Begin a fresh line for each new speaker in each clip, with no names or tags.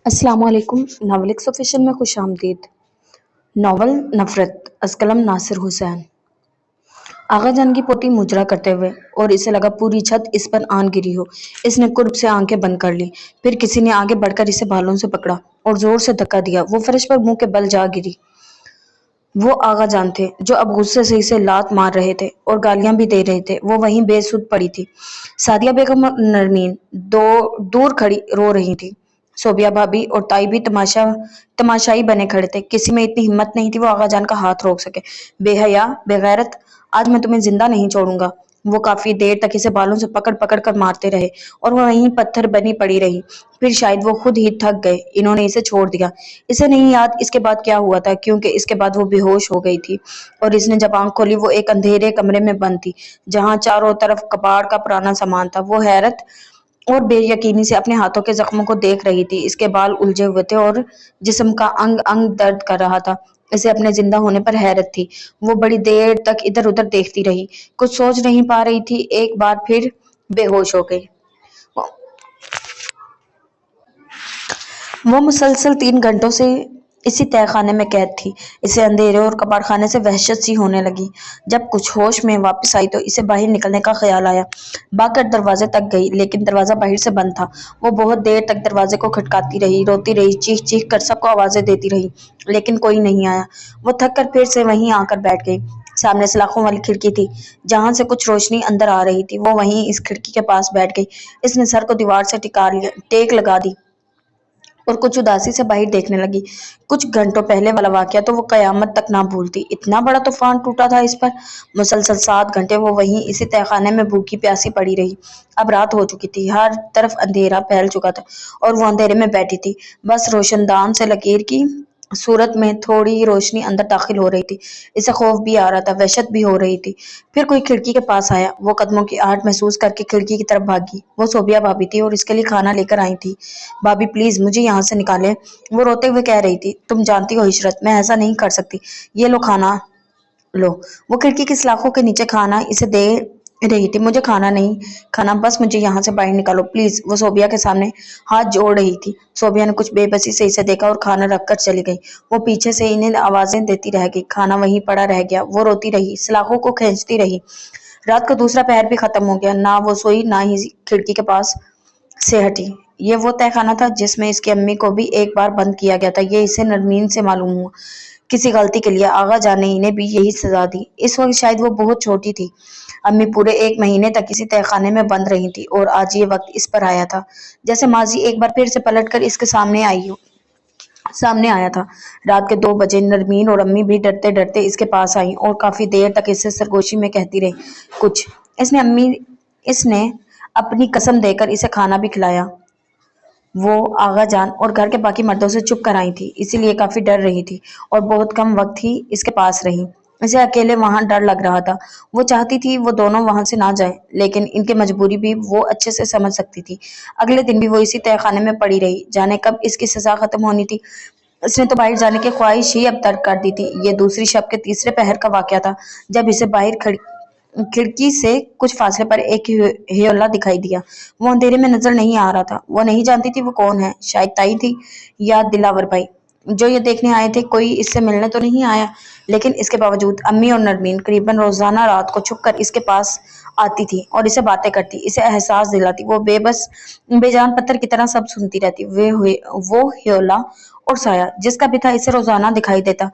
السلام علیکم، ناولکس آفیشل میں خوش آمدید۔ ناول نفرت، از قلم ناصر حسین۔ آغا جان کی پوتی مجرا کرتے ہوئے اور اسے لگا پوری چھت اس پر آن گری ہو۔ اس نے قرب سے آنکھیں بند کر لی، پھر کسی نے آگے بڑھ کر اسے بالوں سے پکڑا اور زور سے دھکا دیا۔ وہ فرش پر منہ کے بل جا گری۔ وہ آغا جان تھے جو اب غصے سے اسے لات مار رہے تھے اور گالیاں بھی دے رہے تھے۔ وہ وہیں بے سود پڑی تھی۔ سعدیہ بیگم اور نرمین دور کھڑی رو رہی تھی۔ صوبیہ بھابی اور تائی بھی تماشائی بنے کھڑے تھے۔ کسی میں اتنی ہمت نہیں تھی وہ آغا جان کا ہاتھ روک سکے۔ بے حیا، بے غیرت، آج میں تمہیں زندہ نہیں چھوڑوں گا۔ وہ کافی دیر تک اسے بالوں سے پکڑ پکڑ کر مارتے رہے اور وہ وہیں پتھر بنی پڑی رہی۔ پھر شاید وہ خود ہی تھک گئے، انہوں نے اسے چھوڑ دیا۔ اسے نہیں یاد اس کے بعد کیا ہوا تھا، کیونکہ اس کے بعد وہ بے ہوش ہو گئی تھی اور اس نے جب آنکھ کھولی وہ ایک اندھیرے کمرے میں بند تھی جہاں چاروں طرف کباڑ کا پرانا سامان تھا۔ وہ حیرت اور بے یقینی سے اپنے ہاتھوں کے زخموں کو دیکھ رہی تھی۔ اس کے بال الجھے ہوئے تھے اور جسم کا انگ انگ درد کر رہا تھا۔ اسے اپنے زندہ ہونے پر حیرت تھی۔ وہ بڑی دیر تک ادھر ادھر دیکھتی رہی، کچھ سوچ نہیں پا رہی تھی۔ ایک بار پھر بے ہوش ہو گئی۔ وہ مسلسل 3 گھنٹوں سے اسی تہہ خانے میں قید تھی۔ اسے اندھیرے اور کباڑ خانے سے وحشت سی ہونے لگی۔ جب کچھ ہوش میں واپس آئی تو اسے باہر نکلنے کا خیال آیا۔ بھاگ کر دروازے تک گئی لیکن دروازہ باہر سے بند تھا۔ وہ بہت دیر تک دروازے کو کھٹکھاتی رہی، روتی رہی، چیخ چیخ کر سب کو آوازیں دیتی رہی لیکن کوئی نہیں آیا۔ وہ تھک کر پھر سے وہیں آ کر بیٹھ گئی۔ سامنے سلاخوں والی کھڑکی تھی جہاں سے کچھ روشنی اندر آ رہی تھی۔ وہ وہیں اس کھڑکی کے پاس بیٹھ گئی۔ اس نے سر کو دیوار سے ٹیک لگا دی اور کچھ اداسی سے باہر دیکھنے لگی۔ کچھ گھنٹوں پہلے والا واقعہ تو وہ قیامت تک نہ بھولتی۔ اتنا بڑا طوفان ٹوٹا تھا اس پر۔ مسلسل 7 گھنٹے وہ وہیں اسی تہہ خانے میں بھوکی پیاسی پڑی رہی۔ اب رات ہو چکی تھی، ہر طرف اندھیرا پھیل چکا تھا اور وہ اندھیرے میں بیٹھی تھی۔ بس روشن دان سے لکیر کی صورت میں تھوڑی ہی روشنی اندر داخل ہو رہی تھی۔ اسے خوف بھی آ رہا تھا، وحشت بھی ہو رہی تھی۔ پھر کوئی کھڑکی کے پاس آیا۔ وہ قدموں کی آہٹ محسوس کر کے کھڑکی کی طرف بھاگی۔ وہ صوبیہ بھابی تھی اور اس کے لیے کھانا لے کر آئی تھی۔ بھابی پلیز مجھے یہاں سے نکالیں، وہ روتے ہوئے کہہ رہی تھی۔ تم جانتی ہو عشرت، میں ایسا نہیں کر سکتی۔ یہ لو کھانا لو۔ وہ کھڑکی کی سلاخوں کے نیچے کھانا اسے دے رہی تھی۔ مجھے کھانا نہیں کھانا، بس مجھے یہاں سے باہر نکالو پلیز، وہ صوبیہ کے سامنے ہاتھ جوڑ رہی تھی۔ صوبیہ نے کچھ بے بسی سے اسے دیکھا اور کھانا رکھ کر چلی گئی۔ وہ پیچھے سے انہیں آوازیں دیتی رہ گئی۔ کھانا وہیں پڑا رہ گیا۔ وہ روتی رہی، سلاخوں کو کھینچتی رہی۔ رات کا دوسرا پہر بھی ختم ہو گیا۔ نہ وہ سوئی نہ ہی کھڑکی کے پاس سے ہٹی۔ یہ وہ تہہ خانہ تھا جس میں اس کی امی کو بھی ایک بار بند کیا گیا تھا۔ یہ اسے نرمین سے معلوم ہوا۔ کسی غلطی کے لیے آغا جان نے انہیں بھی یہی سزا دی۔ اس وقت شاید وہ بہت چھوٹی تھی۔ امی پورے 1 مہینے تک اسی تہہ خانے میں بند رہی تھی اور آج یہ وقت اس پر آیا تھا جیسے ماضی ایک بار پھر سے پلٹ کر اس کے سامنے آیا تھا۔ رات کے 2 بجے نرمین اور امی بھی ڈرتے ڈرتے اس کے پاس آئیں اور کافی دیر تک اس سے سرگوشی میں کہتی رہی کچھ۔ اس نے اپنی قسم دے کر اسے کھانا بھی کھلایا۔ وہ آغا جان اور گھر کے باقی مردوں سے چھپ کر آئی تھی، اسی لیے کافی ڈر رہی تھی اور بہت کم وقت ہی اس کے پاس رہی۔ اسے اکیلے وہاں ڈر لگ رہا تھا۔ وہ چاہتی تھی وہ دونوں وہاں سے نہ جائیں لیکن ان کی مجبوری بھی وہ اچھے سے سمجھ سکتی تھی۔ اگلے دن بھی وہ اسی تہہ خانے میں پڑی رہی۔ جانے کب اس کی سزا ختم ہونی تھی۔ اس نے تو باہر جانے کی خواہش ہی اب ترک کر دی تھی۔ یہ دوسری شب کے تیسرے پہر کا واقعہ تھا جب اسے باہر کھڑکی سے کچھ فاصلے پر ایک ہیولا دکھائی دیا۔ وہ اندھیرے میں نظر نہیں آ رہا تھا۔ وہ نہیں جانتی تھی وہ کون ہے، شاید تائی تھی یا دلاور بھائی جو یہ دیکھنے آئے تھے۔ کوئی اس سے ملنے تو نہیں آیا، لیکن اس کے باوجود امی اور نرمین قریباً روزانہ رات کو چھپ کر اس کے پاس آتی تھی اور اسے باتیں کرتی، اسے احساس دلاتی۔ وہ بے جان پتھر کی طرح سب سنتی رہتی۔ وہ ہیولا اور سایہ جس کا بھی تھا اسے روزانہ دکھائی دیتا،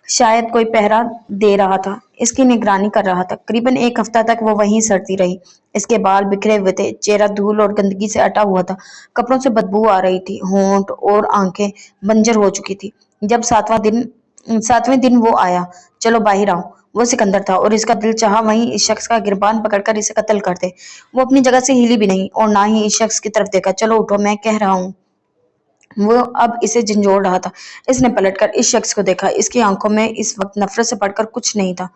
شاید کوئی پہرا دے رہا تھا، اس کی نگرانی کر رہا تھا۔ قریباً 1 ہفتہ تک وہ وہیں سڑتی رہی۔ اس کے بال بکھرے ہوئے تھے، چہرہ دھول اور گندگی سے اٹا ہوا تھا، کپڑوں سے بدبو آ رہی تھی، ہونٹ اور آنکھیں بنجر ہو چکی تھی۔ جب 7ویں دن وہ آیا، چلو باہر آؤ، وہ سکندر تھا اور اس کا دل چاہا وہیں اس شخص کا گربان پکڑ کر اسے قتل کر دے۔ وہ اپنی جگہ سے ہلی بھی نہیں اور نہ ہی اس شخص کی طرف دیکھا۔ چلو اٹھو، میں کہہ رہا ہوں۔ وہ اب اسے جھنجھوڑ رہا تھا۔ اس نے پلٹ کر اس شخص کو دیکھا۔ اس کی آنکھوں میں اس وقت نفرت سے بڑھ کر کچھ نہیں تھا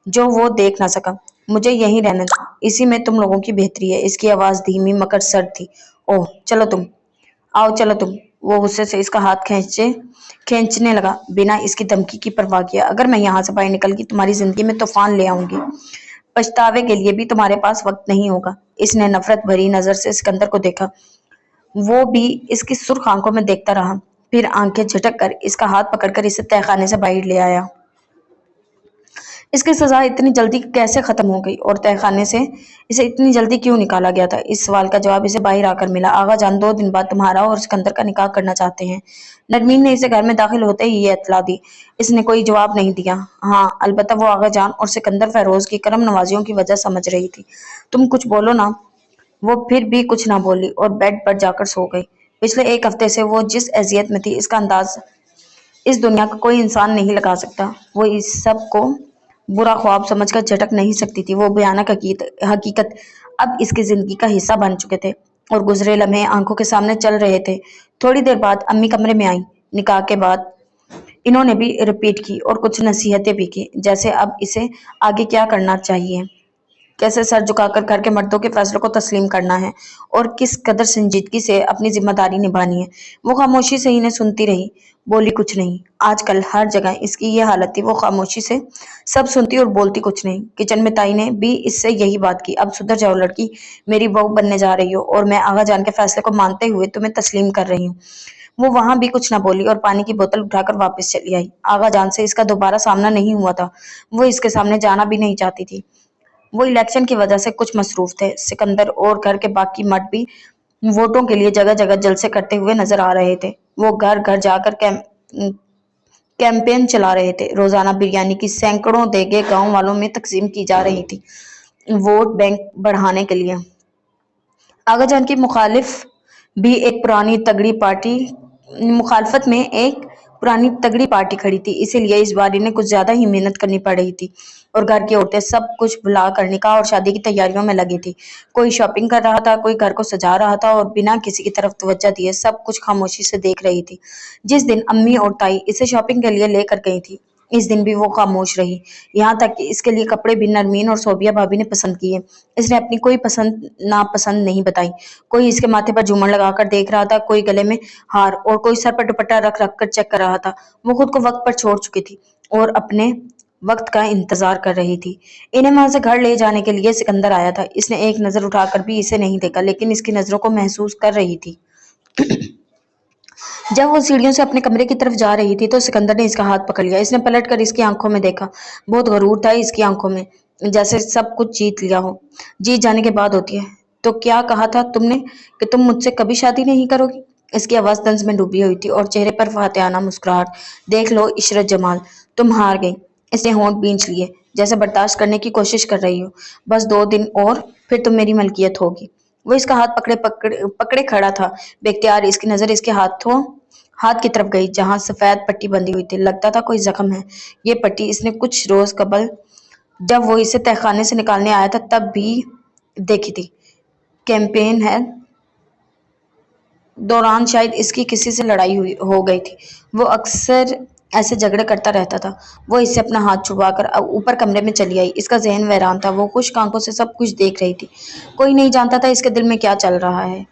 جو وہ دیکھ نہ سکا۔ مجھے یہیں رہنے دو، اسی میں تم لوگوں کی بہتری ہے۔ اس کی آواز دھیمی مگر سرد تھی۔ اوہ چلو تم آؤ، چلو تم۔ وہ غصے سے اس کا ہاتھ کھینچنے لگا بنا اس کی دھمکی کی پرواہ کیے۔ اگر میں یہاں سے باہر نکل گئی تمہاری زندگی میں طوفان لے آؤں گی، پچھتاوے کے لیے بھی تمہارے پاس وقت نہیں ہوگا۔ اس نے نفرت بھری نظر سے سکندر کو دیکھا۔ وہ بھی اس کی سرخ آنکھوں میں دیکھتا رہا، پھر آنکھیں جھٹک کر اس کا ہاتھ پکڑ کر اسے تہہ خانے سے باہر لے آیا۔ اس کی سزا اتنی جلدی کیسے ختم ہو گئی اور تہہ خانے سے اسے اتنی جلدی کیوں نکالا گیا تھا؟ اس سوال کا جواب اسے باہر آ کر ملا۔ آغا جان 2 دن بعد تمہارا اور سکندر کا نکاح کرنا چاہتے ہیں۔ نرمین نے اسے گھر میں داخل ہوتے ہی یہ اطلاع دی۔ اس نے کوئی جواب نہیں دیا۔ ہاں، البتہ وہ آغا جان اور سکندر فیروز کی کرم نوازیوں کی وجہ سمجھ رہی تھی۔ تم کچھ بولو نا۔ وہ پھر بھی کچھ نہ بولی اور بیڈ پر جا کر سو گئی۔ پچھلے 1 ہفتے سے وہ جس اذیت میں تھی اس کا انداز اس دنیا کا کوئی انسان نہیں لگا سکتا۔ وہ اس سب کو برا خواب سمجھ کر جھٹک نہیں سکتی تھی۔ وہ بھیانک حقیقت اب اس کی زندگی کا حصہ بن چکے تھے اور گزرے لمحے آنکھوں کے سامنے چل رہے تھے۔ تھوڑی دیر بعد امی کمرے میں آئیں۔ نکاح کے بعد انہوں نے بھی رپیٹ کی اور کچھ نصیحتیں بھی کی، جیسے اب اسے آگے کیا کرنا چاہیے، کیسے سر جھکا کر گھر کے مردوں کے فیصلوں کو تسلیم کرنا ہے اور کس قدر سنجیدگی سے اپنی ذمہ داری نبھانی ہے۔ وہ خاموشی سے انہیں سنتی رہی، بولی کچھ نہیں۔ آج کل ہر جگہ اس کی یہ حالت تھی، وہ خاموشی سے سب سنتی اور بولتی کچھ نہیں۔ کچن میں تائی نے بھی اس سے یہی بات کی۔ اب سدھر جاؤ لڑکی، میری بہو بننے جا رہی ہو اور میں آغا جان کے فیصلے کو مانتے ہوئے تمہیں تسلیم کر رہی ہوں۔ وہ وہاں بھی کچھ نہ بولی اور پانی کی بوتل اٹھا کر واپس چلی آئی۔ آغا جان سے اس کا دوبارہ سامنا نہیں ہوا تھا، وہ اس کے سامنے جانا بھی نہیں چاہتی تھی۔ وہ الیکشن کی وجہ سے کچھ مصروف تھے۔ سکندر اور گھر کے باقی مرد بھی ووٹوں کے لیے جگہ جگہ جلسے کرتے ہوئے نظر آ رہے تھے۔ وہ گھر گھر جا کر کیمپین چلا رہے تھے۔ روزانہ بریانی کی سینکڑوں دیگیں گاؤں والوں میں تقسیم کی جا رہی تھی، ووٹ بینک بڑھانے کے لیے۔ آغا جان کی مخالفت میں ایک پرانی تگڑی پارٹی کھڑی تھی، اسی لیے اس بار انہیں کچھ زیادہ ہی محنت کرنی پڑ رہی تھی اور گھر کی عورتیں سب کچھ بھلا کر نکاح اور شادی کی تیاریوں میں لگی تھی۔ کوئی شاپنگ کر رہا تھا، کوئی گھر کو سجا رہا تھا اور بنا کسی کی طرف توجہ دیے سب کچھ خاموشی سے دیکھ رہی تھی۔ جس دن امی اور تائی اسے شاپنگ کے لیے لے کر گئی تھی، اس دن بھی وہ خاموش رہی، یہاں تک کہ اس کے لیے کپڑے بھی نرمین اور صوبیہ بھابی نے پسند کیے۔ اس نے اپنی کوئی پسند ناپسند نہیں بتائی۔ کوئی اس کے ماتھے پر جھومر لگا کر دیکھ رہا تھا، کوئی گلے میں ہار اور کوئی سر پر دوپٹہ رکھ رکھ کر چیک کر رہا تھا۔ وہ خود کو وقت پر چھوڑ چکی تھی اور اپنے وقت کا انتظار کر رہی تھی۔ انہیں وہاں سے گھر لے جانے کے لیے سکندر آیا تھا۔ اس نے ایک نظر اٹھا کر بھی اسے نہیں دیکھا، لیکن اس کی نظروں کو محسوس کر رہی تھی۔ جب وہ سیڑھیوں سے اپنے کمرے کی طرف جا رہی تھی تو سکندر نے اس کا ہاتھ پکڑ لیا۔ اس نے پلٹ کر اس کی آنکھوں میں دیکھا، بہت غرور تھا اس کی آنکھوں میں، جیسے سب کچھ جیت لیا ہو۔ جیت جانے کے بعد ہوتی ہے تو کیا کہا تھا تم نے کہ تم مجھ سے کبھی شادی نہیں کرو گی؟ اس کی آواز طنز میں ڈوبی ہوئی تھی اور چہرے پر فاتحانہ مسکراہٹ۔ دیکھ لو عشرت جمال، تم ہار گئی۔ اس نے ہونٹ بھینچ لیے، جیسے برداشت کرنے کی کوشش کر رہی ہو۔ بس 2 دن اور پھر تم میری ملکیت ہوگی۔ وہ اس کا ہاتھ پکڑے کھڑا تھا، بے اختیار۔ اس کی نظر اس کے ہاتھ کی طرف گئی جہاں سفید پٹی بندھی ہوئی تھی، لگتا تھا کوئی زخم ہے۔ یہ پٹی اس نے کچھ روز قبل جب وہ اسے تہہ خانے سے نکالنے آیا تھا تب بھی دیکھی تھی۔ کیمپین ہے دوران شاید اس کی کسی سے لڑائی ہو گئی تھی۔ وہ اکثر ایسے جھگڑے کرتا رہتا تھا۔ وہ اس سے اپنا ہاتھ چھڑوا کر اوپر کمرے میں چلی آئی۔ اس کا ذہن ویران تھا، وہ خشک آنکھوں سے سب کچھ دیکھ رہی تھی۔ کوئی نہیں جانتا تھا اس کے دل میں کیا چل رہا ہے۔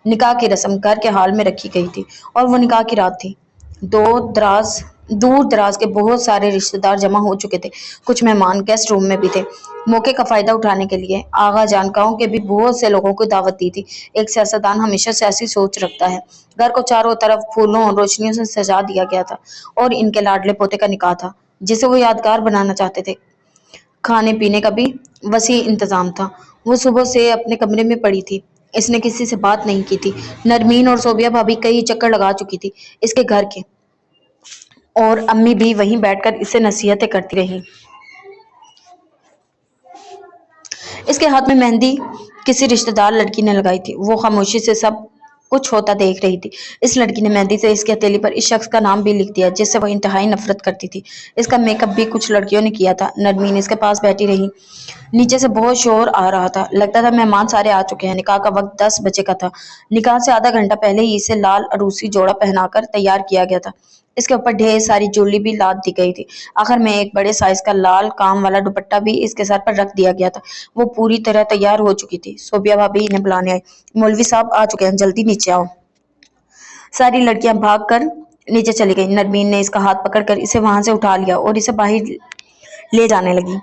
نکاح کی رسم گھر کے ہال میں رکھی گئی تھی اور وہ نکاح کی رات تھی۔ دور دراز کے بہت سارے رشتہ دار جمع ہو چکے تھے، کچھ مہمان گیسٹ روم میں بھی تھے۔ موقع کا فائدہ اٹھانے کے لیے آغا جان گاؤں کے بھی بہت سے لوگوں کو دعوت دی تھی۔ ایک سیاستدان ہمیشہ سیاسی سوچ رکھتا ہے۔ گھر کو چاروں طرف پھولوں اور روشنیوں سے سجا دیا گیا تھا اور ان کے لاڈلے پوتے کا نکاح تھا جسے وہ یادگار بنانا چاہتے تھے۔ کھانے پینے کا بھی وسیع انتظام تھا۔ وہ صبح سے اپنے کمرے میں پڑی تھی، اس نے کسی سے بات نہیں کی تھی۔ نرمین اور صوبیہ بھابی کئی چکر لگا چکی تھی اس کے گھر کے اور امی بھی وہیں بیٹھ کر اسے نصیحتیں کرتی رہیں۔ اس کے ہاتھ میں مہندی کسی رشتہ دار لڑکی نے لگائی تھی۔ وہ خاموشی سے سب کچھ ہوتا دیکھ رہی تھی۔ اس لڑکی نے مہندی سے اس کی ہتھیلی پر اس شخص کا نام بھی لکھ دیا جس سے وہ انتہائی نفرت کرتی تھی۔ اس کا میک اپ بھی کچھ لڑکیوں نے کیا تھا۔ نرمین اس کے پاس بیٹھی رہی۔ نیچے سے بہت شور آ رہا تھا، لگتا تھا مہمان سارے آ چکے ہیں۔ نکاح کا وقت 10 بجے کا تھا۔ نکاح سے آدھا گھنٹہ پہلے ہی اسے لال عروسی جوڑا پہنا کر تیار کیا گیا تھا۔ اس کے اوپر ڈھیر ساری جویلری بھی لاد دی گئی تھی۔ آخر میں ایک بڑے سائز کا لال کام والا دوپٹہ بھی اس کے سر پر رکھ دیا گیا تھا۔ وہ پوری طرح تیار ہو چکی تھی۔ صوبیہ بھابی انہیں بلانے آئی۔ مولوی صاحب آ چکے ہیں، جلدی نیچے آؤ۔ ساری لڑکیاں بھاگ کر نیچے چلی گئیں۔ نرمین نے اس کا ہاتھ پکڑ کر اسے وہاں سے اٹھا لیا اور اسے باہر لے جانے لگی۔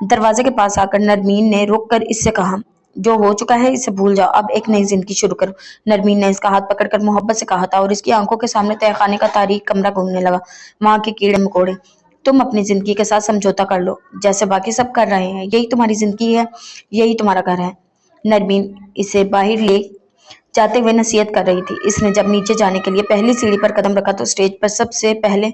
دروازے کے پاس آ کر نرمین نے رک کر اس سے کہا، जो हो चुका है इसे भूल जाओ, अब एक नई जिंदगी शुरू करो। नरमीन ने इसका हाथ पकड़कर मोहब्बत से कहा था और इसकी आंखों के सामने तहखाने का तारीख कमरा घूमने लगा। वहां के कीड़े मकोड़े। तुम अपनी जिंदगी के साथ समझौता कर लो, जैसे बाकी सब कर रहे हैं। यही तुम्हारी जिंदगी है, यही तुम्हारा घर है। नरमीन इसे बाहर ले जाते हुए नसीहत कर रही थी। इसने जब नीचे जाने के लिए पहली सीढ़ी पर कदम रखा तो स्टेज पर सबसे पहले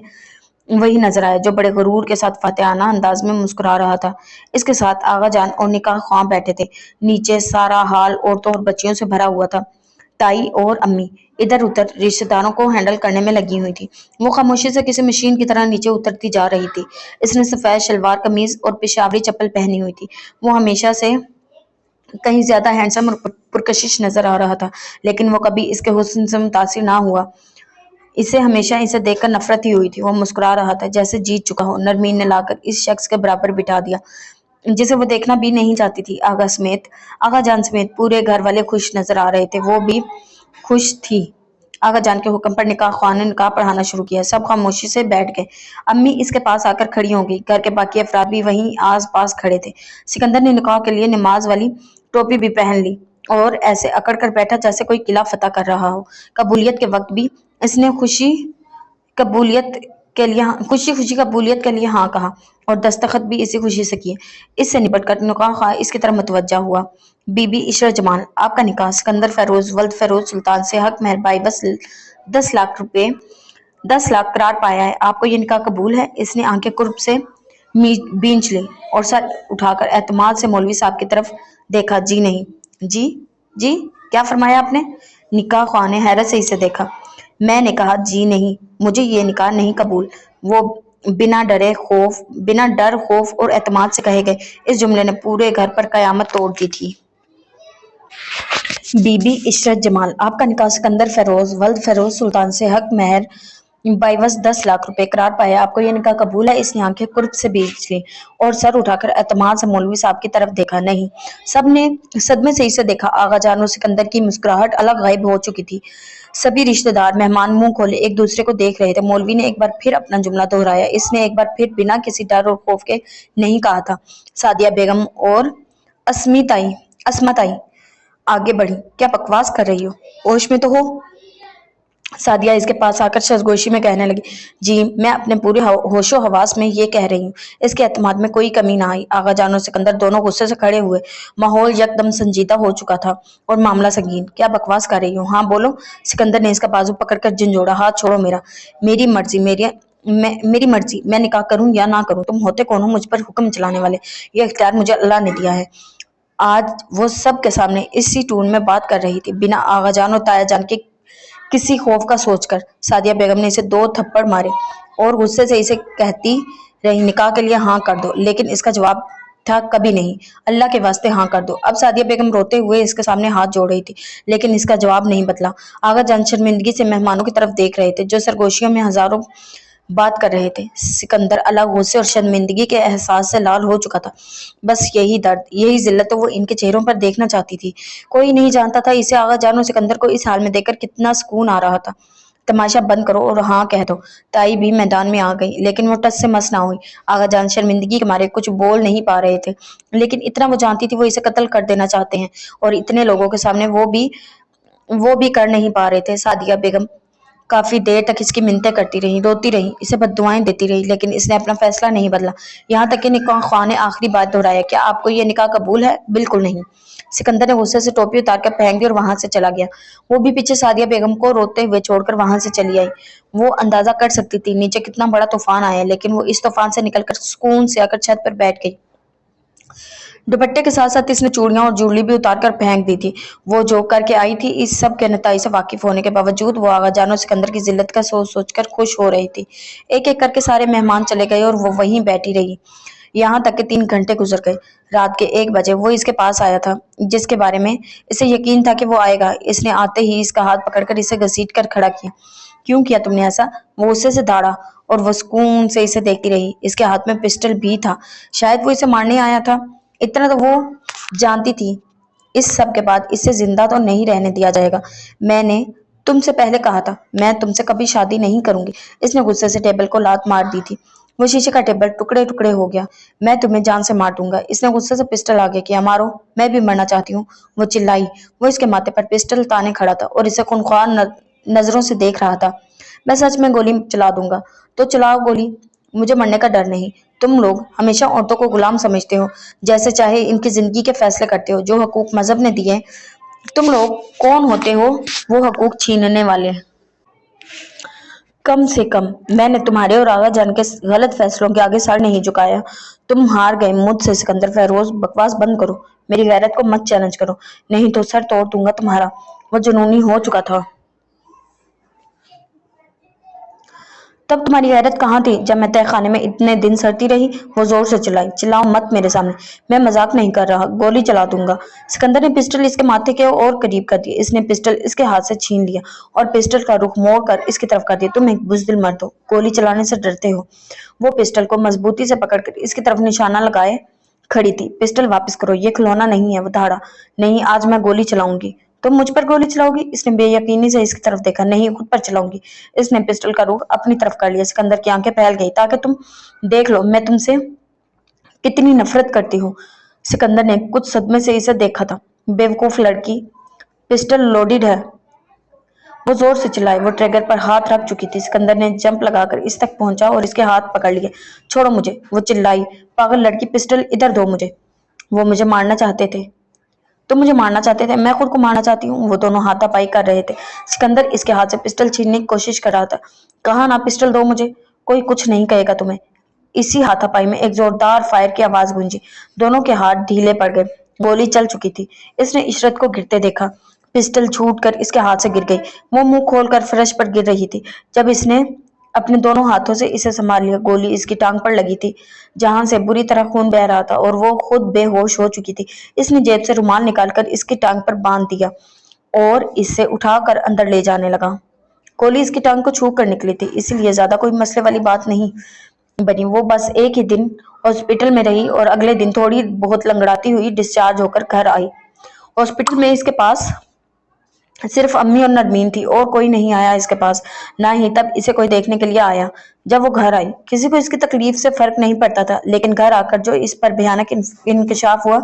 वही नजर आया जो बड़े गुरूर के साथ फातिहाना अंदाज में मुस्कुरा रहा था। इसके साथ आगा जान और निकाह ख्वां बैठे थे। नीचे सारा हाल औरतों और बच्चियों से भरा हुआ था। ताई और अम्मी इधर उधर रिश्तेदारों को हैंडल करने में लगी हुई थी। वो खामोशी से किसी मशीन की तरह नीचे उतरती जा रही थी। इसने सफेद शलवार कमीज और पेशावरी चप्पल पहनी हुई थी। वो हमेशा से कहीं ज्यादा हैंडसम और पुरकशिश नजर आ रहा था, लेकिन वो कभी इसके हुस्न से मुतासिर ना हुआ। इसे हमेशा इसे देखकर नफरत ही हुई थी। वो मुस्कुरा रहा था जैसे जीत चुका हो। नरमीन ने लाकर इस शख्स के बराबर बिठा दिया जिसे वो देखना भी नहीं चाहती थी। आगा जान समेत पूरे घर वाले खुश नजर आ रहे थे। वो भी खुश थी। आगा जान के हुक्म पर निकाह ख्वां ने निकाह पढ़ाना शुरू किया। सब खामोशी से बैठ गए। अम्मी इसके पास आकर खड़ी हो गई। घर के बाकी अफराद भी वहीं आस पास खड़े थे। सिकंदर ने निकाह के लिए नमाज वाली टोपी भी पहन ली और ऐसे अकड़ कर बैठा जैसे कोई किला फतह कर रहा हो। कबूलियत के वक्त भी इसने कबूलियत खुशी खुशी कबूलियत के लिए हाँ कहा और दस्तखत भी इसी खुशी से किए। इससे निपटकर निकाह ख्वां इसकी तरफ मुतवज्जा हुआ। बीबी इशरत जमाल, आपका निकाह सिकंदर फेरोज वल्द फेरोज सुल्तान से हक मेहर बाई बस 10 लाख करार पाया है। आपको ये निकाह कबूल है? इसने आंखें कुर्ब से बींच ली और सर उठाकर एतमाद से मौलवी साहब की तरफ देखा। जी नहीं। जी जी क्या फरमाया आपने? निकाह ख्वां ने हैरत से इसे देखा। मैंने कहा जी नहीं, मुझे ये निकाह नहीं कबूल। वो बिना डर खौफ और एतमाद से कहे गए इस जुमले ने पूरे घर पर कयामत तोड़ दी थी। बीबी इशरत जमाल, आपका निकाह सिकंदर फेरोज वल्द फेरोज सुल्तान से हक मेहर बाइवस 10 लाख रुपए करार पाया। आपको ये निकाह कबूल है? इसने आंखें कुर्ब से बीच ली और सर उठाकर एतमाद से मौलवी साहब की तरफ देखा। नहीं। सब ने सदमे से इसे देखा। आगा जान और सिकंदर की मुस्कुराहट अलग गायब हो चुकी थी। सभी रिश्तेदार मेहमान मुंह खोले एक दूसरे को देख रहे थे। मौलवी ने एक बार फिर अपना जुमला दोहराया। इसने एक बार फिर बिना किसी डर और खौफ के नहीं कहा था। सादिया बेगम और अस्मा ताई आगे बढ़ी। क्या बकवास कर रही हो? होश में तो हो? सादिया इसके पास आकर सरगोशी में कहने लगी। जी मैं अपने पूरे होशो हवास में ये कह रही हूँ। इसके एतमाद में कोई कमी ना आई। आगा जान और सिकंदर दोनों गुस्से से खड़े हुए। माहौल यकदम संजीदा हो चुका था और मामला संगीन। क्या बकवास कर रही हूँ? हाँ बोलो। सिकंदर ने इसका बाजू पकड़कर झंझोड़ा। हाथ छोड़ो मेरा। मेरी मर्जी मैं निकाह करूं या ना करूं। तुम होते कौन हो मुझ पर हुक्म चलाने वाले? ये इख्तियार मुझे अल्लाह ने दिया है। आज वो सब के सामने इसी टून में बात कर रही थी बिना आगा जान और ताया जान के किसी खौफ का सोचकर। सादिया बेगम ने इसे 2 थप्पड़ मारे और गुस्से से इसे कहती रही निकाह के लिए हाँ कर दो, लेकिन इसका जवाब था कभी नहीं। अल्लाह के वास्ते हाँ कर दो। अब सादिया बेगम रोते हुए इसके सामने हाथ जोड़ रही थी, लेकिन इसका जवाब नहीं बदला। आगा जान शर्मिंदगी से मेहमानों की तरफ देख रहे थे जो सरगोशियों में हजारों बात कर रहे थे। सिकंदर अलग गुस्से और शर्मिंदगी के एहसास से लाल हो चुका था। बस यही दर्द, यही जिल्लत तो वो इनके चेहरों पर देखना चाहती थी। कोई नहीं जानता था इसे आगा जान और सिकंदर को इस हाल में देखकर कितना सुकून आ रहा था। तमाशा बंद करो और हाँ कह दो। ताई भी मैदान में आ गई, लेकिन वो टस से मस ना हुई। आगा जान शर्मिंदगी के मारे कुछ बोल नहीं पा रहे थे, लेकिन इतना वो जानती थी वो इसे कत्ल कर देना चाहते हैं और इतने लोगों के सामने वो भी कर नहीं पा रहे थे। सादिया बेगम काफी देर तक इसकी मिन्नतें करती रही, रोती रही, इसे बद्दुआएं देती रही, लेकिन इसने अपना फैसला नहीं बदला। यहाँ तक कि निकाह ख्वां ने आखिरी बात दोहराया। क्या आपको ये निकाह कबूल है? बिल्कुल नहीं। सिकंदर ने गुस्से से टोपी उतार कर फेंक दी और वहां से चला गया। वो भी पीछे सादिया बेगम को रोते हुए छोड़कर वहां से चली आई। वो अंदाजा कर सकती थी नीचे कितना बड़ा तूफान आया, लेकिन वो इस तूफान से निकलकर सुकून से आकर छत पर बैठ गई। दुपट्टे के साथ साथ इसने चूड़ियां और ज्वेलरी भी उतार कर फेंक दी थी। वो जो करके आई थी इस सब के नतीजे से वाकिफ होने के बावजूद वो आगा जान और सिकंदर की जिल्लत का सोच सोचकर खुश हो रही थी। एक एक करके सारे मेहमान चले गए और वो वहीं बैठी रही। यहाँ तक कि 3 घंटे गुजर गए। रात के 1 बजे वो इसके पास आया था, जिसके बारे में इसे यकीन था कि वो आएगा। इसने आते ही इसका हाथ पकड़कर इसे घसीट कर खड़ा किया। क्यों किया तुमने ऐसा? वो गुस्से से दौड़ा और वो सुकून से इसे देखती रही। इसके हाथ में पिस्टल भी था। शायद वो इसे मारने आया था, इतना तो वो जानती थी। इस सब के बाद इसे जिंदा तो नहीं रहने दिया जाएगा। मैंने तुमसे पहले कहा था मैं तुमसे कभी शादी नहीं करूंगी। इसने गुस्से से टेबल को लात मार दी थी। वो शीशे का टेबल टुकड़े टुकड़े हो गया। मैं तुम्हें जान से मार दूंगा। इसने गुस्से से पिस्टल आगे किया। मारो, मैं भी मरना चाहती हूँ, वो चिल्लाई। वो इसके माथे पर पिस्टल ताने खड़ा था और इसे खूनख्वार नजरों से देख रहा था। मैं सच में गोली चला दूंगा। तो चलाओ गोली, मुझे मरने का डर नहीं। तुम लोग हमेशा औरतों को गुलाम समझते हो, जैसे चाहे इनकी जिंदगी के फैसले करते हो। जो हकूक मजहब ने दिए, तुम लोग कौन होते हो वो हकूक छीनने वाले? कम से कम मैंने तुम्हारे और आगा जान के गलत फैसलों के आगे सर नहीं झुकाया। तुम हार गए मुझसे सिकंदर फेरोज। बकवास बंद करो, मेरी गैरत को मत चैलेंज करो, नहीं तो सर तोड़ दूंगा तुम्हारा। वो जुनूनी हो चुका था। तब तुम्हारी गैरत कहाँ थी जब मैं तहखाने में इतने दिन सड़ती रही? वो जोर से चिल्लाई। चिल्लाओ मत मेरे सामने, मैं मजाक नहीं कर रहा, गोली चला दूंगा। सिकंदर ने पिस्टल इसके माथे के और करीब कर दिया। इसने पिस्टल इसके हाथ से छीन लिया और पिस्टल का रुख मोड़ कर इसकी तरफ कर दिया। तुम एक बुजदिल मर्द हो, गोली चलाने से डरते हो। वो पिस्टल को मजबूती से पकड़कर इसकी तरफ निशाना लगाए खड़ी थी। पिस्टल वापस करो, ये खिलौना नहीं है। वो धाड़ा। नहीं, आज मैं गोली चलाऊंगी। तुम मुझ पर गोली चलाओगी? इसने बेयकीनी से इसकी तरफ देखा। नहीं, खुद पर चलाऊंगी। इसने पिस्टल का रुख अपनी तरफ कर लिया। सिकंदर की आंखें फैल गई। ताकि तुम देख लो मैं तुमसे कितनी नफरत करती हूँ। सिकंदर ने कुछ सदमे से इसे देखा था। बेवकूफ लड़की, पिस्टल लोडेड है। वो जोर से चिल्लाई। वो ट्रिगर पर हाथ रख चुकी थी। सिकंदर ने जंप लगाकर इस तक पहुंचा और इसके हाथ पकड़ लिए। छोड़ो मुझे, वो चिल्लाई। पागल लड़की, पिस्टल इधर दो मुझे। वो मुझे मारना चाहते थे। तुम मुझे मारना चाहते थे, मैं खुद को मारना चाहती हूँ। वो दोनों हाथापाई कर रहे थे। सिकंदर इसके हाथ से पिस्टल छीनने की कोशिश कर रहा था। कहा ना पिस्टल दो मुझे, कोई कुछ नहीं कहेगा तुम्हें। इसी हाथापाई में एक जोरदार फायर की आवाज गूंजी। दोनों के हाथ ढीले पड़ गए। गोली चल चुकी थी। इसने इशरत को गिरते देखा। पिस्टल छूट कर इसके हाथ से गिर गई। वो मुंह खोलकर फर्श पर गिर रही थी जब इसने अपने दोनों हाथों से इसे संभाल लिया। गोली इसकी टांग पर लगी थी, जहां से बुरी तरह खून बह रहा था और वो खुद बेहोश हो चुकी थी। इसने जेब से रुमाल निकालकर इसकी टांग पर बांध दिया और इसे उठाकर अंदर ले जाने लगा। गोली इसकी टांग को छू कर निकली थी, इसलिए ज्यादा कोई मसले वाली बात नहीं बनी। वो बस एक ही दिन हॉस्पिटल में रही और अगले दिन थोड़ी बहुत लंगड़ाती हुई डिस्चार्ज होकर घर आई। हॉस्पिटल में इसके पास सिर्फ अम्मी और नरमीन थी और कोई नहीं आया इसके पास। ना ही तब इसे कोई देखने के लिए आया। जब वो घर आई, किसी को इसकी तकलीफ से फर्क नहीं पड़ता था, लेकिन घर आकर जो इस पर भयानक इंकशाफ हुआ,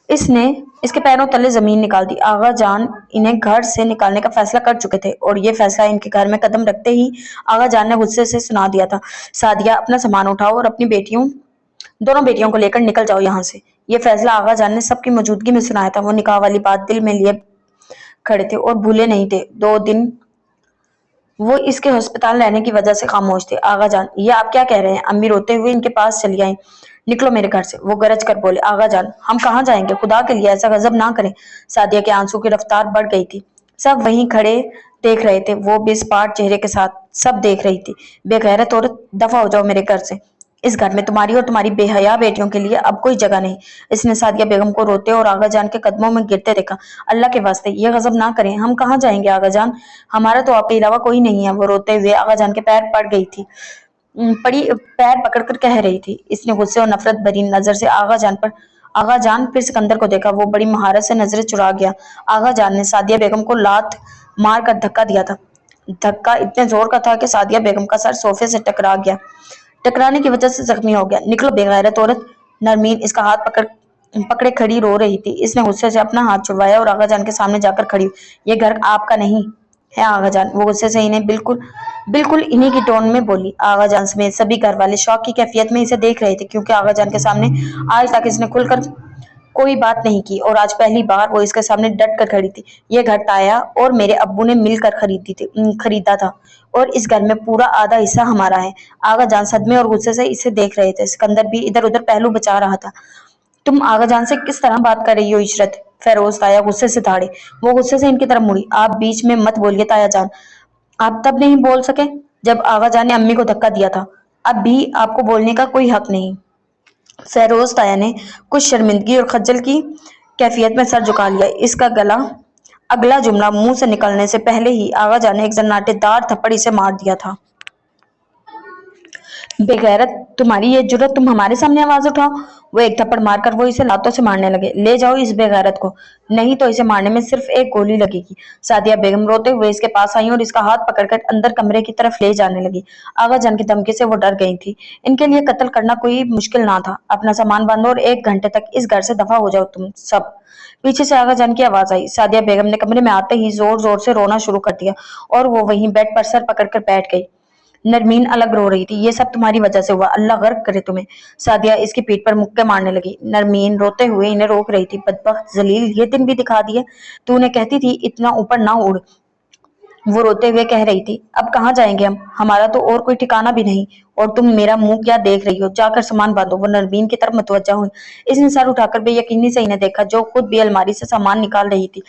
इसने इसके पैरों तले जमीन निकाल दी। आगा जान इन्हें घर से निकालने का फैसला कर चुके थे और ये फैसला इनके घर में कदम रखते ही आगा जान ने गुस्से से सुना दिया था। सादिया, अपना सामान उठाओ और अपनी दोनों बेटियों को लेकर निकल जाओ यहाँ से। ये फैसला आगा जान ने सबकी मौजूदगी में सुनाया था। वो निकाह वाली बात दिल में लिए खड़े थे और भूले नहीं थे। 2 दिन वो इसके अस्पताल रहने की वजह से खामोश थे। आगा जान, ये आप क्या कह रहे हैं? अम्मी रोते हुए इनके पास चली आई। निकलो मेरे घर से, वो गरज कर बोले। आगा जान, हम कहाँ जाएंगे? खुदा के लिए ऐसा गजब ना करें। सादिया के आंसू की रफ्तार बढ़ गई थी। सब वहीं खड़े देख रहे थे। वो बेस्पाट चेहरे के साथ सब देख रही थी। बेगैरत औरत, दफा हो जाओ मेरे घर से। इस घर में तुम्हारी और तुम्हारी बेहया बेटियों के लिए अब कोई जगह नहीं। इसने सादिया बेगम को रोते और आगा जान के कदमों में गिरते देखा। अल्लाह के वास्ते ये गजब ना करें, हम कहाँ जाएंगे आगा जान? हमारा तो आपके अलावा कोई नहीं है। वो रोते हुए आगा जान के पैर पड़ गई थी पड़ी पैर पकड़कर कह रही थी। इसने गुस्से और नफरत भरी नजर से आगा जान फिर सिकंदर को देखा। वो बड़ी महारत से नजरें चुरा गया। आगा जान ने सादिया बेगम को लात मार कर धक्का दिया था। धक्का इतने जोर का था कि सादिया बेगम का सर सोफे से टकरा गया। टकराने की वजह से जख्मी हो गया। निकलो बेगैरत औरत। नरमीन इसका हाथ पकड़े खड़ी रो रही थी। इसने गुस्से से अपना हाथ छुड़वाया और आगा जान के सामने जाकर खड़ी हुई। ये घर आपका नहीं है आगा जान। वो गुस्से से इन्हें बिल्कुल बिल्कुल इन्हीं की टोन में बोली। आगा जान समेत सभी घर वाले शौक की कैफियत में इसे देख रहे थे, क्योंकि आगा जान के सामने आज तक इसने खुलकर कोई बात नहीं की और आज पहली बार वो इसके सामने डट कर खड़ी थी। ये घर ताया और मेरे अब्बू ने मिलकर खरीदा था और इस घर में पूरा आधा हिस्सा हमारा है। आगा जान सदमे और गुस्से से इसे देख रहे थे। सिकंदर भी इधर उधर पहलू बचा रहा था। तुम आगा जान से किस तरह बात कर रही हो इशरत? फेरोज ताया गुस्से से धाड़े। वो गुस्से से इनकी तरफ मुड़ी। आप बीच में मत बोलिए ताया जान। आप तब नहीं बोल सके जब आगा जान ने अम्मी को धक्का दिया था। अब भी आपको बोलने का कोई हक नहीं। फेरोज ताया ने कुछ शर्मिंदगी और खज्जल की कैफियत में सर झुका लिया। इसका अगला जुमला मुंह से निकलने से पहले ही आगा जान ने एक जन्नाटेदार थप्पड़ इसे मार दिया था। बेगैरत, तुम्हारी ये जुर्रत, तुम हमारे सामने आवाज उठाओ। वो एक थप्पड़ मारकर वो इसे लातों से मारने लगे। ले जाओ इस बेगैरत को, नहीं तो इसे मारने में सिर्फ एक गोली लगेगी। सादिया बेगम रोते हुए इसके पास आई और इसका हाथ पकड़कर अंदर कमरे की तरफ ले जाने लगी। आगा जान की धमकी से वो डर गई थी। इनके लिए कत्ल करना कोई मुश्किल ना था। अपना सामान बांधो और 1 घंटे तक इस घर से दफा हो जाओ तुम सब। पीछे से आगा जान की आवाज आई। सादिया बेगम ने कमरे में आते ही जोर जोर से रोना शुरू कर दिया और वो वहीं बेड पर सर पकड़कर बैठ गई। नरमीन अलग रो रही थी। ये सब तुम्हारी वजह से हुआ, अल्लाह गर्क करे तुम्हें। सादिया इसकी पीठ पर मुक्के मारने लगी। नरमीन रोते हुए इन्हें रोक रही थी। बदबख्त जलील, ये दिन भी दिखा दिए। तूने कहती थी इतना ऊपर ना उड़। वो रोते हुए कह रही थी। अब कहाँ जाएंगे हम, हमारा तो और कोई ठिकाना भी नहीं। और तुम मेरा मुंह क्या देख रही हो, जाकर सामान बांधो। वो नरमीन की तरफ मुतवज्जा हुई। इसने सर उठाकर बेयकीनी से इन्हें देखा, जो खुद भी अलमारी से सामान निकाल रही थी।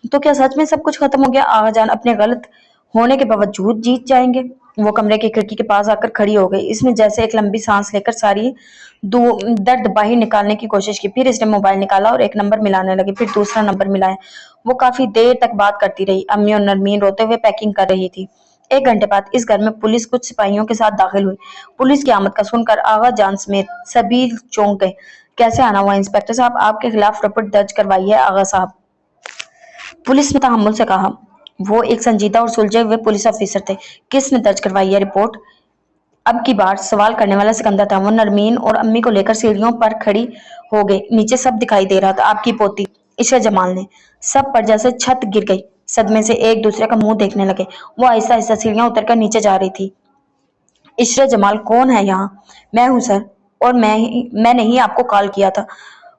तो क्या सच में सब कुछ खत्म हो गया? आगाजान अपने गलत होने के बावजूद जीत जाएंगे? वो कमरे की खिड़की के पास आकर खड़ी हो गई। इसने जैसे एक लंबी सांस लेकर सारी दर्द बाहर निकालने की कोशिश की। फिर इसने मोबाइल निकाला और एक नंबर मिलाने लगी, फिर दूसरा नंबर मिलाया। वो काफी देर तक बात करती रही। अम्मी और नरमीन रोते हुए पैकिंग कर रही थी। 1 घंटे बाद इस घर में पुलिस कुछ सिपाहियों के साथ दाखिल हुई। पुलिस की आमद का सुनकर आगा जान समेत सभी चौंक गए। कैसे आना हुआ इंस्पेक्टर साहब, आपके खिलाफ रिपोर्ट दर्ज करवाई है आगा साहब, पुलिस ने तहम्मुल से कहा। वो एक संजीदा और सुलझे हुए पुलिस ऑफिसर थे। किसने दर्ज करवाई है रिपोर्ट? अब की बार सवाल करने वाला सिकंदर था। वो नरमीन और अम्मी को लेकर सीढ़ियों पर खड़ी हो गई। नीचे सब दिखाई दे रहा था। आपकी पोती इशा जमाल ने। सब पर जैसे छत गिर गई। सदमे से एक दूसरे का मुंह देखने लगे। वो आहिस्ता आहिस्ता सीढ़ियां उतरकर नीचे जा रही थी। इशरा जमाल कौन है यहाँ? मैं हूँ सर, और मैंने ही आपको कॉल किया था।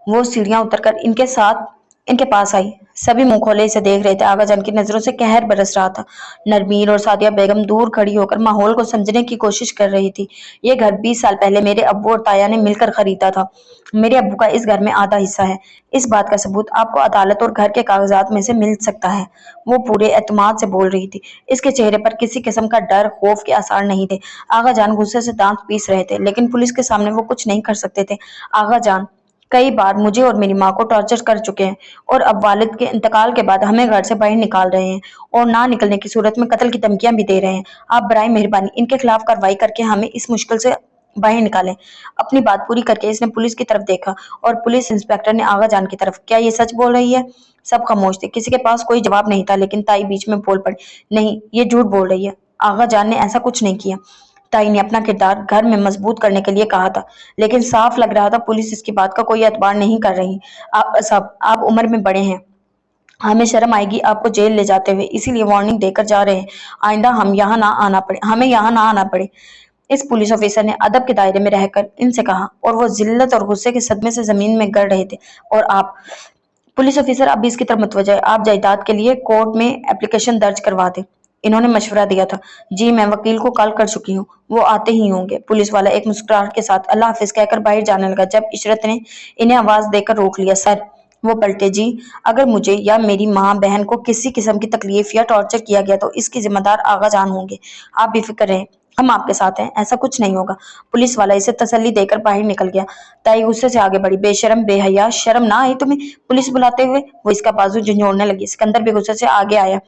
वो सीढ़ियां उतरकर इनके साथ इनके पास आई। सभी मुंह खोले इसे देख रहे थे। आगा जान की नजरों से कहर बरस रहा था। नरमीन और सादिया बेगम दूर खड़ी होकर माहौल को समझने की कोशिश कर रही थी। ये घर 20 साल पहले मेरे अब्बू और ताया ने मिलकर खरीदा था। मेरे अब्बू का इस घर में आधा हिस्सा है। इस बात का सबूत आपको अदालत और घर के कागजात में से मिल सकता है। वो पूरे एतमाद से बोल रही थी। इसके चेहरे पर किसी किस्म का डर खौफ के आसार नहीं थे। आगा जान गुस्से से दांत पीस रहे थे, लेकिन पुलिस के सामने वो कुछ नहीं कर सकते थे। आगा जान कई बार मुझे और मेरी माँ को टॉर्चर कर चुके हैं, और अब वालिद के इंतकाल के बाद हमें घर से बाहर निकाल रहे हैं, और ना निकलने की सूरत में कत्ल की धमकियां भी दे रहे हैं। आप बराए मेहरबानी इनके खिलाफ कार्रवाई करके हमें इस मुश्किल से बाहर निकालें। अपनी बात पूरी करके इसने पुलिस की तरफ देखा और पुलिस इंस्पेक्टर ने आगा जान की तरफ। क्या ये सच बोल रही है? सब खामोश थे। किसी के पास कोई जवाब नहीं था, लेकिन ताई बीच में बोल पड़ी। नहीं, ये झूठ बोल रही है। आगा जान ने ऐसा कुछ नहीं किया। ताई ने अपना किरदार घर में मजबूत करने के लिए कहा था, लेकिन साफ लग रहा था पुलिस इसकी बात का कोई एतबार नहीं कर रही। आप उम्र में बड़े हैं, हमें शर्म आएगी आपको जेल ले जाते हुए, इसीलिए वार्निंग देकर जा रहे हैं। आइंदा हमें यहाँ ना आना पड़े। इस पुलिस ऑफिसर ने अदब के दायरे में रहकर इनसे कहा, और वो जिल्लत और गुस्से के सदमे से जमीन में गिर रहे थे। और आप पुलिस ऑफिसर, अब इसकी तरफ मुतवज्जा है। आप जायदाद के लिए कोर्ट में एप्लीकेशन दर्ज करवा दें। इन्होंने मशवरा दिया था। जी, मैं वकील को कॉल कर चुकी हूँ, वो आते ही होंगे। पुलिस वाला एक मुस्कुराहट के साथ अल्लाह हाफिज कहकर बाहर जाने लगा, जब इशरत ने इन्हें आवाज देकर रोक लिया। सर, वो पलटे। जी, अगर मुझे या मेरी माँ बहन को किसी किस्म की तकलीफ या टॉर्चर किया गया तो इसकी जिम्मेदार आगा जान होंगे। आप बेफिक्र रहें, हम आपके साथ हैं, ऐसा कुछ नहीं होगा। पुलिस वाला इसे तसल्ली देकर बाहर निकल गया। ताई गुस्से से आगे बढ़ी। बेशरम, बेहया, शर्म ना आई तुम्हें पुलिस बुलाते हुए? वो इसका बाजू झंझोड़ने लगी। सिकंदर भी गुस्से से आगे आया।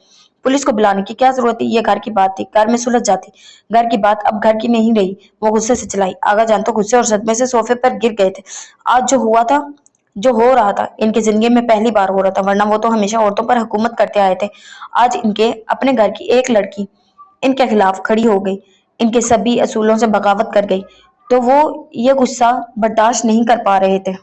पुलिस को बुलाने की क्या जरूरत थी? ये घर की बात थी, घर में सुलझ जाती। घर की बात अब घर की नहीं रही। वो गुस्से से चिल्लाई। आगा जान तो गुस्से और सदमे से सोफे पर गिर गए थे। आज जो हुआ था, जो हो रहा था, इनकी जिंदगी में पहली बार हो रहा था, वरना वो तो हमेशा औरतों पर हुकूमत करते आए थे। आज इनके अपने घर की एक लड़की इनके खिलाफ खड़ी हो गई, इनके सभी असूलों से बगावत कर गई, तो वो ये गुस्सा बर्दाश्त नहीं कर पा रहे थे।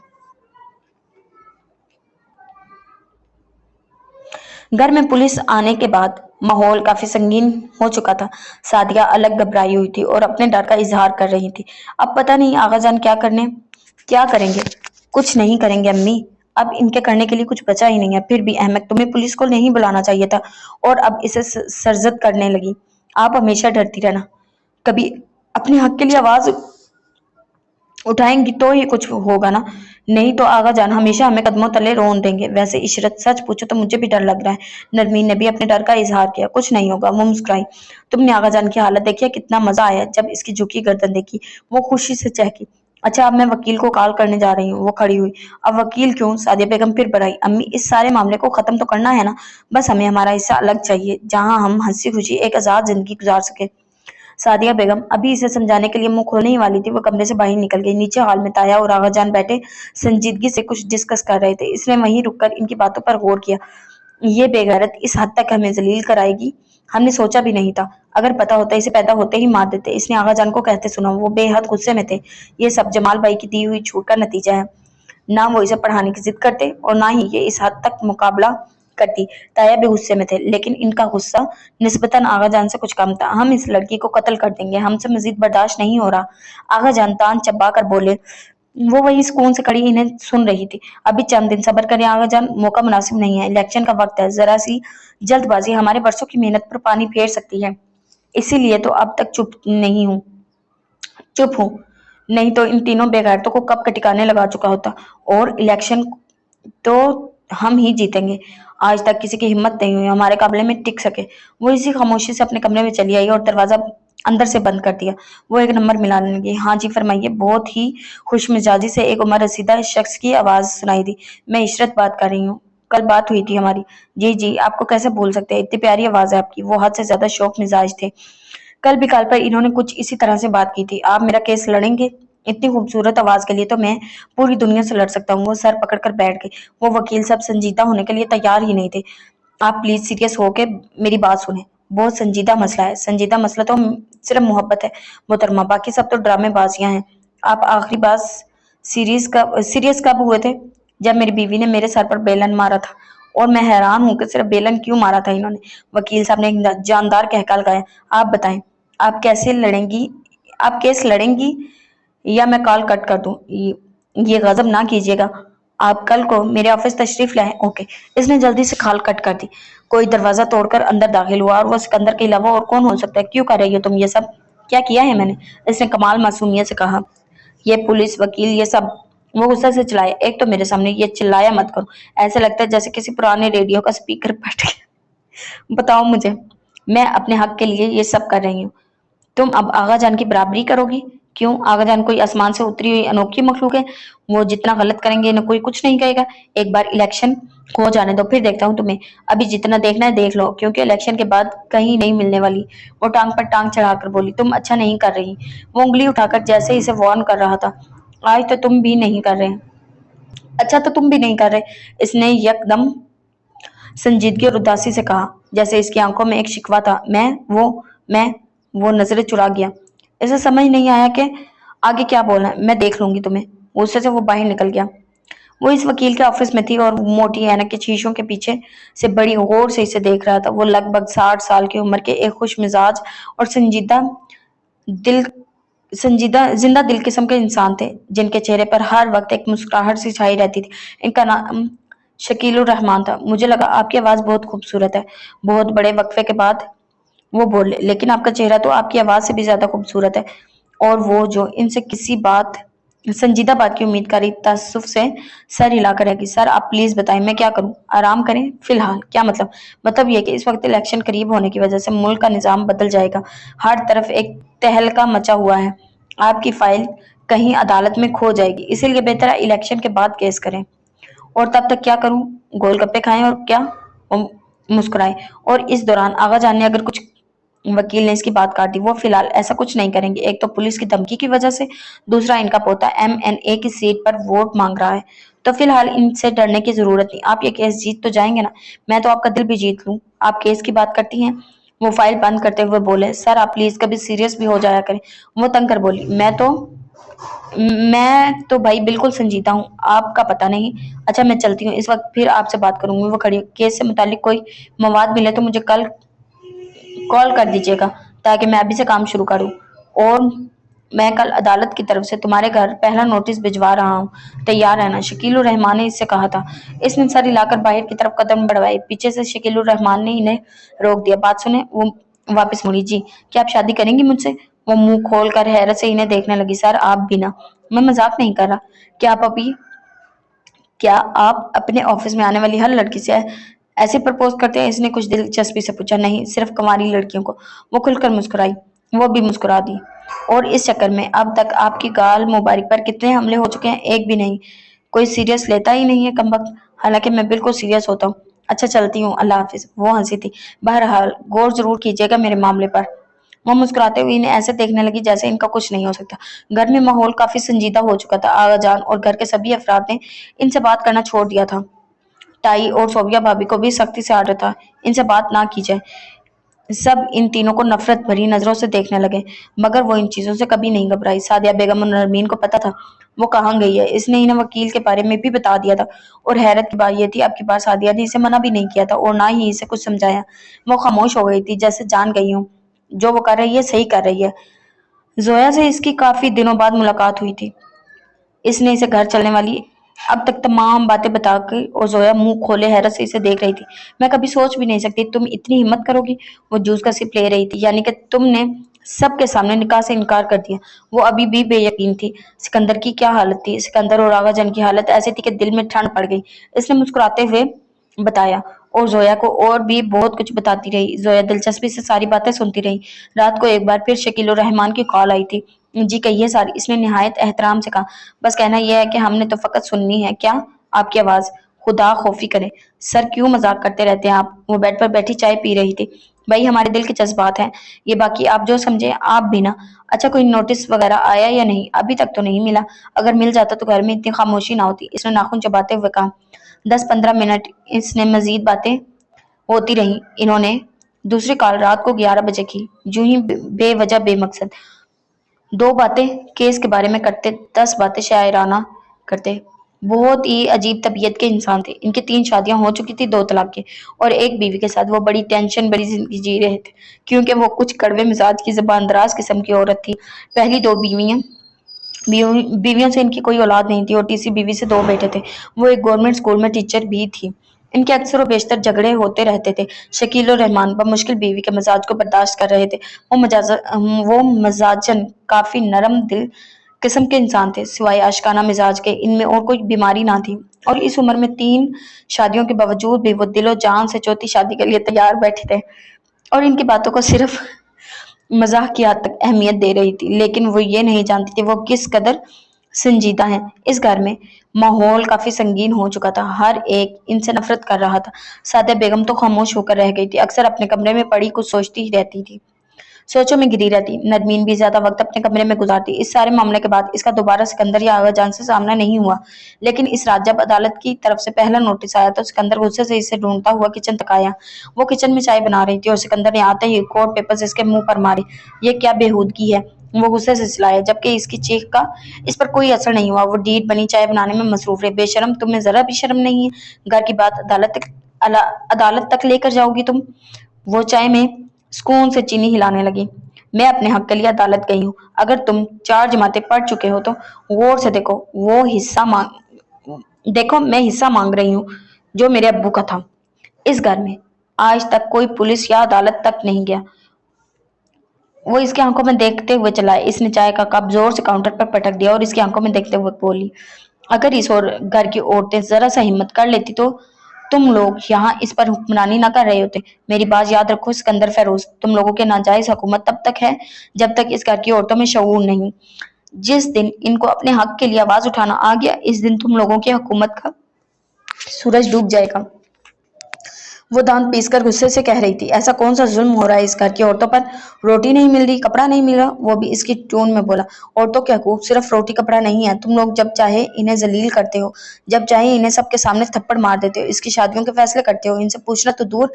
घर में पुलिस आने के बाद माहौल काफी संगीन हो चुका था। सादिया अलग घबराई हुई थी और अपने डर का इजहार कर रही थी। अब पता नहीं आगा जान क्या करेंगे। कुछ नहीं करेंगे अम्मी, अब इनके करने के लिए कुछ बचा ही नहीं है। फिर भी अहमद, तुम्हें पुलिस को नहीं बुलाना चाहिए था, और अब इसे सरजद करने लगी। आप हमेशा डरती रहना, कभी अपने हक के लिए आवाज उठाएंगी तो ही कुछ होगा ना, नहीं तो आगा जान हमेशा हमें कदमों तले रोन देंगे। वैसे इशरत, सच पूछो तो मुझे भी डर लग रहा है। नरमीन ने भी अपने डर का इजहार किया। कुछ नहीं होगा, वो मुस्कुराई। तुमने आगा जान की हालत देखी है? कितना मजा आया जब इसकी झुकी गर्दन देखी। वो खुशी से चहकी। अच्छा, अब मैं वकील को कॉल करने जा रही हूँ। वो खड़ी हुई। अब वकील क्यों? सादिया बेगम फिर बढ़ाई। अम्मी, इस सारे मामले को खत्म तो करना है ना, बस हमें हमारा हिस्सा अलग चाहिए, जहाँ हम हंसी खुशी एक आजाद जिंदगी गुजार सके। सादिया बेगम अभी इसे समझाने के लिए मुंह खोलने ही वाली थी, वो कमरे से बाहर निकल गई। नीचे हॉल में ताया और आगा जान बैठे संजीदगी से कुछ डिस्कस कर रहे थे। इसने वहीं रुककर इनकी बातों पर गौर किया। ये बेगैरत इस हद तक हमें जलील कराएगी, हमने सोचा भी नहीं था। अगर पता होता इसे पैदा होते ही मार देते। इसने आगा जान को कहते सुना। वो बेहद गुस्से में थे। ये सब जमाल भाई की दी हुई छूट का नतीजा है। ना वो इसे पढ़ाने की जिद करते और ना ही ये इस हद तक मुकाबला करती। ताया भी गुस्से में थे, लेकिन इनका गुस्सा निस्बतन आगा जान से कुछ कम था। हम इस लड़की को कत्ल कर देंगे, हमसे मजीद बर्दाश्त नहीं हो रहा। आगा जान तान चबा कर बोले। वो वही सुकून से खड़ी इन्हें सुन रही थी। अभी चंद दिन सब्र करें आगा जान, मौका मुनासिब नहीं है, इलेक्शन का वक्त है। जरा सी जल्दबाजी हमारे बरसों की मेहनत पर पानी फेर सकती है। इसीलिए तो अब तक चुप हूँ, नहीं तो इन तीनों बेगैरतों को कब का ठिकाने लगा चुका होता। और इलेक्शन तो हम ही जीतेंगे। आज तक किसी की हिम्मत नहीं हुई हमारे काबले में टिक सके। वो इसी खामोशी से अपने कमरे में चली आई और दरवाजा अंदर से बंद कर दिया। वो एक नंबर मिलाने लगी। हाँ जी फरमाइए। बहुत ही खुश मिजाजी से एक उम्र रसीदा शख्स की आवाज सुनाई दी। मैं इशरत बात कर रही हूँ, कल बात हुई थी हमारी। जी जी, आपको कैसे भूल सकते हैं, इतनी प्यारी आवाज है आपकी। वो हद से ज्यादा शौक मिजाज थे। कल भी कॉल पर इन्होंने कुछ इसी तरह से बात की थी। आप मेरा केस लड़ेंगे? इतनी खूबसूरत आवाज के लिए तो मैं पूरी दुनिया से लड़ सकता हूँ। वो सर पकड़कर बैठ गई। वो वकील साहब संजीदा होने के लिए तैयार ही नहीं थे। आप प्लीज सीरियस होके मेरी बात सुने। बहुत संजीदा मसला है। संजीदा मसला तो सिर्फ मोहब्बत है मोहतरमा, बाकी सब तो ड्रामेबाजियां हैं। आप आखिरी बार सीरियस कब हुए थे? जब मेरी बीवी ने मेरे सर पर बेलन मारा था। और मैं हैरान हूं कि सिर्फ बेलन क्यों मारा था इन्होंने। वकील साहब ने एक जानदार कहका लगाया। आप बताएं, आप कैसे लड़ेंगी? आप केस लड़ेंगी या मैं कॉल कट कर दूं? ये गजब ना कीजिएगा। आप कल को मेरे ऑफिस तशरीफ लाएं। ओके। इसने जल्दी से कॉल कट कर दी। कोई दरवाजा तोड़कर अंदर दाखिल हुआ और वो सिकंदर के अलावा और कौन हो सकता है? क्यों कर रही हो तुम ये सब? क्या किया है मैंने? इसने कमाल मासूमियत से कहा। ये पुलिस वकील ये सब। वो गुस्से से चिल्लाया। एक तो मेरे सामने ये चिल्लाया मत करो, ऐसे लगता है जैसे किसी पुराने रेडियो का स्पीकर फट गया। बताओ मुझे, मैं अपने हक के लिए ये सब कर रही हूँ। तुम अब आगा जान की बराबरी करोगी? क्यों? आगा जान कोई आसमान से उतरी हुई अनोखी मखलूक है? वो जितना गलत करेंगे इन्हें कोई कुछ नहीं कहेगा। एक बार इलेक्शन हो जाने दो, फिर देखता हूँ तुम्हें। अभी जितना देखना है देख लो, क्योंकि इलेक्शन के बाद कहीं नहीं मिलने वाली। वो टांग पर टांग चढ़ाकर बोली। तुम अच्छा नहीं कर रही। वो उंगली उठाकर जैसे इसे वार्न कर रहा था। आज तो तुम भी नहीं कर रहे। अच्छा तो तुम भी नहीं कर रहे। इसने यकदम संजीदगी और उदासी से कहा, जैसे इसकी आंखों में एक शिकवा था। मैं वो नजरें चुरा गया। इसे समझ नहीं आया कि आगे क्या बोलना है। मैं देख लूंगी तुम्हें। गुस्से से वो बाहर निकल गया। वो इस वकील के ऑफिस में थी और मोटी ऐनक के शीशों के पीछे से बड़ी गौर से इसे देख रहा था। वो लगभग 60 साल की उम्र के एक खुश मिजाज और दिल जिंदा दिल किस्म के इंसान थे, जिनके चेहरे पर हर वक्त एक मुस्कुराहट सी छाई रहती थी। इनका नाम शकीलुर रहमान था। मुझे लगा आपकी आवाज बहुत खूबसूरत है। बहुत बड़े वक्फे के बाद वो बोले, लेकिन आपका चेहरा तो आपकी आवाज से भी ज्यादा खूबसूरत है। और वो जो इनसे किसी बात संजीदा बात की उम्मीद करी तसुफ से सर हिलाकर रह गई। सर आप प्लीज बताएं मैं क्या करूं? आराम करें फिलहाल। क्या मतलब? मतलब ये कि इस वक्त इलेक्शन करीब होने की वजह से मुल्क का निजाम बदल जाएगा। हर तरफ एक तहलका मचा हुआ है। आपकी फाइल कहीं अदालत में खो जाएगी, इसीलिए बेहतर है इलेक्शन के बाद केस करें। और तब तक क्या करूं? गोलगप्पे खाएं और क्या? वो मुस्कुराए। और इस दौरान आगा जान ने अगर कुछ वकील ने इसकी बात काट दी। वो फिलहाल ऐसा कुछ नहीं करेंगे। एक तो पुलिस की धमकी की वजह से, दूसरा इनका पोता MNA की सीट पर वोट मांग रहा है। तो फिलहाल इनसे डरने की जरूरत नहीं। आप ये केस जीत तो जाएंगे ना? मैं तो आपका दिल भी जीत लूं। आप केस की बात करती हैं। वो फाइल बंद करते हुए बोले। सर आप प्लीज कभी सीरियस भी हो जाया करें। वो तंग कर बोली। मैं तो भाई बिल्कुल संजीदा हूँ, आपका पता नहीं। अच्छा मैं चलती हूँ, इस वक्त फिर आपसे बात करूंगी। वो खड़ी। केस से मुतालिक कोई मवाद मिले तो मुझे कल कॉल कर दीजिएगा, ताकि मैं अभी से काम शुरू करूं। और मैं कल अदालत की तरफ से तुम्हारे घर पहला नोटिस भिजवा रहा हूँ, तैयार रहना। शकीलुर रहमान ने इससे कहा था। इसने सर हिलाकर बाहर की तरफ कदम बढ़वाए। पीछे से शकीलुर रहमान ने इन्हें रोक दिया। बात सुने। वो वापस मुड़ी। जी, क्या आप शादी करेंगी मुझसे? वो मुंह खोल कर हैरत से इन्हें देखने लगी। सर आप भी ना, मैं मजाक नहीं कर रहा। क्या आप अपने ऑफिस में आने वाली हर लड़की से ऐसे प्रपोज करते हैं? इसने कुछ दिलचस्पी से पूछा। नहीं, सिर्फ कुंवारी लड़कियों को। वो खुलकर मुस्कुराई। वो भी मुस्कुरा दी। और इस चक्कर में अब तक आपकी गाल मुबारक पर कितने हमले हो चुके हैं? एक भी नहीं। कोई सीरियस लेता ही नहीं है कमबख्त। हालांकि मैं बिल्कुल सीरियस होता हूँ। अच्छा चलती हूँ, अल्लाह हाफिज। वो हंसी थी। बहरहाल गौर जरूर कीजिएगा मेरे मामले पर। وہ مسکراتے ہوئے انہیں ایسے دیکھنے لگی جیسے ان کا کچھ نہیں ہو سکتا۔ گھر میں ماحول کافی سنجیدہ ہو چکا تھا۔ آغا جان اور گھر کے سبھی افراد نے ان سے بات کرنا چھوڑ دیا تھا۔ ٹائی اور صوفیہ بھابی کو بھی سختی سے آرڈر تھا ان سے بات نہ کی جائے۔ سب ان تینوں کو نفرت بھری نظروں سے دیکھنے لگے، مگر وہ ان چیزوں سے کبھی نہیں گھبرائی۔ سعدیہ بیگم اور نرمین کو پتا تھا وہ کہاں گئی ہے، اس نے انہیں وکیل کے بارے میں بھی بتا دیا تھا، اور حیرت کی بات یہ تھی اب کی بار سعدیہ نے اسے منع بھی نہیں کیا تھا اور نہ ہی اسے کچھ سمجھایا۔ وہ خاموش ہو گئی تھی، جیسے جان گئی ہوں جو وہ کر رہی ہے صحیح کر رہی ہے۔ زویا سے اس کی کافی دنوں بعد ملاقات ہوئی تھی۔ اس نے اسے گھر چلنے والی اب تک تمام باتیں بتا کے، اور زویا منہ کھولے حیرت سے اسے دیکھ رہی تھی۔ میں کبھی سوچ بھی نہیں سکتی تم اتنی ہمت کرو گی۔ وہ جوس کا سپ لے رہی تھی۔ یعنی کہ تم نے سب کے سامنے نکاح سے انکار کر دیا۔ وہ ابھی بھی بے یقین تھی۔ سکندر کی کیا حالت تھی؟ سکندر اور آغا جان کی حالت ایسی تھی کہ دل میں ٹھنڈ پڑ گئی۔ اس نے مسکراتے ہوئے بتایا اور زویا کو اور بھی بہت کچھ بتاتی رہی۔ زویا دلچسپی سے ساری باتیں سنتی رہی۔ رات کو ایک بار پھر شکیل الرحمان کی کال آئی تھی۔ جی کہیے سر، اس نے نہایت احترام سے کہا۔ بس کہنا یہ ہے کہ ہم نے تو فقط سننی ہے۔ کیا؟ آپ کی آواز خدا خوفی کرے سر، کیوں مذاق کرتے رہتے ہیں آپ؟ وہ بیڈ پر بیٹھی چائے پی رہی تھی۔ بھائی ہمارے دل کے جذبات ہیں یہ، باقی آپ جو سمجھے آپ بھی نا۔ اچھا کوئی نوٹس وغیرہ آیا یا نہیں؟ ابھی تک تو نہیں ملا، اگر مل جاتا تو گھر میں اتنی خاموشی نہ ہوتی، اس نے ناخن چباتے ہوئے کہا۔ 10-15 منٹ اس نے مزید باتیں ہوتی رہیں۔ انہوں نے دوسری کال رات کو 11 بجے کی، یوں ہی بے وجہ بے مقصد 2 باتیں کیس کے بارے میں کرتے، 10 باتیں شاعرانہ کرتے۔ بہت ہی عجیب طبیعت کے انسان تھے۔ ان کی 3 شادیاں ہو چکی تھی، 2 طلاق کے، اور ایک بیوی کے ساتھ وہ بڑی ٹینشن بڑی زندگی جی رہے تھے، کیونکہ وہ کچھ کڑوے مزاج کی زبان دراز قسم کی عورت تھی۔ پہلی 2 بیویوں سے ان کی کوئی اولاد نہیں تھی، اور تیسری بیوی سے 2 بیٹے تھے۔ وہ ایک گورنمنٹ اسکول میں ٹیچر بھی تھی۔ ان کے اکثر و بیشتر جھگڑے ہوتے رہتے تھے۔ شکیل الرحمان بمشکل بیوی کے مزاج کو برداشت کر رہے تھے۔ وہ مزاجن کافی نرم دل قسم کے انسان تھے، سوائے عاشقانہ مزاج کے ان میں اور کوئی بیماری نہ تھی، اور اس عمر میں 3 شادیوں کے باوجود بھی وہ دل و جان سے چوتھی شادی کے لیے تیار بیٹھے تھے، اور ان کی باتوں کو صرف مزاح کی حد تک اہمیت دے رہی تھی، لیکن وہ یہ نہیں جانتی تھی وہ کس قدر سنجیدہ ہیں۔ اس گھر میں ماحول کافی سنگین ہو چکا تھا، ہر ایک ان سے نفرت کر رہا تھا۔ سعدیہ بیگم تو خاموش ہو کر رہ گئی تھی، اکثر اپنے کمرے میں پڑی کچھ سوچتی ہی رہتی تھی، سوچوں میں گری رہتی۔ نرمین بھی زیادہ وقت اپنے کمرے میں گزارتی۔ اس سارے معاملے کے بعد اس کا دوبارہ سکندر یا آغا جان سے سامنا نہیں ہوا، لیکن اس رات جب عدالت کی طرف سے پہلا نوٹس آیا تو سکندر غصے سے اسے ڈھونڈتا ہوا کچن تک آیا۔ وہ کچن میں چائے بنا رہی تھی اور سکندر نے آتے ہی کورٹ پیپرز اس کے منہ پر مارے۔ یہ کیا بےہودگی ہے؟ وہ غصے سے چلایا، جبکہ اس کی چیخ کا اس پر کوئی اثر نہیں ہوا۔ وہ ڈیڑھ بنی چائے بنانے میں مصروف رہے۔ بے شرم، تمہیں ذرا بھی شرم نہیں ہے؟ گھر کی بات عدالت تک لے کر جاؤ گی تم؟ وہ چائے میں سکون سے چینی ہلانے لگی۔ میں اپنے حق کے لیے عدالت گئی ہوں۔ اگر تم 4 جماعتیں پڑھ چکے ہو تو غور سے دیکھو، میں حصہ مانگ رہی ہوں جو میرے ابو کا تھا۔ اس گھر میں آج تک کوئی پولیس یا عدالت تک نہیں گیا۔ وہ اس کی آنکھوں میں دیکھتے ہوئے چلائے۔ اس نے چائے کا کپ زور سے کاؤنٹر پر پٹک دیا اور اس کی آنکھوں میں دیکھتے ہوئے بولی، اگر اس اور گھر کی عورتیں ذرا سا ہمت کر لیتی تو تم لوگ یہاں اس پر حکمرانی نہ کر رہے ہوتے۔ میری بات یاد رکھو سکندر فیروز، تم لوگوں کے ناجائز حکومت تب تک ہے جب تک اس گھر کی عورتوں میں شعور نہیں۔ جس دن ان کو اپنے حق کے لیے آواز اٹھانا آ گیا، اس دن تم لوگوں کی حکومت کا سورج ڈوب جائے گا۔ وہ دانت پیس کر غصے سے کہہ رہی تھی، ایسا کون سا ظلم ہو رہا ہے اس گھر کی عورتوں پر؟ روٹی نہیں مل رہی، کپڑا نہیں مل رہا؟ وہ بھی اس کی ٹون میں بولا۔ عورتوں کے حقوق صرف روٹی کپڑا نہیں ہے۔ تم لوگ جب چاہے انہیں ذلیل کرتے ہو، جب چاہے انہیں سب کے سامنے تھپڑ مار دیتے ہو، اس کی شادیوں کے فیصلے کرتے ہو، ان سے پوچھنا تو دور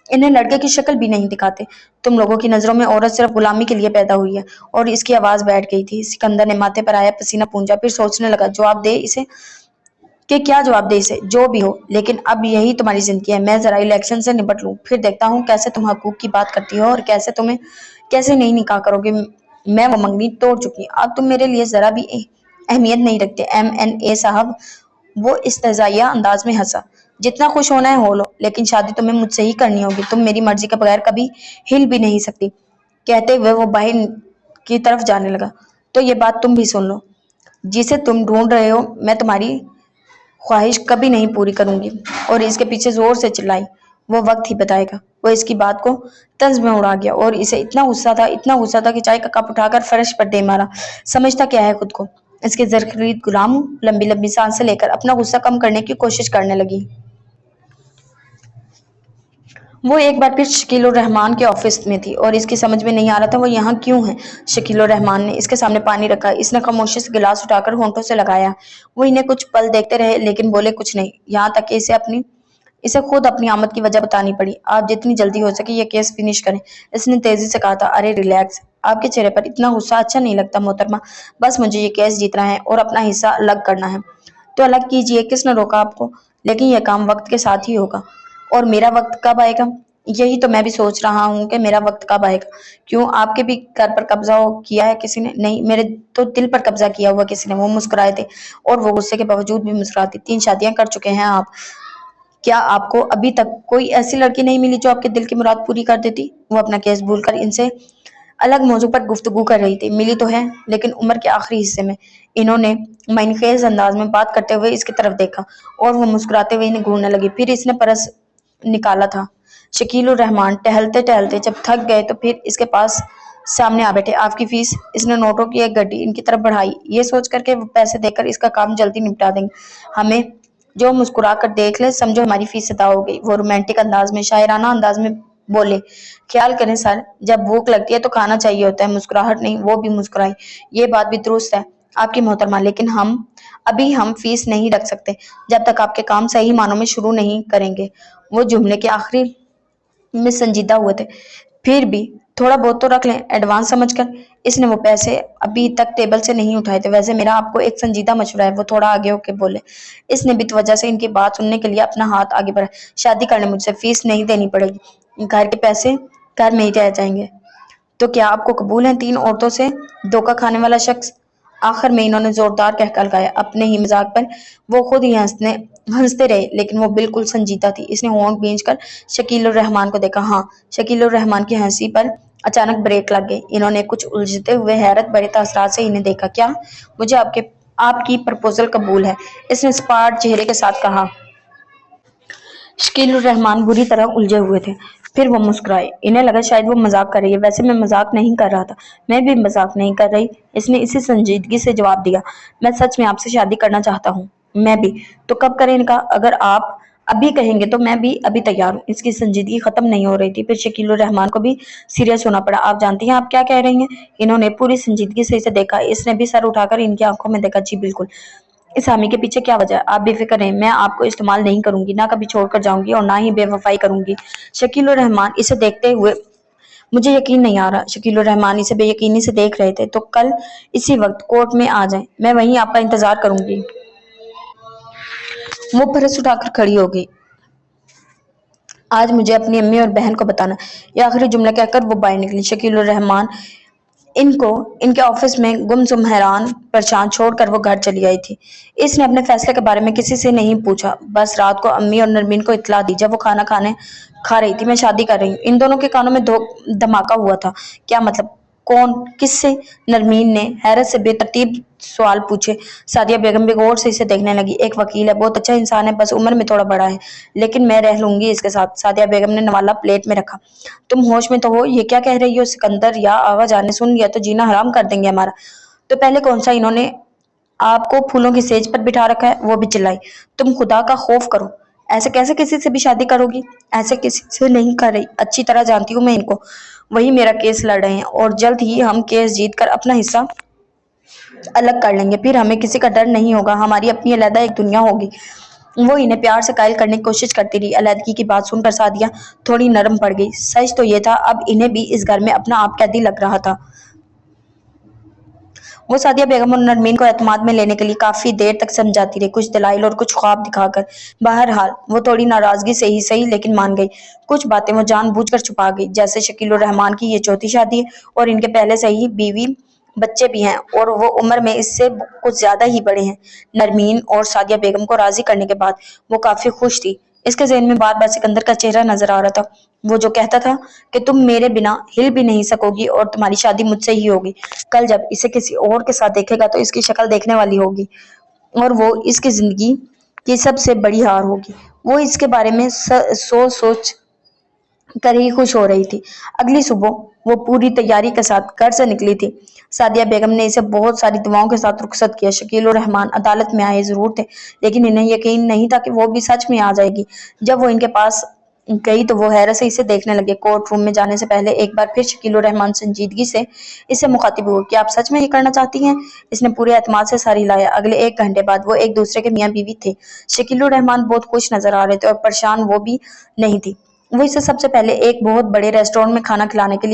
انہیں لڑکے کی شکل بھی نہیں دکھاتے۔ تم لوگوں کی نظروں میں عورت صرف غلامی کے لیے پیدا ہوئی ہے۔ اور اس کی آواز بیٹھ گئی تھی۔ سکندر نے ماتھے پر آیا پسینہ پونجا، پھر سوچنے لگا جواب دے اسے کہ کیا جواب دے اسے، جو بھی ہو، لیکن اب یہی تمہاری زندگی ہے۔ میں ذرا الیکشن سے نپٹ لوں، پھر دیکھتا ہوں کیسے تم حقوق کی بات کرتی ہو اور کیسے نہیں نکاح کرو گے۔ میں وہ منگنی توڑ چکی، اب تم میرے لیے ذرا بھی اہمیت نہیں رکھتے۔ MNA صاحب، وہ استہزائیہ انداز میں ہنسا۔ جتنا خوش ہونا ہے ہو لو، لیکن شادی تمہیں مجھ سے ہی کرنی ہوگی، تم میری مرضی کے بغیر کبھی ہل بھی نہیں سکتی۔ کہتے ہوئے وہ باہر کی طرف جانے لگا۔ تو یہ بات تم بھی سن لو، جسے تم ڈھونڈ رہے ہو میں تمہاری خواہش کبھی نہیں پوری کروں گی۔ اور اس کے پیچھے زور سے چلائی، وہ وقت ہی بتائے گا۔ وہ اس کی بات کو طنز میں اڑا گیا اور اسے اتنا غصہ تھا کہ چائے کا کپ اٹھا کر فرش پر دے مارا۔ سمجھتا کیا ہے خود کو؟ اس کے زرخرید غلام لمبی لمبی سانسیں لے کر اپنا غصہ کم کرنے کی کوشش کرنے لگی۔ वो एक बार फिर शकील उर रहमान के ऑफिस में थी और इसकी समझ में नहीं आ रहा था वो यहाँ क्यों है। शकील उर रहमान ने इसके सामने पानी रखा। इसने खामोशी से गिलास उठाकर होंठों से लगाया। वो इन्हें कुछ पल देखते रहे लेकिन बोले कुछ नहीं, यहाँ तक कि इसे खुद अपनी आमद की वजह बतानी पड़ी। आप जितनी जल्दी हो सके ये केस फिनिश करें, इसने तेजी से कहा था। अरे रिलैक्स, आपके चेहरे पर इतना गुस्सा अच्छा नहीं लगता मोहतरमा। बस मुझे ये केस जीतना है और अपना हिस्सा अलग करना है। तो अलग कीजिए, किसने रोका आपको? लेकिन यह काम वक्त के साथ ही होगा। और मेरा वक्त कब आएगा? यही तो मैं भी सोच रहा हूँ कि मेरा वक्त कब आएगा। क्यों, आपके भी घर पर कब्जा किया है किसी ने? नहीं, मेरे तो दिल पर कब्जा किया हुआ किसी ने। वो मुस्कुराए थे और वो गुस्से के बावजूद भी मुस्कुराती। 3 शादियां कर चुके हैं आप। क्या आपको अभी तक कोई ऐसी लड़की नहीं मिली जो आपके दिल की मुराद पूरी कर देती? वो अपना केस भूलकर इनसे अलग मौजू पर गुफ्तगू कर रही थी। मिली तो है, लेकिन उम्र के आखिरी हिस्से में। इन्होंने माइनखेज अंदाज में बात करते हुए इसकी तरफ देखा और वो मुस्कुराते हुए इन्हें घूरने लगी। फिर इसने परस निकाला था। शकील उर रहमान टहलते टहलते जब थक गए तो फिर इसके पास सामने आ बैठे। आपकी फीस। इसने नोटों की एक गड्डी इनकी तरफ बढ़ाई, ये सोच कर के वो पैसे देकर इसका काम जल्दी निपटा देंगे। हमें जो मुस्कुरा कर देख ले समझो हमारी फीस अदा हो गई। वो रोमांटिक अंदाज में, शायराना अंदाज में बोले। ख्याल करें सर, जब भूख लगती है तो खाना चाहिए होता है, मुस्कुराहट नहीं। वो भी मुस्कुराई। ये बात भी दुरुस्त है आपकी मोहतरमा, लेकिन हम फीस नहीं रख सकते जब तक आपके काम सही मानों में शुरू नहीं करेंगे। वो जुमले के आखिरी में संजीदा हुए थे। फिर भी थोड़ा बहुत तो रख लें एडवांस समझकर। इसने वो पैसे अभी तक टेबल से नहीं उठाए थे। वैसे मेरा आपको एक संजीदा मशवरा है। वो थोड़ा आगे होके बोले। इसने भी वजह से इनकी बात सुनने के लिए अपना हाथ आगे बढ़ा। शादी करने मुझसे फीस नहीं देनी पड़ेगी, घर के पैसे घर में ही रह जाएंगे। तो क्या आपको कबूल है 3 औरतों से धोखा खाने वाला शख्स? आखिर में इन्होंने जोरदार कहकर लगाया। अपने ही मजाक पर वो खुद ही हंसते रहे, लेकिन वो बिल्कुल संजीदा थी। इसने होंठ भींचकर शकील उर रहमान को देखा। हाँ, शकील उर रहमान की हंसी पर अचानक ब्रेक लग गई। इन्होंने कुछ उलझते हुए हैरत भरे तासरात से इन्हें देखा। क्या मुझे आपकी प्रपोजल कबूल है? इसने स्पार्ट चेहरे के साथ कहा। शकील उर रहमान बुरी तरह उलझे हुए थे। फिर वो मुस्कुराए। इन्हें लगा शायद वो मजाक कर रही है। वैसे मैं मजाक नहीं कर रहा था। मैं भी मजाक नहीं कर रही। इसने इसी संजीदगी से जवाब दिया। मैं सच में आपसे शादी करना चाहता हूँ। मैं भी। तो कब करें इनका? अगर आप अभी कहेंगे तो मैं भी अभी तैयार हूँ। इसकी संजीदगी खत्म नहीं हो रही थी। फिर शकील उर रहमान को भी सीरियस होना पड़ा। आप जानती हैं आप क्या कह रही हैं? इन्होंने पूरी संजीदगी से इसे देखा। इसने भी सर उठाकर इनकी आंखों में देखा। जी बिल्कुल। इस हामी के पीछे क्या वजह है? आप बेफिक्र रहें, मैं आपको इस्तेमाल नहीं करूंगी, ना कभी छोड़कर जाऊंगी और ना ही बेवफाई करूंगी। शकील उर रहमान इसे देखते हुए, मुझे यकीन नहीं आ रहा। शकील उर रहमान इसे बेयकीनी से देख रहे थे। तो कल इसी वक्त कोर्ट में आ जाएं, मैं वहीं आपका इंतजार करूंगी। वो परस उठाकर खड़ी हो गई। आज मुझे अपनी अम्मी और बहन को बताना। ये आखिरी जुमला कहकर वो बाहर निकली। शकील उर रहमान इनको इनके ऑफिस में गुमसुम, हैरान, परेशान छोड़कर वो घर चली आई थी। इसने अपने फैसले के बारे में किसी से नहीं पूछा। बस रात को अम्मी और नरमीन को इत्तला दी जब वो खाना खाने खा रही थी। मैं शादी कर रही हूँ। इन दोनों के कानों में धमाका हुआ था। क्या मतलब? कौन? किससे? नरमीन ने हैरत से बेतरतीब सवाल पूछे। सादिया बेगम भी गौर से इसे देखने लगी। एक वकील है, बहुत अच्छा इंसान है, बस उम्र में थोड़ा बड़ा है, लेकिन मैं रह लूंगी इसके साथ। सादिया बेगम ने नवाला प्लेट में रखा। तुम होश में तो हो? ये क्या कह रही हो? सिकंदर या आगा जान ने सुन लिया तो जीना हराम कर देंगे हमारा। तो पहले कौन सा इन्होंने आपको फूलों की सेज पर बिठा रखा है? वो भी चिल्लाई। तुम खुदा का खौफ करो, ऐसे कैसे किसी से भी शादी करोगी? ऐसे किसी से नहीं कर रही, अच्छी तरह जानती हूँ मैं इनको। वही मेरा केस लड़ रहे हैं और जल्द ही हम केस जीत कर अपना हिस्सा अलग कर लेंगे। फिर हमें किसी का डर नहीं होगा। हमारी अपनी अलग एक दुनिया होगी। वो इन्हें प्यार से कायल करने की कोशिश करती रही। अलहदगी की बात सुनकर सादिया थोड़ी नरम पड़ गई। सच तो ये था अब इन्हें भी इस घर में अपना आप कैदी लग रहा था। वो सादिया बेगम और नरमीन को एतमाद में लेने के लिए काफी देर तक समझाती रही, कुछ दलाइल और कुछ ख्वाब दिखाकर। बहरहाल वो थोड़ी नाराजगी से ही सही लेकिन मान गई। कुछ बातें वो जानबूझकर छुपा गई, जैसे शकील उर रहमान की ये चौथी शादी है और इनके पहले से ही बीवी बच्चे भी हैं और वो उम्र में इससे कुछ ज्यादा ही बड़े हैं। नरमीन और सादिया बेगम को राजी करने के बाद वो काफी खुश थी। इसके ज़हन में बार बार सिकंदर का चेहरा नजर आ रहा था। वो जो कहता था कि तुम मेरे बिना हिल भी नहीं सकोगी और तुम्हारी शादी मुझसे ही होगी। कल जब इसे किसी और के साथ देखेगा तो इसकी शक्ल देखने वाली होगी और वो इसकी जिंदगी की सबसे बड़ी हार होगी। वो इसके बारे में सोच कर ही खुश हो रही थी। अगली सुबह वो पूरी तैयारी के साथ घर से निकली थी। सादिया बेगम ने इसे बहुत सारी दुआओं के साथ रुखसत किया। शकील उर रहमान अदालत में आए जरूर थे, लेकिन इन्हें यकीन नहीं था कि वो भी सच में आ जाएगी। जब वो इनके पास गई तो वो हैरत से इसे देखने लगे। कोर्ट रूम में जाने से पहले एक बार फिर शकील उर रहमान संजीदगी से इससे मुखातिब हुए, क्या आप सच में ये करना चाहती हैं? इसने पूरे एतमाद से सर हिलाया। अगले 1 घंटे बाद वो एक दूसरे के मियाँ बीवी थे। शकील उर रहमान बहुत खुश नजर आ रहे थे और परेशान वो भी नहीं थी। वो इसे सबसे पहले एक बहुत बड़े रेस्टोरेंट में खाना खिलाने के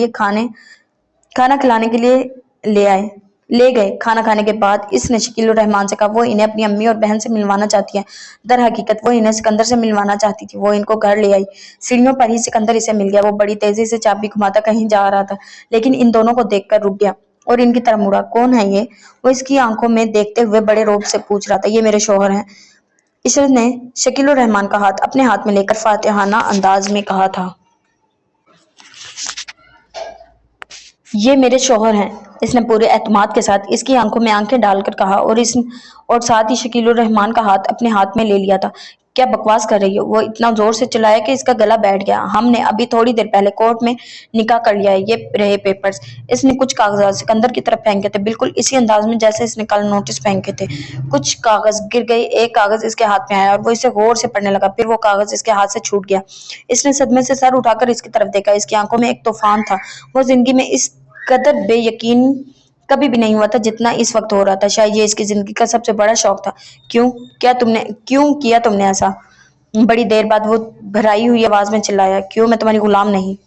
लिए ले गए। खाना खाने के बाद इसने शकील उर रहमान से कहा वो इन्हें अपनी अम्मी और बहन से मिलवाना चाहती है। दर हकीकत वो इन्हें सिकंदर से मिलवाना चाहती थी। वो इनको घर ले आई। सीढ़ियों पर ही सिकंदर इसे मिल गया। वो बड़ी तेजी से चाबी घुमाता कहीं जा रहा था, लेकिन इन दोनों को देखकर रुक गया और इनकी तरफ मुड़ा। कौन है ये? वो इसकी आंखों में देखते हुए बड़े रौब से पूछ रहा था। ये मेरे शौहर हैं, इशरत ने शकील उर रहमान का हाथ अपने हाथ में लेकर फातिहाना अंदाज में कहा था। ये मेरे शौहर हैं, इसने पूरे एतमाद के साथ इसकी आंखों में आंखें डालकर कहा और साथ ही शकील उर रहमान का हाथ अपने हाथ में ले लिया था। क्या बकवास कर रही हो? वो इतना जोर से चिल्लाया कि इसका गला बैठ गया। हमने अभी थोड़ी देर पहले कोर्ट में निकाह कर लिया है। ये रहे पेपर्स। इसने कुछ कागजात सिकंदर की तरफ फेंके थे, बिल्कुल इसी अंदाज में जैसे इसने कल नोटिस फेंके थे। कुछ कागज गिर गए। एक कागज इसके हाथ में आया और वो इसे गौर से पढ़ने लगा। फिर वो कागज इसके हाथ से छूट गया। इसने सदमे से सर उठाकर इसकी तरफ देखा। इसकी आंखों में एक तूफान था। वो जिंदगी में इस कदर बेयकीन कभी भी नहीं हुआ था जितना इस वक्त हो रहा था। शायद ये इसकी जिंदगी का सबसे बड़ा शौक था। क्यों किया तुमने ऐसा? बड़ी देर बाद वो भराई हुई आवाज में चिल्लाया, क्यों? मैं तुम्हारी गुलाम नहीं।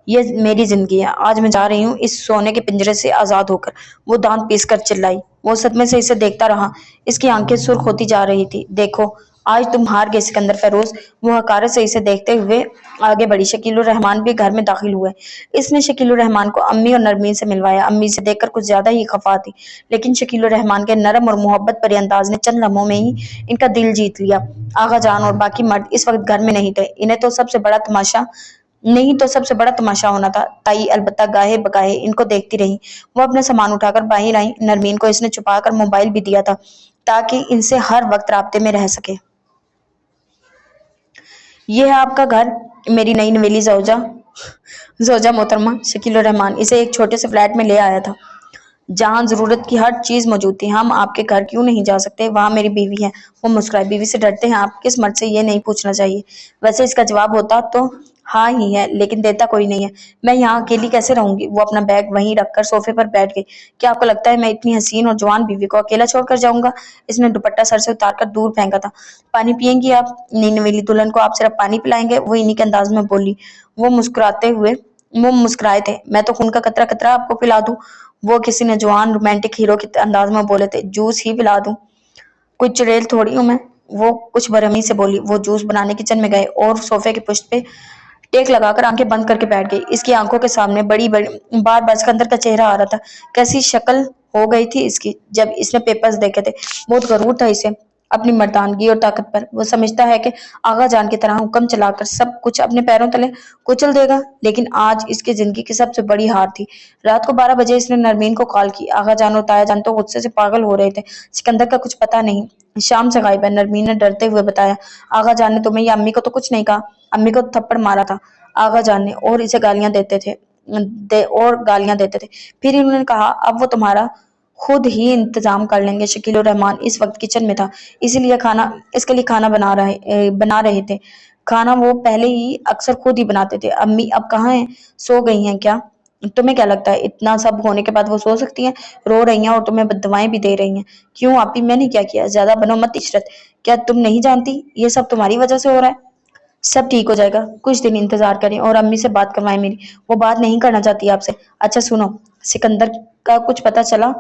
ये मेरी जिंदगी है। आज मैं जा रही हूँ इस सोने के पिंजरे से आजाद होकर। वो दांत पीस कर चिल्लाई। वो सदमे से इसे देखता रहा। इसकी आंखें सुर्ख होती जा रही थी। देखो, आज तुम हार गए सिकंदर फेरोज। वो हकारत से इसे देखते हुए आगे बढ़ी। शकील उर रहमान भी घर में दाखिल हुए। इसने शकील उर रहमान को अम्मी और नरमीन से मिलवाया। अम्मी से देखकर कुछ ज्यादा ही खफा थी, लेकिन शकील उर रहमान के नरम और मोहब्बत भरे अंदाज ने चंद लम्हों में ही इनका दिल जीत लिया। आगा जान और बाकी मर्द इस वक्त घर में नहीं थे। इन्हें तो सबसे बड़ा तमाशा होना था। ताई अलबत्ता गाहे बगाहे इनको देखती रही। वो अपना सामान उठाकर बाहर आई। नरमीन को इसने छुपाकर मोबाइल भी दिया था ताकि इनसे हर वक्त राब्ते में रह सके। ये है आपका घर, मेरी नई नवेली जोजा मोहतरमा। शकील उर रहमान इसे एक छोटे से फ्लैट में ले आया था जहां जरूरत की हर चीज मौजूद थी। हम आपके घर क्यों नहीं जा सकते? वहां मेरी बीवी है। वो मुस्कुराई। बीवी से डरते हैं आप? किस मर्द से ये नहीं पूछना चाहिए। वैसे इसका जवाब होता तो हाँ ही है, लेकिन देता कोई नहीं है। मैं यहाँ अकेली कैसे रहूंगी? वो अपना बैग वहीं रखकर सोफे पर बैठ गई। क्या आपको लगता है मैं इतनी हसीन और जवान बीवी को अकेला छोड़कर जाऊंगा? इसने दुपट्टा सर से उतारकर दूर फेंका था। पानी पियेंगी आप? नई नवेली दुल्हन को आप सिर्फ पानी पिलाएंगे? वो इन्हीं के अंदाज में बोली। वो मुस्कुराए थे। मैं तो खून का कतरा कतरा आपको पिला दूं। वो किसी ने जवान रोमांटिक हीरो के अंदाज में बोले थे। जूस ही पिला दूं, कोई चुड़ैल थोड़ी हूं मैं। वो कुछ बरहमी से बोली। वो जूस बनाने किचन में गए और सोफे के पुष्ट पे टेक लगाकर आंखें बंद करके बैठ गई। इसकी आंखों के सामने बड़ी बड़ी बार बार सिकंदर का चेहरा आ रहा था। कैसी शक्ल हो गई थी इसकी जब इसने पेपर्स देखे थे। बहुत गरूर था इसे अपनी मर्दानगी और ताकत पर। वो समझता है कि आगा जान की तरह हुक्म चलाकर सब कुछ अपने पैरों तले कुचल देगा, लेकिन आज इसकी जिंदगी की सबसे बड़ी हार थी। रात को 12 बजे इसने नरमीन को कॉल की। आगा जान और ताया जान तो गुस्से से पागल हो रहे थे। सिकंदर का कुछ पता नहीं, शाम से गायब है। नरमीन ने डरते हुए बताया। आगा जान ने तुम्हें या अम्मी को तो कुछ नहीं कहा? अम्मी को थप्पड़ मारा था आगा जान ने, और इसे गालियां देते थे। फिर इन्होंने कहा अब वो तुम्हारा खुद ही इंतजाम कर लेंगे। शकील उर रहमान इस वक्त किचन में था, इसीलिए इसके लिए खाना बना रहे थे। खाना वो पहले ही अक्सर खुद ही बनाते थे। अम्मी अब कहाँ हैं? सो गई हैं क्या? तुम्हें क्या लगता है इतना सब होने के बाद वो सो सकती हैं? रो रही हैं और तुम्हें बददुआएं भी दे रही हैं। क्यों आपी, मैंने क्या किया? ज्यादा बनो मत इशरत। क्या तुम नहीं जानती ये सब तुम्हारी वजह से हो रहा है? सब ठीक हो जाएगा, कुछ दिन इंतजार करें और अम्मी से बात करवाएं मेरी। वो बात नहीं करना चाहती आपसे। अच्छा सुनो, सिकंदर का कुछ पता चला?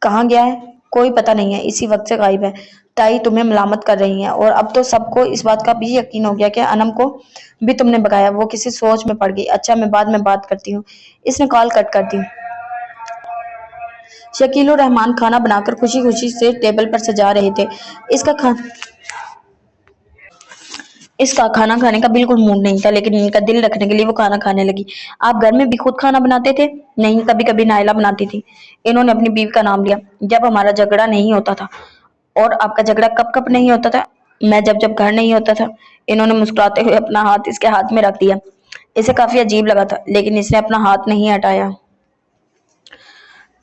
कहाँ गया है? कोई पता नहीं है, इसी वक्त से गायब है। ताई तुम्हें मलामत कर रही हैं और अब तो सबको इस बात का भी यकीन हो गया कि अनम को भी तुमने भगाया। वो किसी सोच में पड़ गई। अच्छा मैं बाद में बात करती हूँ। इसने कॉल कट कर दी। शकील उर रहमान खाना बनाकर खुशी खुशी से टेबल पर सजा रहे थे। इसका खा इसका खाना खाने का बिल्कुल मूड नहीं था, लेकिन इनका दिल रखने के लिए वो खाना खाने लगी। आप घर में भी खुद खाना बनाते थे? नहीं, कभी कभी नायला बनाती थी। इन्होंने अपनी बीवी का नाम लिया। जब हमारा झगड़ा नहीं होता था। और आपका झगड़ा कब कब नहीं होता था? मैं जब जब घर नहीं होता था। इन्होंने मुस्कुराते हुए अपना हाथ इसके हाथ में रख दिया। इसे काफी अजीब लगा था, लेकिन इसने अपना हाथ नहीं हटाया।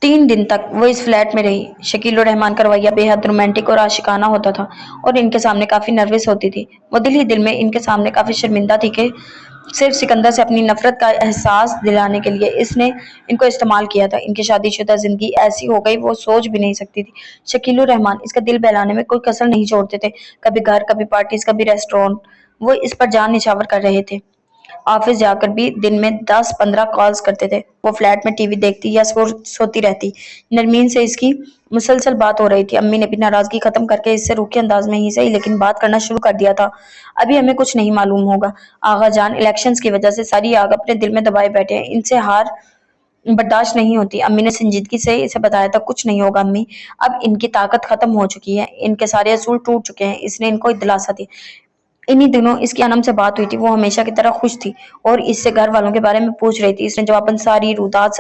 3 दिन तक वो इस फ्लैट में रही। शकील और रहमान का रवैया बेहद रोमांटिक और आशिकाना होता था और इनके सामने काफी नर्वस होती थी। वो दिल ही दिल में इनके सामने काफी शर्मिंदा थी कि सिर्फ सिकंदर से अपनी नफरत का एहसास दिलाने के लिए इसने इनको इस्तेमाल किया था। इनकी शादीशुदा जिंदगी ऐसी हो गई वो सोच भी नहीं सकती थी। शकील और रहमान इसका दिल बहलाने में कोई कसर नहीं छोड़ते थे। कभी घर, कभी पार्टीज, कभी रेस्टोरेंट, वो इस पर जान निछावर कर रहे थे। ऑफिस जाकर भी दिन में 10-15 कॉल्स करते थे। वो फ्लैट में टीवी देखती या सोती रहती। नरमीन से इसकी मुसलसल बात हो रही थी। अम्मी ने भी नाराजगी खत्म करके इससे रूखे अंदाज में ही सही लेकिन बात करना शुरू कर दिया था। अभी हमें कुछ नहीं मालूम होगा। आगा जान इलेक्शंस की वजह से सारी आग अपने दिल में दबाए बैठे हैं। इनसे हार बर्दाश्त नहीं होती। अम्मी ने संजीदगी से इसे बताया था, कुछ नहीं होगा अम्मी, अब इनकी ताकत खत्म हो चुकी है, इनके सारे असूल टूट चुके हैं। इसने इनको दिलासा दी। इन्हीं दिनों इसकी अनम से बात हुई थी। वो हमेशा की तरह खुश थी और इससे घर वालों के बारे में पूछ रही थी। इसने जवाबन सारी रुदात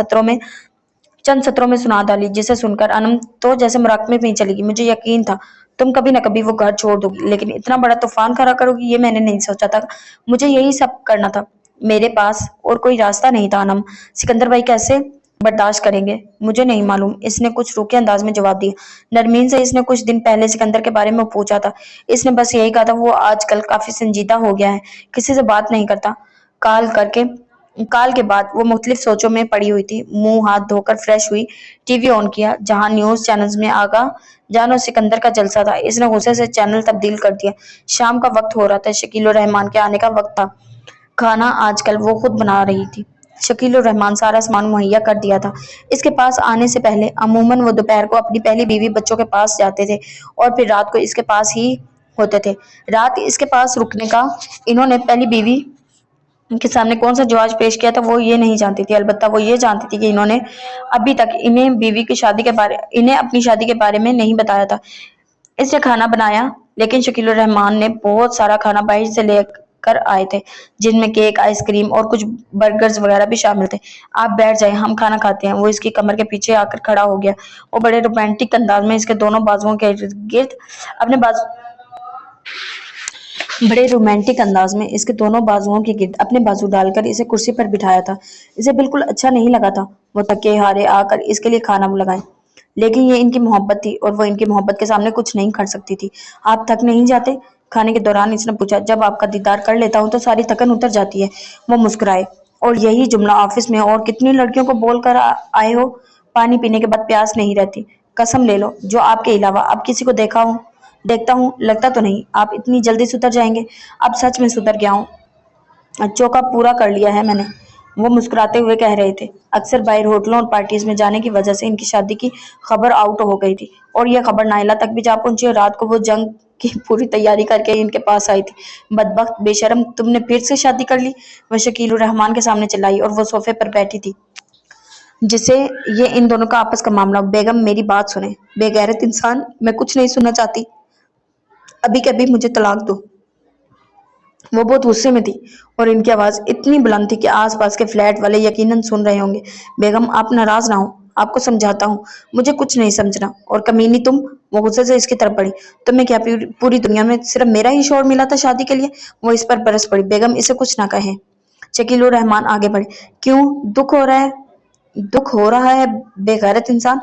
चंद सत्रों में सुना डाली, जिसे सुनकर अनम तो जैसे मुराकमे में ही चलेगी। मुझे यकीन था तुम कभी न कभी वो घर छोड़ दोगी, लेकिन इतना बड़ा तूफान खड़ा करोगी ये मैंने नहीं सोचा था। मुझे यही सब करना था, मेरे पास और कोई रास्ता नहीं था। अनम, सिकंदर भाई कैसे बर्दाश्त करेंगे मुझे नहीं मालूम, इसने कुछ रूखे अंदाज में जवाब दिया। नरमीन से इसने कुछ दिन पहले सिकंदर के बारे में पूछा था। इसने बस यही कहा था वो आजकल काफी संजीदा हो गया है, किसी से बात नहीं करता। काल करके काल के बाद वो मुख्तलिफ सोचों में पड़ी हुई थी। मुंह हाथ धोकर फ्रेश हुई, टीवी ऑन किया। जहां न्यूज चैनल्स में आगा जानो सिकंदर का जलसा था, इसने गुस्से से चैनल तब्दील कर दिया। शाम का वक्त हो रहा था, शकील और रहमान के आने का वक्त था। खाना आजकल वो खुद बना रही थी। शकील और रहमान सारा सामान मुहैया कर दिया था। इसके पास आने से पहले अमूमन वो दोपहर को अपनी पहली बीवी बच्चों के पास जाते थे और फिर रात को इसके पास ही होते थे। रात इसके पास रुकने का इन्होंने पहली बीवी के सामने कौन सा जवाब पेश किया था वो ये नहीं जानती थी। अलबत्ता वो ये जानती थी कि इन्होंने अभी तक इन्हें अपनी शादी के बारे में नहीं बताया था। इसने खाना बनाया, लेकिन शकील रहमान ने बहुत सारा खाना बाहर से लेकर आए थे, जिनमें केक, आइसक्रीम और कुछ बर्गर्स वगैरह भी शामिल थे। आप बैठ जाए, हम खाना खाते हैं। वो इसकी कमर के पीछे आकर खड़ा हो गया और बड़े रोमांटिक अंदाज में इसके दोनों बाजुओं के गिर्द अपने बाजू बड़े रोमांटिक अंदाज में इसके दोनों बाजुओं के गिर्द अपने बाजू डालकर इसे कुर्सी पर बिठाया था। इसे बिल्कुल अच्छा नहीं लगा था। वो थके हारे आकर इसके लिए खाना लगाए, लेकिन ये इनकी मोहब्बत थी और वो इनकी मोहब्बत के सामने कुछ नहीं कर सकती थी। आप थक नहीं जाते? खाने के दौरान इसने पूछा। जब आपका दीदार कर लेता हूँ तो सारी थकन उतर जाती है। वो मुस्कुराए। और यही जुमला ऑफिस में और कितनी लड़कियों को बोल कर आए हो, पानी पीने के बाद प्यास नहीं रहती। कसम ले लो जो आपके अलावा अब किसी को देखता हूँ, लगता तो नहीं आप इतनी जल्दी सुधर जाएंगे। अब सच में सुधर गया हूँ, चौका पूरा कर लिया है मैंने। वो मुस्कुराते हुए कह रहे थे। अक्सर बाहर होटलों और पार्टीज में जाने की वजह से इनकी शादी की खबर आउट हो गई थी और यह खबर नाइला तक भी जा पहुंची और रात को वो जंग की पूरी तैयारी करके इनके पास आई थी। बदबख्त बेशरम, तुमने फिर से शादी कर ली? वह शकील रहमान के सामने चिल्लाई और वो सोफे पर बैठी थी जिसे ये इन दोनों का आपस का मामला। बेगम मेरी बात सुने, बेगैरत इंसान, मैं कुछ नहीं सुनना चाहती, अभी के अभी मुझे तलाक दो। वो बहुत गुस्से में थी और इनकी आवाज इतनी बुलंद थी कि आसपास के फ्लैट वाले यकीनन सुन रहे होंगे। बेगम आप नाराज ना हो, आपको समझाता हूँ, मुझे कुछ नहीं समझना। और कमीनी तुम, वो गुस्से से इसकी तरफ बढ़ी। तुम्हें क्या पूरी दुनिया में सिर्फ मेरा ही शोर मिला था शादी के लिए? वो इस पर बरस पड़ी। बेगम इसे कुछ ना कहे। शकील उर रहमान आगे बढ़े। क्यों दुख हो रहा है बेगैरत इंसान?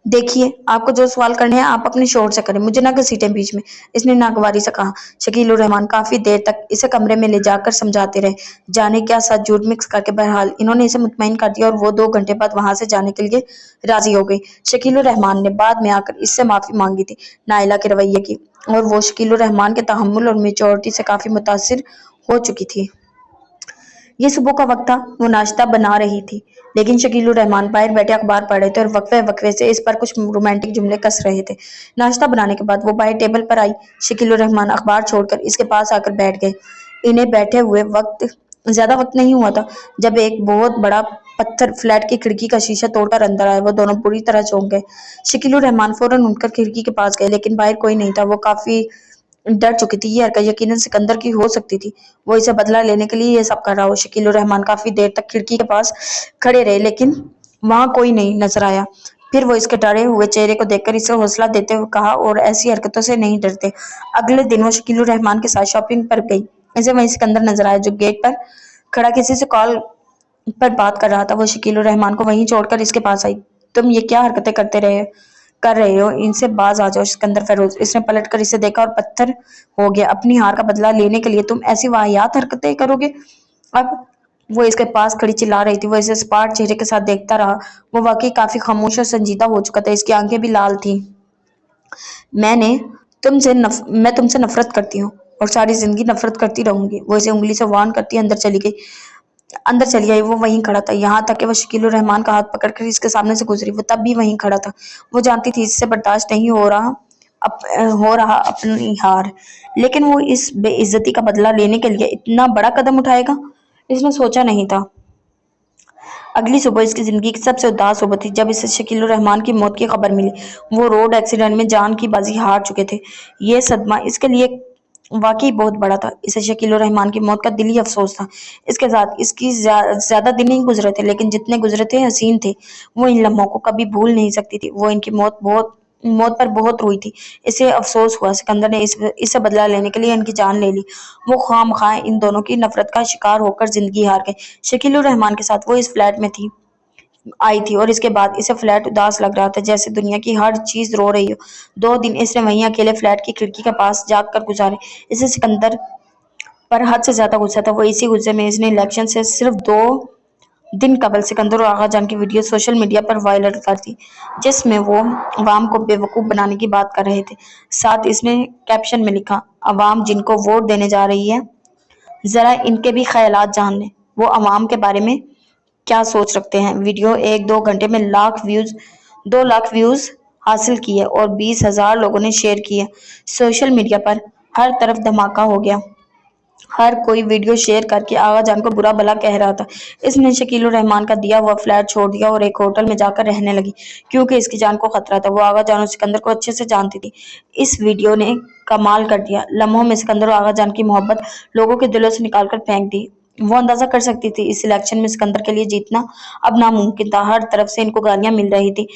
देखिए, आपको जो सवाल करने हैं आप अपने शोर से करें, मुझे ना घसीटें बीच में, इसने नागवारी से कहा। शकील उर रहमान काफी देर तक इसे कमरे में ले जाकर समझाते रहे, जाने क्या साथ झूठ मिक्स करके। बहरहाल इन्होंने इसे मुतमईन कर दिया और वो 2 घंटे बाद वहां से जाने के लिए राजी हो गई। शकील उर रहमान ने बाद में आकर इससे माफी मांगी थी नाइला के रवैये की, और वो शकील उर रहमान के तहम्मुल और मेच्योरिटी से काफी मुतासिर हो चुकी थी। ये सुबह का वक्त था। वो नाश्ता बना रही थी, लेकिन शकील उर रहमान बाहर बैठे अखबार पढ़ रहे थे और वक्फे वक्फे से इस पर कुछ रोमांटिक जुमले कस रहे थे। नाश्ता बनाने के बाद वो बाहर टेबल पर आई। शकील उर रहमान अखबार छोड़कर इसके पास आकर बैठ गए। इन्हें बैठे हुए ज्यादा वक्त नहीं हुआ था जब एक बहुत बड़ा पत्थर फ्लैट की खिड़की का शीशा तोड़कर अंदर आया। वो दोनों बुरी तरह चौंक गए। शकील उर रहमान फौरन उठकर खिड़की के पास गए, लेकिन बाहर कोई नहीं था। वो काफी डर चुकी थी। ये हरकत यकीनन सिकंदर की हो सकती थी। वो इसे बदला लेने के लिए ये सब कर रहा हो। शकील उर रहमान काफी देर तक खिड़की के पास खड़े रहे, लेकिन वहां कोई नहीं नजर आया। फिर वो इसके डरे हुए चेहरे को देखकर इसे हौसला देते हुए कहा, और ऐसी हरकतों से नहीं डरते। अगले दिन वो शकील उर रहमान के साथ शॉपिंग पर गई। इसे वहीं सिकंदर नजर आया, जो गेट पर खड़ा किसी से कॉल पर बात कर रहा था। वो शकील उर रहमान को वहीं छोड़कर इसके पास आई। تم یہ کیا حرکتیں کر رہے ہو، ان سے باز آ جاؤ سکندر فیروز۔ اس نے پلٹ کر اسے دیکھا اور پتھر ہو گیا۔ اپنی ہار کا بدلہ لینے کے لیے تم ایسی واہیات حرکتیں کرو گے؟ اب وہ اس کے پاس کھڑی چلا رہی تھی۔ وہ اسے سپاٹ چہرے کے ساتھ دیکھتا رہا۔ وہ واقعی کافی خاموش اور سنجیدہ ہو چکا تھا، اس کی آنکھیں بھی لال تھیں۔ میں تم سے نفرت کرتی ہوں اور ساری زندگی نفرت کرتی رہوں گی۔ وہ اسے انگلی سے وارن کرتی اندر چلی گئی۔ وہ وہیں کھڑا تھا، یہاں تک کہ وہ شکیل الرحمان کا ہاتھ پکڑ کر اس کے سامنے سے گزری۔ وہ تب بھی وہیں کھڑا تھا۔ وہ جانتی تھی اس سے برداشت نہیں ہو رہا اپنی ہار، لیکن وہ اس بے عزتی کا بدلہ لینے کے لیے اتنا بڑا قدم اٹھائے گا، اس نے سوچا نہیں تھا۔ اگلی صبح اس کی زندگی کی سب سے اداس صبح تھی جب اسے شکیل الرحمان کی موت کی خبر ملی۔ وہ روڈ ایکسیڈنٹ میں جان کی بازی ہار چکے تھے۔ یہ صدمہ اس کے لیے واقعی بہت بڑا تھا۔ اسے شکیل الرحمان کی موت کا دلی افسوس تھا۔ اس کے ساتھ اس کی زیادہ دن نہیں گزرے تھے، لیکن جتنے گزرے تھے حسین تھے۔ وہ ان لمحوں کو کبھی بھول نہیں سکتی تھی۔ وہ ان کی موت پر بہت روئی تھی۔ اسے افسوس ہوا سکندر نے اس سے بدلہ لینے کے لیے ان کی جان لے لی۔ وہ خواہ مخواہ ان دونوں کی نفرت کا شکار ہو کر زندگی ہار گئے۔ شکیل الرحمان کے ساتھ وہ اس فلیٹ میں آئی تھی اور اس کے بعد اسے فلیٹ اداس لگ رہا تھا، جیسے دنیا کی ہر چیز رو رہی ہو۔ 2 دن اس نے وہیں اکیلے فلیٹ کی کھڑکی کے پاس جاگ کر گزارے۔ اسے سکندر پر حد سے زیادہ غصہ تھا۔ وہ اسی غصے میں اس نے الیکشن سے صرف 2 دن قبل سکندر اور آغا جان کی ویڈیو سوشل میڈیا پر وائرل کر دی، جس میں وہ عوام کو بے وقوف بنانے کی بات کر رہے تھے۔ ساتھ اس نے کیپشن میں لکھا، عوام جن کو ووٹ دینے جا رہی ہے، ذرا ان کے بھی خیالات جان لیں، وہ عوام کے بارے میں کیا سوچ رکھتے ہیں۔ ویڈیو 1-2 گھنٹے میں 2 لاکھ ویوز حاصل کیے اور 20,000 لوگوں نے شیئر کیے۔ سوشل میڈیا پر ہر طرف دھماکہ ہو گیا۔ ہر کوئی ویڈیو شیئر کر کے آغا جان کو برا بھلا کہہ رہا تھا۔ اس نے شکیل الرحمان کا دیا ہوا فلیٹ چھوڑ دیا اور ایک ہوٹل میں جا کر رہنے لگی، کیونکہ اس کی جان کو خطرہ تھا۔ وہ آغا جان اور سکندر کو اچھے سے جانتی تھی۔ اس ویڈیو نے کمال کر دیا۔ لمحوں میں سکندر اور آغا جان کی محبت لوگوں کے دلوں سے نکال کر پھینک دی۔ وہ اندازہ کر سکتی تھی اس الیکشن میں سکندر کے لیے جیتنا اب ناممکن تھا۔ ہر طرف سے ان کو گالیاں مل رہی تھی۔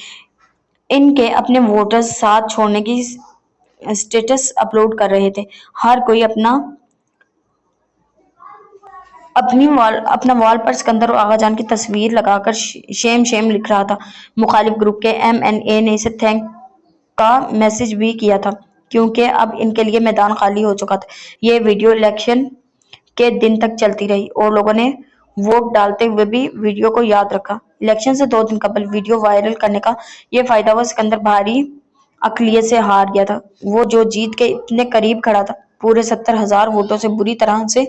ان کے اپنے ووٹرز ساتھ چھوڑنے کی سٹیٹس اپلوڈ کر رہے تھے۔ ہر کوئی اپنا وال پر سکندر اور آغا جان کی تصویر لگا کر شیم لکھ رہا تھا۔ مخالف گروپ کے MNA نے اسے تھینک کا میسج بھی کیا تھا، کیونکہ اب ان کے لیے میدان خالی ہو چکا تھا۔ یہ ویڈیو الیکشن کے دن تک چلتی رہی اور لوگوں نے ووٹ ڈالتے ہوئے بھی ویڈیو کو یاد رکھا۔ الیکشن سے 2 دن قبل ویڈیو وائرل کرنے کا یہ فائدہ ہوا۔ سکندر بھاری اقلیت سے ہار گیا تھا۔ وہ جو جیت کے اتنے قریب کھڑا تھا، پورے 70,000 ووٹوں سے بری طرح سے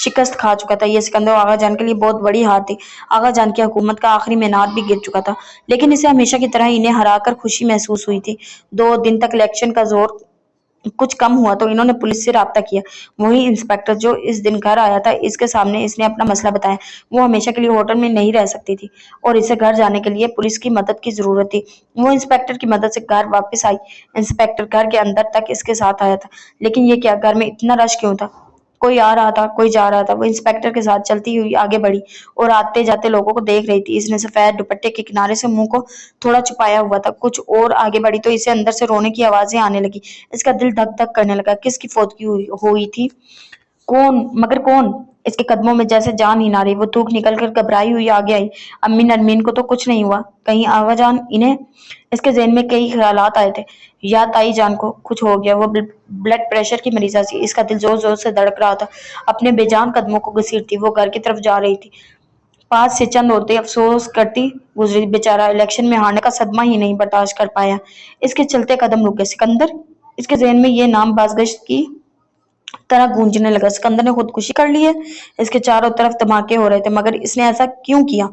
شکست کھا چکا تھا۔ یہ سکندر اور آغا جان کے لیے بہت بڑی ہار تھی۔ آغا جان کی حکومت کا آخری مینار بھی گر چکا تھا، لیکن اسے ہمیشہ کی طرح انہیں ہرا کر خوشی محسوس ہوئی تھی۔ 2 دن تک الیکشن کا زور کچھ کم ہوا تو انہوں نے پولیس سے رابطہ کیا۔ وہی انسپکٹر جو اس دن گھر آیا تھا، اس کے سامنے اس نے اپنا مسئلہ بتایا۔ وہ ہمیشہ کے لیے ہوٹل میں نہیں رہ سکتی تھی اور اسے گھر جانے کے لیے پولیس کی مدد کی ضرورت تھی۔ وہ انسپکٹر کی مدد سے گھر واپس آئی۔ انسپکٹر گھر کے اندر تک اس کے ساتھ آیا تھا، لیکن یہ کیا، گھر میں اتنا رش کیوں تھا؟ کوئی آ رہا تھا، کوئی جا رہا تھا۔ وہ انسپکٹر کے ساتھ چلتی ہوئی آگے بڑھی اور آتے جاتے لوگوں کو دیکھ رہی تھی۔ اس نے سفید دوپٹے کے کنارے سے منہ کو تھوڑا چھپایا ہوا تھا۔ کچھ اور آگے بڑھی تو اسے اندر سے رونے کی آوازیں آنے لگی۔ اس کا دل دھک دھک کرنے لگا۔ کس کی فوتگی ہوئی تھی؟ مگر کون؟ اس کے قدموں میں جیسے جان ہی نہ رہی۔ وہ تھوک نکل کر گھبرائی ہوئی آگے آئی۔ امی نرمین کو تو کچھ نہیں ہوا؟ کہیں آغا جان انہیں؟ اس کے ذہن میں کئی خیالات آئے تھے۔ یا تائی جان کو کچھ ہو گیا؟ وہ بلڈ پریشر کی مریضہ تھی۔ اس کا دل زور زور سے دھڑک رہا تھا۔ اپنے بے جان قدموں کو گھسیٹتی وہ گھر کی طرف جا رہی تھی۔ پاس سے چند عورتیں افسوس کرتی گزری۔ بیچارہ الیکشن میں ہارنے کا صدمہ ہی نہیں برداشت کر پایا۔ اس کے چلتے قدم رک گئے۔ سکندر! اس کے ذہن میں یہ نام بازگشت کی طرح گونجنے لگا۔ سکندر نے خودکشی کر لی ہے؟ اس کے چاروں طرف دھماکے ہو رہے تھے، مگر اس نے ایسا کیوں کیا؟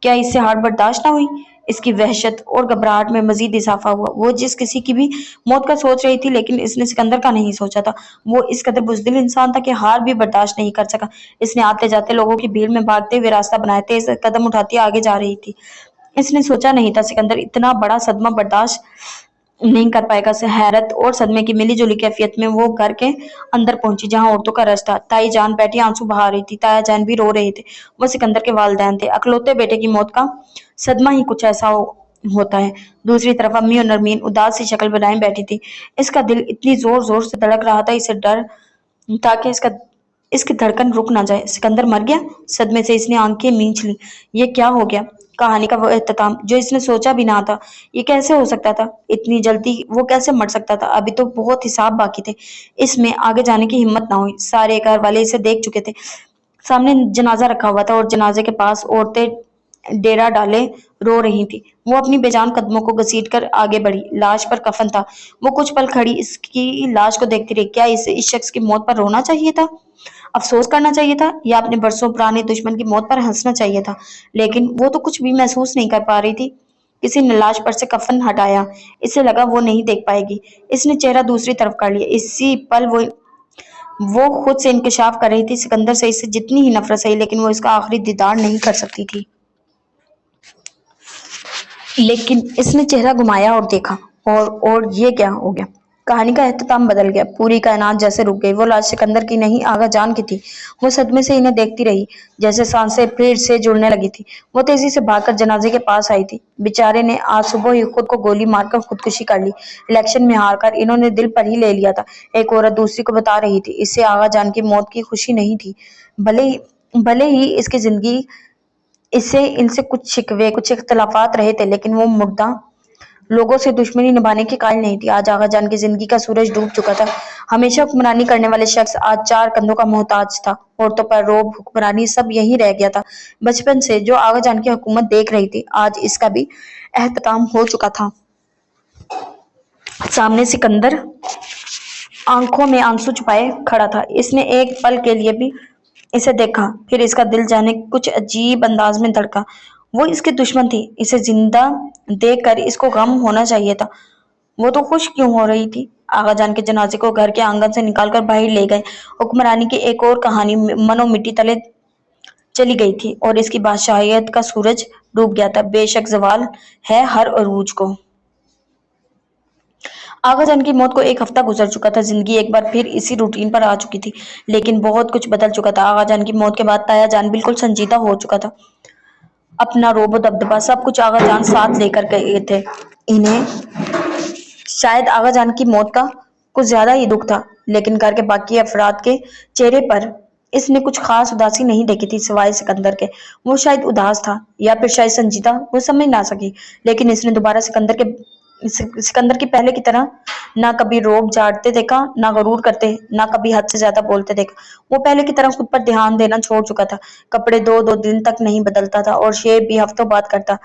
کیا اس سے ہار برداشت نہ ہوئی؟ اس کی وحشت اور گھبراہٹ میں مزید اضافہ ہوا۔ وہ جس کسی کی بھی موت کا سوچ رہی تھی، لیکن اس نے سکندر کا نہیں سوچا تھا۔ وہ اس قدر بزدل انسان تھا کہ ہار بھی برداشت نہیں کر سکا۔ اس نے آتے جاتے لوگوں کی بھیڑ میں بھاگتے ہوئے راستہ بنایا، تیز قدم اٹھاتی آگے جا رہی تھی۔ اس نے سوچا نہیں تھا سکندر اتنا بڑا صدمہ برداشت نہیں کر پائے گا۔ حیرت اور صدمے کی ملی جلی کیفیت میں وہ گھر کے اندر پہنچی، جہاں عورتوں کا رش تھا۔ تائی جان بیٹھی آنسو بہا رہی تھی، تایا جان بھی رو رہے تھے۔ وہ سکندر کے والدین تھے۔ اکلوتے بیٹے کی موت کا صدمہ ہی کچھ ایسا ہوتا ہے۔ دوسری طرف امی اور نرمین اداس سی شکل بنائے بیٹھی تھی۔ اس کا دل اتنی زور زور سے دھڑک رہا تھا، اسے ڈر تھا کہ اس کی دھڑکن رک نہ جائے۔ سکندر مر گیا؟ صدمے سے اس نے آنکھیں مینچ لی۔ یہ کیا ہو گیا؟ کہانی کا وہ اختتام جو اس نے سوچا بھی نہ تھا۔ یہ کیسے ہو سکتا تھا؟ اتنی جلدی وہ کیسے مر سکتا تھا؟ ابھی تو بہت حساب باقی تھے۔ اس میں آگے جانے کی ہمت نہ ہوئی۔ سارے گھر والے اسے دیکھ چکے تھے۔ سامنے جنازہ رکھا ہوا تھا اور جنازے کے پاس عورتیں ڈیرا ڈالے رو رہی تھی۔ وہ اپنی بے جان قدموں کو گھسیٹ کر آگے بڑھی۔ لاش پر کفن تھا۔ وہ کچھ پل کھڑی اس کی لاش کو دیکھتی رہی۔ کیا اسے اس شخص کی موت پر رونا چاہیے تھا، افسوس کرنا چاہیے تھا، یا اپنے برسوں پرانے دشمن کی موت پر ہنسنا چاہیے تھا؟ لیکن وہ تو کچھ بھی محسوس نہیں کر پا رہی تھی۔ کسی نے لاش پر سے کفن ہٹایا۔ اسے لگا وہ نہیں دیکھ پائے گی۔ اس نے چہرہ دوسری طرف کر لیا۔ اسی پل وہ خود سے انکشاف کر رہی تھی۔ سکندر سے اسے جتنی ہی نفرت سہی لیکن وہ اس کا آخری دیدار نہیں کر سکتی تھی۔ لیکن اس نے چہرہ گھمایا اور دیکھا اور یہ کیا ہو گیا؟ کہانی کا اختتام بدل گیا۔ پوری کائنات جیسے رک گئی۔ وہ لاش سکندر کی نہیں آغا جان کی تھی۔ وہ صدمے سے انہیں دیکھتی رہی جیسے سانسیں پھر سے جڑنے لگی تھی۔ وہ تیزی سے بھاگ کر جنازے کے پاس آئی تھی۔ بیچارے نے آج صبح ہی خود کو گولی مار کر خودکشی کر لی۔ الیکشن میں ہار کر انہوں نے دل پر ہی لے لیا تھا۔ ایک عورت دوسری کو بتا رہی تھی اسے آغا جان کی موت کی خوشی نہیں تھی۔ بھلے ہی اس کی زندگی اسے ان سے کچھ شکوے کچھ اختلافات رہے تھے لیکن وہ مردہ لوگوں سے دشمنی نبھانے کی قائل نہیں تھی۔ آج آغا جان کی زندگی کا سورج ڈوب چکا تھا۔ ہمیشہ حکمرانی کرنے والے شخص آج چار کندھوں کا محتاج تھا۔ عورتوں پر روب، حکمرانی سب یہیں رہ گیا تھا۔ بچپن سے جو آغا جان کی حکومت دیکھ رہی تھی آج اس کا بھی اختتام ہو چکا تھا۔ سامنے سکندر آنکھوں میں آنسو چھپائے کھڑا تھا۔ اس نے ایک پل کے لیے بھی اسے دیکھا، پھر اس کا دل جانے کچھ عجیب انداز میں دھڑکا۔ وہ اس کی دشمن تھی۔ اسے زندہ دیکھ کر اس کو غم ہونا چاہیے تھا۔ وہ تو خوش کیوں ہو رہی تھی؟ آغا جان کے جنازے کو گھر کے آنگن سے نکال کر باہر لے گئے۔ حکمرانی کی ایک اور کہانی منو مٹی تلے چلی گئی تھی اور اس کی بادشاہیت کا سورج ڈوب گیا تھا۔ بے شک زوال ہے ہر عروج کو۔ آغا جان کی موت کو ایک ہفتہ گزر چکا تھا۔ زندگی ایک بار پھر اسی روٹین پر آ چکی تھی لیکن بہت کچھ بدل چکا تھا۔ آغا جان کی موت کے بعد تایا جان بالکل سنجیدہ ہو چکا تھا۔ اپنا روب و دبدبہ سب کچھ آغا جان ساتھ لے کر گئے تھے۔ انہیں شاید آغا جان کی موت کا کچھ زیادہ ہی دکھ تھا لیکن گھر کے باقی افراد کے چہرے پر اس نے کچھ خاص اداسی نہیں دیکھی تھی سوائے سکندر کے۔ وہ شاید اداس تھا یا پھر شاید سنجیدہ، وہ سمجھ نہ سکی لیکن اس نے دوبارہ سکندر کی پہلے کی طرح نہ کبھی روب جھاڑتے دیکھا، نہ غرور کرتے، نہ کبھی حد سے زیادہ بولتے دیکھا۔ وہ پہلے کی طرح خود پر دھیان دینا چھوڑ چکا تھا۔ کپڑے دو دن تک نہیں بدلتا تھا اور شیو بھی ہفتوں بعد کرتا۔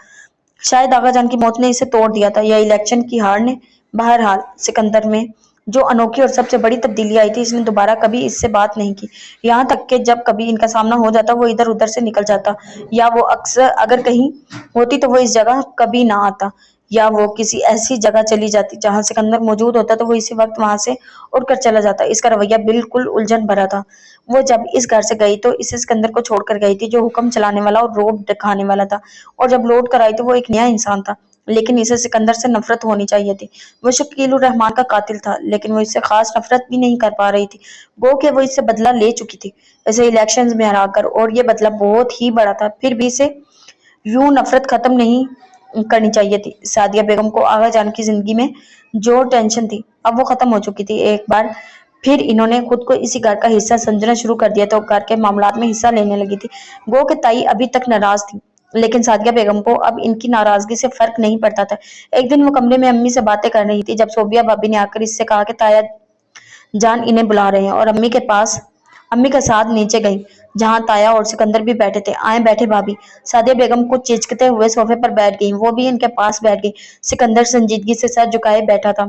شاید آغا جان کی موت نے اسے توڑ دیا تھا یا الیکشن کی ہار نے۔ بہرحال سکندر میں جو انوکھی اور سب سے بڑی تبدیلی آئی تھی اس نے دوبارہ کبھی اس سے بات نہیں کی، یہاں تک کہ جب کبھی ان کا سامنا ہو جاتا وہ ادھر ادھر سے نکل جاتا، یا وہ اگر کہیں ہوتی تو وہ اس جگہ کبھی نہ آتا، یا وہ کسی ایسی جگہ چلی جاتی جہاں سکندر موجود ہوتا تو وہ اسی وقت وہاں سے اڑ کر چلا جاتا۔ اس کا رویہ بالکل الجھن بھرا تھا۔ وہ جب اس گھر سے گئی تو اسے سکندر کو چھوڑ کر گئی تھی جو حکم چلانے والا اور روب دکھانے والا تھا، اور جب لوٹ کر آئی تو وہ ایک نیا انسان تھا۔ لیکن اسے سکندر سے نفرت ہونی چاہیے تھی۔ وہ شکیل الرحمان کا قاتل تھا لیکن وہ اس سے خاص نفرت بھی نہیں کر پا رہی تھی، گو کہ وہ اس سے بدلہ لے چکی تھی اسے الیکشنز میں ہرا کر، اور یہ بدلہ بہت ہی بڑا تھا۔ پھر بھی اسے یوں نفرت ختم نہیں کرنی چاہیے تھی۔ سعدیہ بیگم کو آغا جان کی زندگی میں جو ٹینشن تھی اب وہ ختم ہو چکی تھی۔ ایک بار پھر انہوں نے خود کو اسی گھر کا حصہ سمجھنا شروع کر دیا تو گھر کے معاملات میں حصہ لینے لگی تھی، گو کہ تائی ابھی تک ناراض تھی لیکن سعدیہ بیگم کو اب ان کی ناراضگی سے فرق نہیں پڑتا تھا۔ ایک دن وہ کمرے میں امی سے باتیں کر رہی تھی جب صوبیہ بھابی نے آ کر اس سے کہا کہ تایا جان انہیں بلا رہے ہیں، اور امی کے ساتھ نیچے گئیں جہاں تایا اور سکندر بھی بیٹھے تھے۔ آئیں بیٹھے بھابی۔ سعدیہ بیگم کچھ چچکتے ہوئے صوفے پر بیٹھ گئیں، وہ بھی ان کے پاس بیٹھ گئی۔ سکندر سنجیدگی سے سر جھکائے بیٹھا تھا۔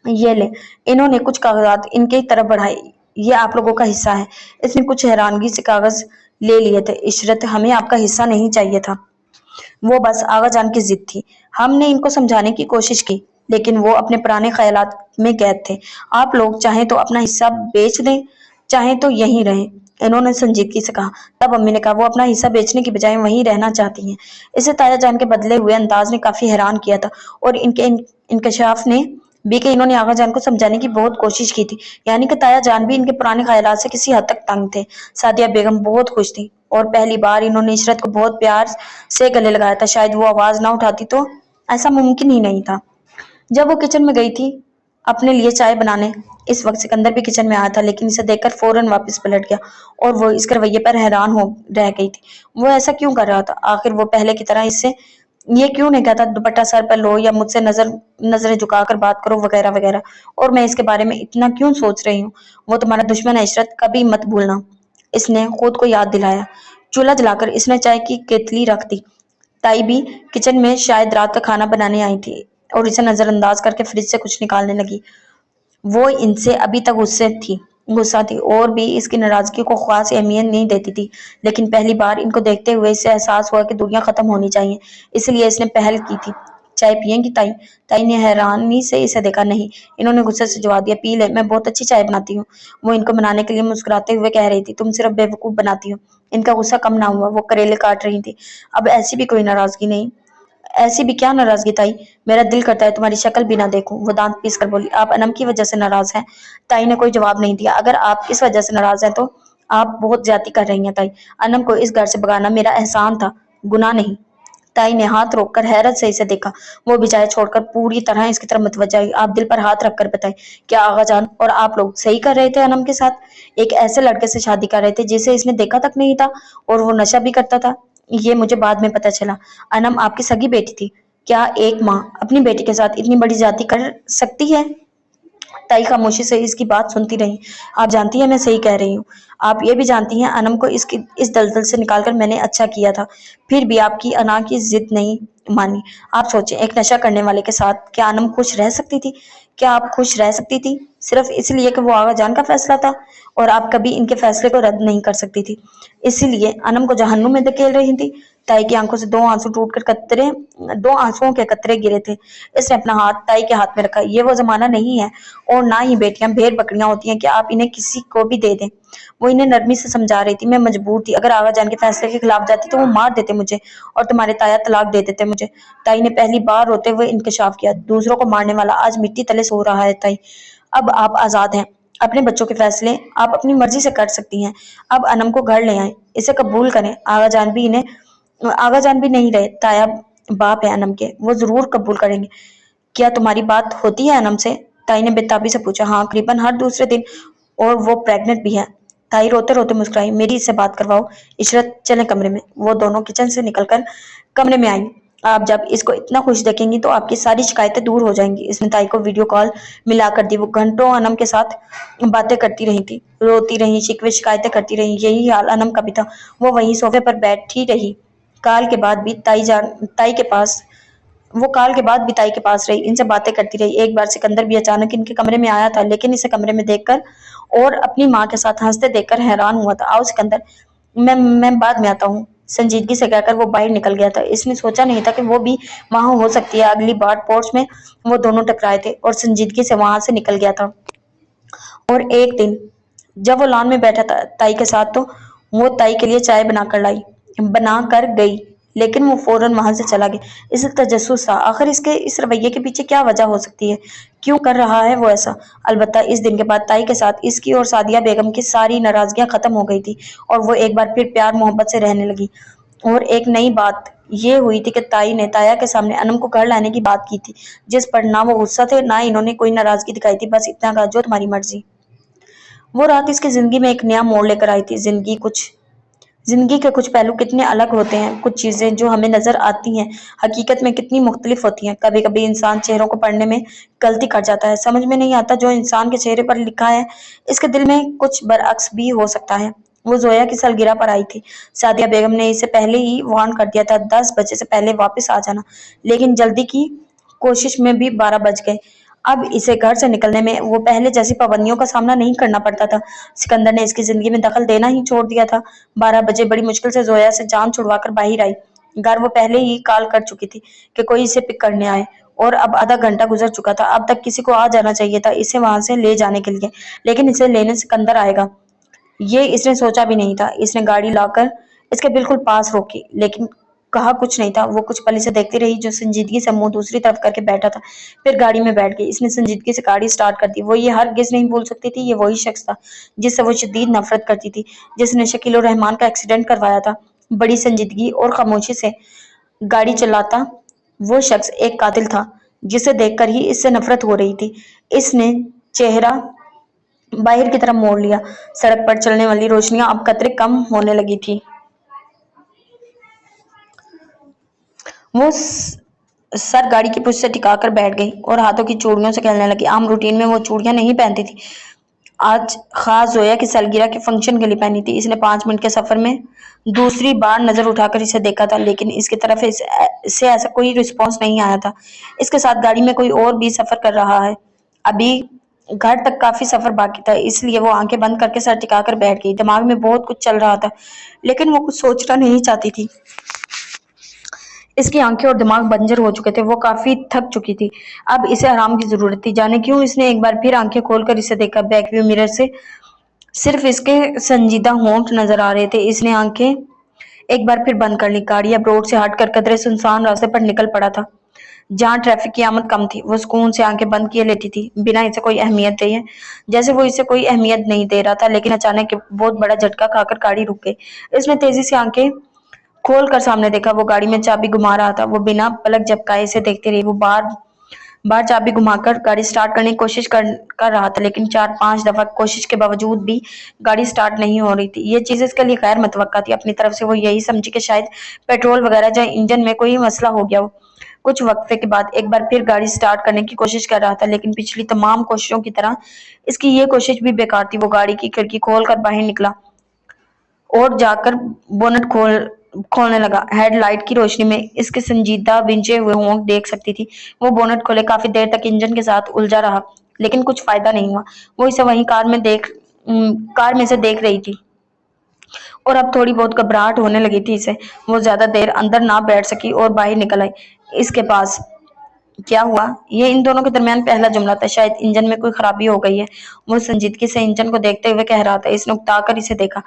یہ لیں، انہوں نے کچھ کاغذات ان کی طرف بڑھائے، یہ آپ لوگوں کا حصہ ہے۔ اس نے کچھ حیرانگی سے کاغذ لے لیے تھے۔ عشرت، ہمیں آپ کا حصہ نہیں چاہیے تھا، وہ بس آغا جان کی ضد تھی۔ ہم نے ان کو سمجھانے کی کوشش کی لیکن وہ اپنے پرانے خیالات میں قید تھے۔ آپ لوگ چاہیں تو اپنا حصہ بیچ دیں، چاہیں تو یہیں رہیں، انہوں نے سنجیدگی سے کہا۔ تب امی نے کہا وہ اپنا حصہ بیچنے کی بجائے وہیں رہنا چاہتی ہیں۔ اسے تایا جان کے بدلے ہوئے انداز نے کافی حیران کیا تھا، اور ان کے انکشاف نے بھی کہ انہوں نے آغا جان کو سمجھانے کی بہت کوشش کی تھی، یعنی کہ تایا جان بھی ان کے پرانے خیالات سے کسی حد تک تنگ تھے۔ سعدیہ بیگم بہت خوش تھی اور پہلی بار انہوں نے عشرت کو بہت پیار سے گلے لگایا تھا۔ شاید وہ آواز نہ اٹھاتی تو ایسا ممکن ہی نہیں تھا۔ جب وہ کچن میں گئی تھی اپنے لیے چائے بنانے۔ اس وقت سکندر بھی کچن میں آیا تھا، لیکن اسے دیکھ کر فوراً واپس پلٹ گیا اور وہ اس کے رویے پر حیران ہو رہ گئی تھی۔ وہ ایسا کیوں کر رہا تھا؟ آخر وہ پہلے کی طرح اس سے یہ کیوں نہیں کہتا دوپٹہ سر پر لو یا مجھ سے نظریں جھکا کر بات کرو وغیرہ وغیرہ، اور میں اس کے بارے میں اتنا کیوں سوچ رہی ہوں؟ وہ تمہارا دشمن ہے عشرت، کبھی مت بھولنا۔ اس نے خود کو یاد دلایا۔ چولہا جلا کر اس نے چائے کی کیتلی رکھ دی۔ تائی بھی کچن میں شاید رات کا کھانا بنانے آئی تھی اور اسے نظر انداز کر کے فریج سے کچھ نکالنے لگی۔ وہ ان سے ابھی تک غصہ تھی اور بھی اس کی ناراضگی کو خاص اہمیت نہیں دیتی تھی، لیکن پہلی بار ان کو دیکھتے ہوئے اسے احساس ہوا کہ دوریاں ختم ہونی چاہیے، اس لیے اس نے پہل کی تھی۔ چائے پئیں گی تائی؟ تائی نے حیرانی سے اسے دیکھا۔ نہیں، انہوں نے غصے سے جواب دیا، پی لے، میں بہت اچھی چائے بناتی ہوں۔ وہ ان کو منانے کے لیے مسکراتے ہوئے کہہ رہی تھی، تم صرف بیوقوف بناتی ہو۔ ان کا غصہ کم نہ ہوا، وہ کریلے کاٹ رہی تھی۔ اب ایسی بھی کوئی ناراضگی نہیں۔ ایسی بھی کیا ناراضگی تائی؟ میرا دل کرتا ہے تمہاری شکل بھی نہ دیکھوں۔ وہ دانت پیس کر بولی، آپ انم کی وجہ سے ناراض ہیں؟ تائی نے کوئی جواب نہیں دیا۔ اگر آپ اس وجہ سے ناراض ہیں تو آپ بہت زیادتی کر رہی ہیں تائی۔ انم کو اس گھر سے بھگانا میرا احسان تھا، گناہ نہیں۔ تائی نے ہاتھ روک کر حیرت سے اسے دیکھا۔ وہ بھی چائے چھوڑ کر پوری طرح اس کی طرف متوجہ ہوئی۔ آپ دل پر ہاتھ رکھ کر بتائیں، کیا آغا جان اور آپ لوگ صحیح کر رہے تھے انم کے ساتھ؟ ایک ایسے لڑکے سے شادی کر رہے تھے جسے اس نے دیکھا تک نہیں تھا، اور وہ نشہ بھی کرتا تھا؟ یہ مجھے بعد میں پتہ چلا۔ انم آپ کی سگی بیٹی تھی۔ کیا ایک ماں اپنی بیٹی کے ساتھ اتنی بڑی زیادتی کر سکتی ہے؟ تائی خاموشی سے اس کی بات سنتی رہی۔ آپ جانتی ہیں میں صحیح کہہ رہی ہوں۔ آپ یہ بھی جانتی ہیں انم کو اس دلدل سے نکال کر میں نے اچھا کیا تھا، پھر بھی آپ کی انا کی ضد نہیں مانی۔ آپ سوچیں، ایک نشہ کرنے والے کے ساتھ کیا انم خوش رہ سکتی تھی؟ کیا آپ خوش رہ سکتی تھی صرف اس لیے کہ وہ آغا جان کا فیصلہ تھا اور آپ کبھی ان کے فیصلے کو رد نہیں کر سکتی تھی، اسی لیے انم کو جہنم میں دھکیل رہی تھی؟ تائی کی آنکھوں سے دو آنسوؤں کے قطرے گرے تھے۔ اس نے اپنا ہاتھ تائی کے ہاتھ میں رکھا۔ یہ وہ زمانہ نہیں ہے، اور نہ ہی بیٹیاں بھیڑ بکریاں ہوتی ہیں کہ آپ انہیں کسی کو بھی دے دیں۔ وہ انہیں نرمی سے سمجھا رہی تھی، میں مجبور تھی، اگر آغا جان کے فیصلے کے خلاف جاتی تو وہ مار دیتے مجھے اور تمہارے تایا طلاق دے دیتے مجھے۔ تائی نے پہلی بار روتے ہوئے انکشاف کیا، دوسروں کو مارنے والا آج مٹی تلے سو رہا ہے تائی۔ اب آپ آزاد ہیں، اپنے بچوں کے فیصلے آپ اپنی مرضی سے کر سکتی ہیں۔ اب انم کو گھر لے آئیں، اسے قبول کریں۔ آغا جان بھی نہیں رہے، تایا باپ ہے انم کے، وہ ضرور قبول کریں گے۔ کیا تمہاری بات ہوتی ہے انم سے؟ تائی نے بے تابی سے پوچھا۔ ہاں، تقریباً ہر دوسرے دن، اور وہ پریگننٹ بھی ہے۔ تائی روتے روتے مسکرائی۔ میری اس سے بات کرواؤ عشرت، چلیں کمرے میں۔ وہ دونوں کچن سے نکل کر کمرے میں آئیں۔ آپ جب اس کو اتنا خوش دیکھیں گی تو آپ کی ساری شکایتیں دور ہو جائیں گی۔ اس نے تائی کو ویڈیو کال ملا کر دی۔ وہ گھنٹوں انم کے ساتھ باتیں کرتی رہی تھی، روتی رہی، شکوے شکایتیں کرتی رہی۔ یہی حال انم کا بھی تھا۔ وہ وہیں صوفے پر بیٹھی رہی، کال کے بعد بھی تائی کے پاس رہی، ان سے باتیں کرتی رہی۔ ایک بار سکندر بھی اچانک ان کے کمرے میں آیا تھا، لیکن اسے کمرے میں دیکھ کر اور اپنی ماں کے ساتھ ہنستے دیکھ کر حیران ہوا تھا۔ آؤ سکندر، میں بعد میں آتا ہوں، سنجیدگی سے کہہ کر وہ باہر نکل گیا تھا۔ اس نے سوچا نہیں تھا کہ وہ بھی وہاں ہو سکتی ہے۔ اگلی بار پورچ میں وہ دونوں ٹکرائے تھے اور سنجیدگی سے وہاں سے نکل گیا تھا۔ اور ایک دن جب وہ لان میں بیٹھا تھا تائی کے ساتھ، تو وہ تائی کے لیے چائے بنا کر گئی، لیکن وہ فوراً وہاں سے چلا گیا۔ اسے تجسس تھا، آخر اس کے اس رویے کے پیچھے کیا وجہ ہو سکتی ہے؟ کیوں کر رہا ہے وہ ایسا؟ البتہ اس دن کے بعد تائی کے ساتھ اس کی اور سعدیہ بیگم کی ساری ناراضگیاں ختم ہو گئی تھی، اور وہ ایک بار پھر پیار محبت سے رہنے لگی۔ اور ایک نئی بات یہ ہوئی تھی کہ تائی نے تایا کے سامنے انم کو گھر لانے کی بات کی تھی، جس پر نہ وہ غصہ تھے، نہ انہوں نے کوئی ناراضگی دکھائی تھی، بس اتنا کہا، جو تمہاری مرضی۔ وہ رات اس کی زندگی میں ایک نیا موڑ لے کر آئی تھی۔ زندگی کے کچھ پہلو کتنے الگ ہوتے ہیں۔ کچھ چیزیں جو ہمیں نظر آتی ہیں حقیقت میں کتنی مختلف ہوتی ہیں۔ کبھی کبھی انسان چہروں کو پڑھنے میں غلطی کر جاتا ہے، سمجھ میں نہیں آتا جو انسان کے چہرے پر لکھا ہے اس کے دل میں کچھ برعکس بھی ہو سکتا ہے۔ وہ زویا کی سالگرہ پر آئی تھی۔ سعدیہ بیگم نے اسے پہلے ہی وارن کر دیا تھا، 10 بجے سے پہلے واپس آ جانا، لیکن جلدی کی کوشش میں بھی 12 بج گئے۔ اب اسے گھر سے نکلنے میں وہ پہلے جیسی پابندیوں کا سامنا نہیں کرنا پڑتا تھا۔ سکندر نے اس کی زندگی میں دخل دینا ہی چھوڑ دیا تھا۔ 12 بجے بڑی مشکل سے زویا سے جان چھڑوا کر باہر آئی۔ گھر وہ پہلے ہی کال کر چکی تھی کہ کوئی اسے پک کرنے آئے، اور اب آدھا گھنٹہ گزر چکا تھا۔ اب تک کسی کو آ جانا چاہیے تھا اسے وہاں سے لے جانے کے لیے، لیکن اسے لینے سکندر آئے گا یہ اس نے سوچا بھی نہیں تھا۔ اس نے گاڑی لا کر اس کے بالکل پاس روکی، لیکن کہا کچھ نہیں تھا۔ وہ کچھ پل اسے دیکھتی رہی، جو سنجیدگی سے منہ دوسری طرف کر کے بیٹھا تھا، پھر گاڑی میں بیٹھ گئی۔ اس نے سنجیدگی سے گاڑی سٹارٹ کر دی۔ وہ یہ ہرگز نہیں بھول سکتی تھی، یہ وہی شخص تھا جس سے وہ شدید نفرت کرتی تھی، جس نے شکیل الرحمان کا ایکسیڈنٹ کروایا تھا۔ بڑی سنجیدگی اور خاموشی سے گاڑی چلاتا وہ شخص ایک قاتل تھا، जिसे देखकर ही इससे नफरत हो रही थी। इसने चेहरा बाहर की तरफ मोड़ लिया। सड़क पर चलने वाली रोशनियां अब कतरे कम होने लगी थी। वो सर गाड़ी की पुश से टिकाकर बैठ गई और हाथों की चूड़ियों से खेलने लगी। आम रूटीन में वो चूड़ियां नहीं पहनती थी, आज खास जोया की सालगिरह के फंक्शन के लिए पहनी थी। इसने 5 मिनट के सफर में दूसरी बार नजर उठाकर इसे देखा था, लेकिन इसकी तरफ इससे ऐसा कोई रिस्पॉन्स नहीं आया था। इसके साथ गाड़ी में कोई और भी सफर कर रहा है। अभी घर तक काफी सफर बाकी था, इसलिए वो आंखें बंद करके सर टिकाकर बैठ गई। दिमाग में बहुत कुछ चल रहा था, लेकिन वो कुछ सोचना नहीं चाहती थी। इसकी आंखें और दिमाग बंजर हो चुके थे, वो काफी थक चुकी थी। अब इसे आराम की जरूरत थी। जाने क्यों इसने एक बार फिर आंखें खोलकर इसे देखा। बैक व्यू मिरर से सिर्फ इसके संजीदा होंठ नजर आ रहे थे। इसने आंखें एक बार फिर बंद कर ली। गाड़ी अब रोड से हटकर कदरे सुनसान रास्ते पर निकल पड़ा था, जहाँ ट्रैफिक की आमद कम थी। वो सुकून से आंखें बंद किए लेटी थी, बिना इसे कोई अहमियत दिए, जैसे वो इसे कोई अहमियत नहीं दे रहा था। लेकिन अचानक बहुत बड़ा झटका खाकर गाड़ी रुक गई। इसने तेजी से आंखें खोल कर सामने देखा। वो गाड़ी में चाबी घुमा रहा था। वो बिना पलक झपकाए इसे देखती रही। वो बार बार चाबी घुमाकर गाड़ी स्टार्ट करने की कोशिश कर रहा था, लेकिन 4-5 दफा कोशिश के बावजूद भी गाड़ी स्टार्ट नहीं हो रही थी। ये चीज इसके लिए गैर मुतवक्का थी। अपनी तरफ से वो यही समझी कि शायद पेट्रोल वगैरह या इंजन में कोई मसला हो गया हो। कुछ वक्फे के बाद एक बार फिर गाड़ी स्टार्ट करने की कोशिश कर रहा था, लेकिन पिछली तमाम कोशिशों की तरह इसकी ये कोशिश भी बेकार थी। वो गाड़ी की खिड़की खोलकर बाहर निकला और जाकर बोनट खोलने लगा। हेडलाइट की रोशनी में इसके संजीदा बिंचे हुए होंठ देख सकती थी। वो बोनट खोले। काफी देर तक इंजन के साथ उलझा रहा, लेकिन कुछ फायदा नहीं हुआ। वो इसे वहीं कार में से देख रही थी और अब थोड़ी बहुत घबराहट होने लगी थी इसे। वो ज्यादा देर अंदर ना बैठ सकी और बाहर निकल आई। इसके पास क्या हुआ, ये इन दोनों के दरमियान पहला जुमला था। शायद इंजन में कोई खराबी हो गई है। वो संजीदगी से इंजन को देखते हुए कह रहा था। इसने उकता कर इसे देखा।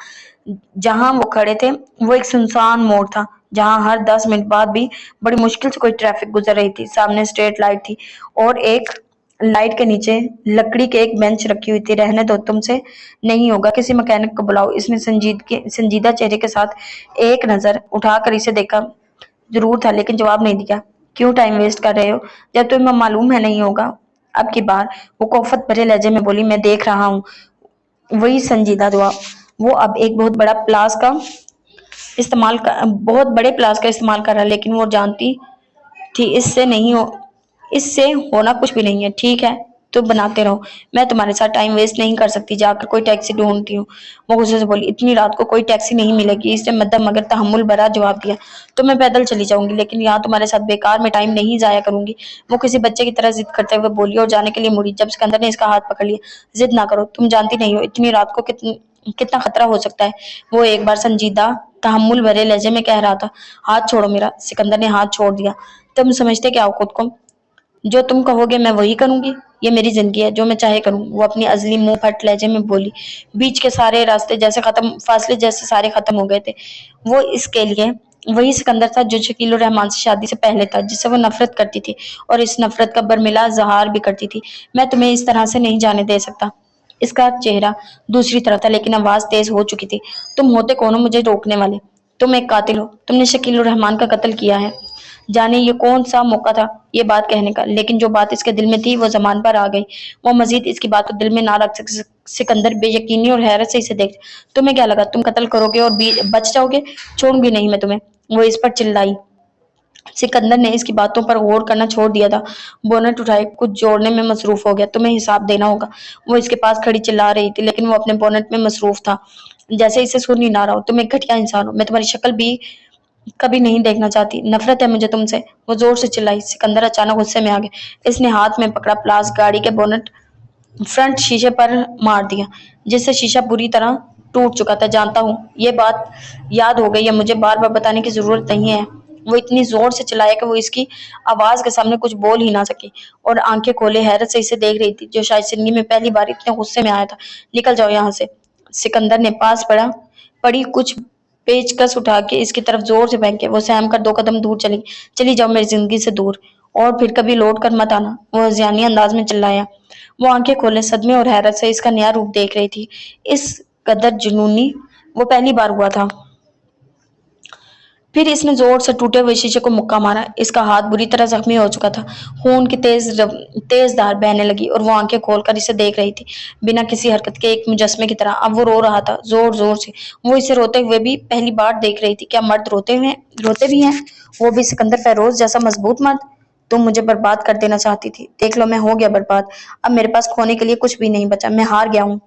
जहां वो खड़े थे वो एक सुनसान मोड़ था, जहां हर 10 मिनट बाद भी बड़ी मुश्किल से कोई ट्रैफिक गुजर रही थी। सामने स्ट्रीट लाइट थी और एक लाइट के नीचे लकड़ी के एक बेंच रखी हुई थी। रहने दो, तुमसे नहीं होगा, किसी मैकेनिक को बुलाओ। इसने संजीदा चेहरे के साथ एक नजर उठाकर इसे देखा जरूर था, लेकिन जवाब नहीं दिया। क्यों टाइम वेस्ट कर रहे हो, जब तुम्हें मालूम है नहीं होगा। अब की बार वो कोफत भरे लहजे में बोली, मैं देख रहा हूँ। वही संजीदा जवाब। वो अब एक बहुत बड़े प्लास का इस्तेमाल कर रहा है, लेकिन वो जानती थी इससे होना कुछ भी नहीं है। ठीक है, तो बनाते रहो, मैं तुम्हारे साथ टाइम वेस्ट नहीं कर सकती। जाकर कोई टैक्सी ढूंढती हूँ। वो गुस्से से बोली, इतनी रात को कोई टैक्सी नहीं मिलेगी। इसने मद्दम मगर तहम्मुल भरा जवाब दिया। तो मैं पैदल चली जाऊंगी, लेकिन यहाँ तुम्हारे साथ बेकार में टाइम नहीं जाया करूंगी। वो किसी बच्चे की तरह जिद करते हुए बोली और जाने के लिए मुड़ी, जब सिकंदर ने इसका हाथ पकड़ लिया। जिद ना करो, तुम जानती नहीं हो इतनी रात को कितना खतरा हो सकता है। वो एक बार संजीदा तहम्मुल भरे लहजे में कह रहा था। हाथ छोड़ो मेरा। सिकंदर ने हाथ छोड़ दिया। तुम समझते क्या हो खुद को, जो तुम कहोगे मैं वही करूंगी। ये मेरी जिंदगी है, जो मैं चाहे करूं। वो अपनी अजली मुंह फट लहजे में बोली। बीच के सारे रास्ते जैसे फासले जैसे सारे खत्म हो गए थे। वो इसके लिए वही सिकंदर था जो शकील और रहमान से शादी से पहले था, जिससे वो नफरत करती थी और इस नफरत का बरमिला जहार भी करती थी। मैं तुम्हें इस तरह से नहीं जाने दे सकता। इसका चेहरा दूसरी तरफ था, लेकिन आवाज तेज हो चुकी थी। तुम होते कौन हो मुझे रोकने वाले। तुम एक कातिल हो। तुमने शकील और रहमान का कत्ल किया है। जाने ये कौन सा मौका था ये बात कहने का, लेकिन जो बात इसके दिल में थी वो जबान पर आ गई। वो मजीद इसकी बात को दिल में ना रख सिकंदर बेयकीनी और हैरत से इसे देख। तुम्हें क्या लगा तुम कत्ल करोगे और बच जाओगे। छोड़ूंगी नहीं मैं तुम्हें। वो इस पर चिल्लाई। सिकंदर ने इसकी बातों पर गौर करना छोड़ दिया था। बोनट उठाए कुछ जोड़ने में मसरूफ हो गया। तुम्हें हिसाब देना होगा। वो इसके पास खड़ी चिल्ला रही थी, लेकिन वो अपने बोनट में मसरूफ था, जैसे इसे सुन ही ना रहा हो। तुम एक घटिया इंसान हो। मैं तुम्हारी शक्ल भी कभी नहीं देखना चाहती। नफरत है मुझे तुमसे। वो जोर से चिल्लाई। सिकंदर अचानक गुस्से में आ गया। इसने हाथ में पकड़ा प्लास गाड़ी के बोनट फ्रंट शीशे पर मार दिया, जिससे शीशा बुरी तरह टूट चुका था। जानता हूँ, ये बात याद हो गई है मुझे, बार बार बताने की जरूरत नहीं है। वो इतनी जोर से चिल्लाया कि वो इसकी आवाज के सामने कुछ बोल ही ना सकी और आंखें खोले हैरत से इसे देख रही थी, जो शायद जिंदगी में पहली बार इतने गुस्से में आया था। निकल जाओ यहाँ से। सिकंदर ने पास पड़ी कुछ पेचकस उठा के इसकी तरफ जोर से फेंके। वो सहम कर 2 कदम दूर चली जाओ मेरी जिंदगी से दूर, और फिर कभी लौट कर मत आना। वो हज़ियानी अंदाज में चिल्लाया। वो आंखें खोले सदमे और हैरत से इसका नया रूप देख रही थी। इस कदर जुनूनी वो पहली बार हुआ था। फिर इसने जोर से टूटे हुए शीशे को मुक्का मारा। इसका हाथ बुरी तरह जख्मी हो चुका था। खून की तेज धार बहने लगी और वो आंखें खोलकर इसे देख रही थी, बिना किसी हरकत के, एक मुजस्मे की तरह। अब वो रो रहा था, जोर जोर से। वो इसे रोते हुए भी पहली बार देख रही थी। क्या मर्द रोते भी हैं? वो भी सिकंदर फेरोज जैसा मजबूत मर्द। तुम मुझे बर्बाद कर देना चाहती थी, देख लो मैं हो गया बर्बाद। अब मेरे पास खोने के लिए कुछ भी नहीं बचा। मैं हार गया हूँ,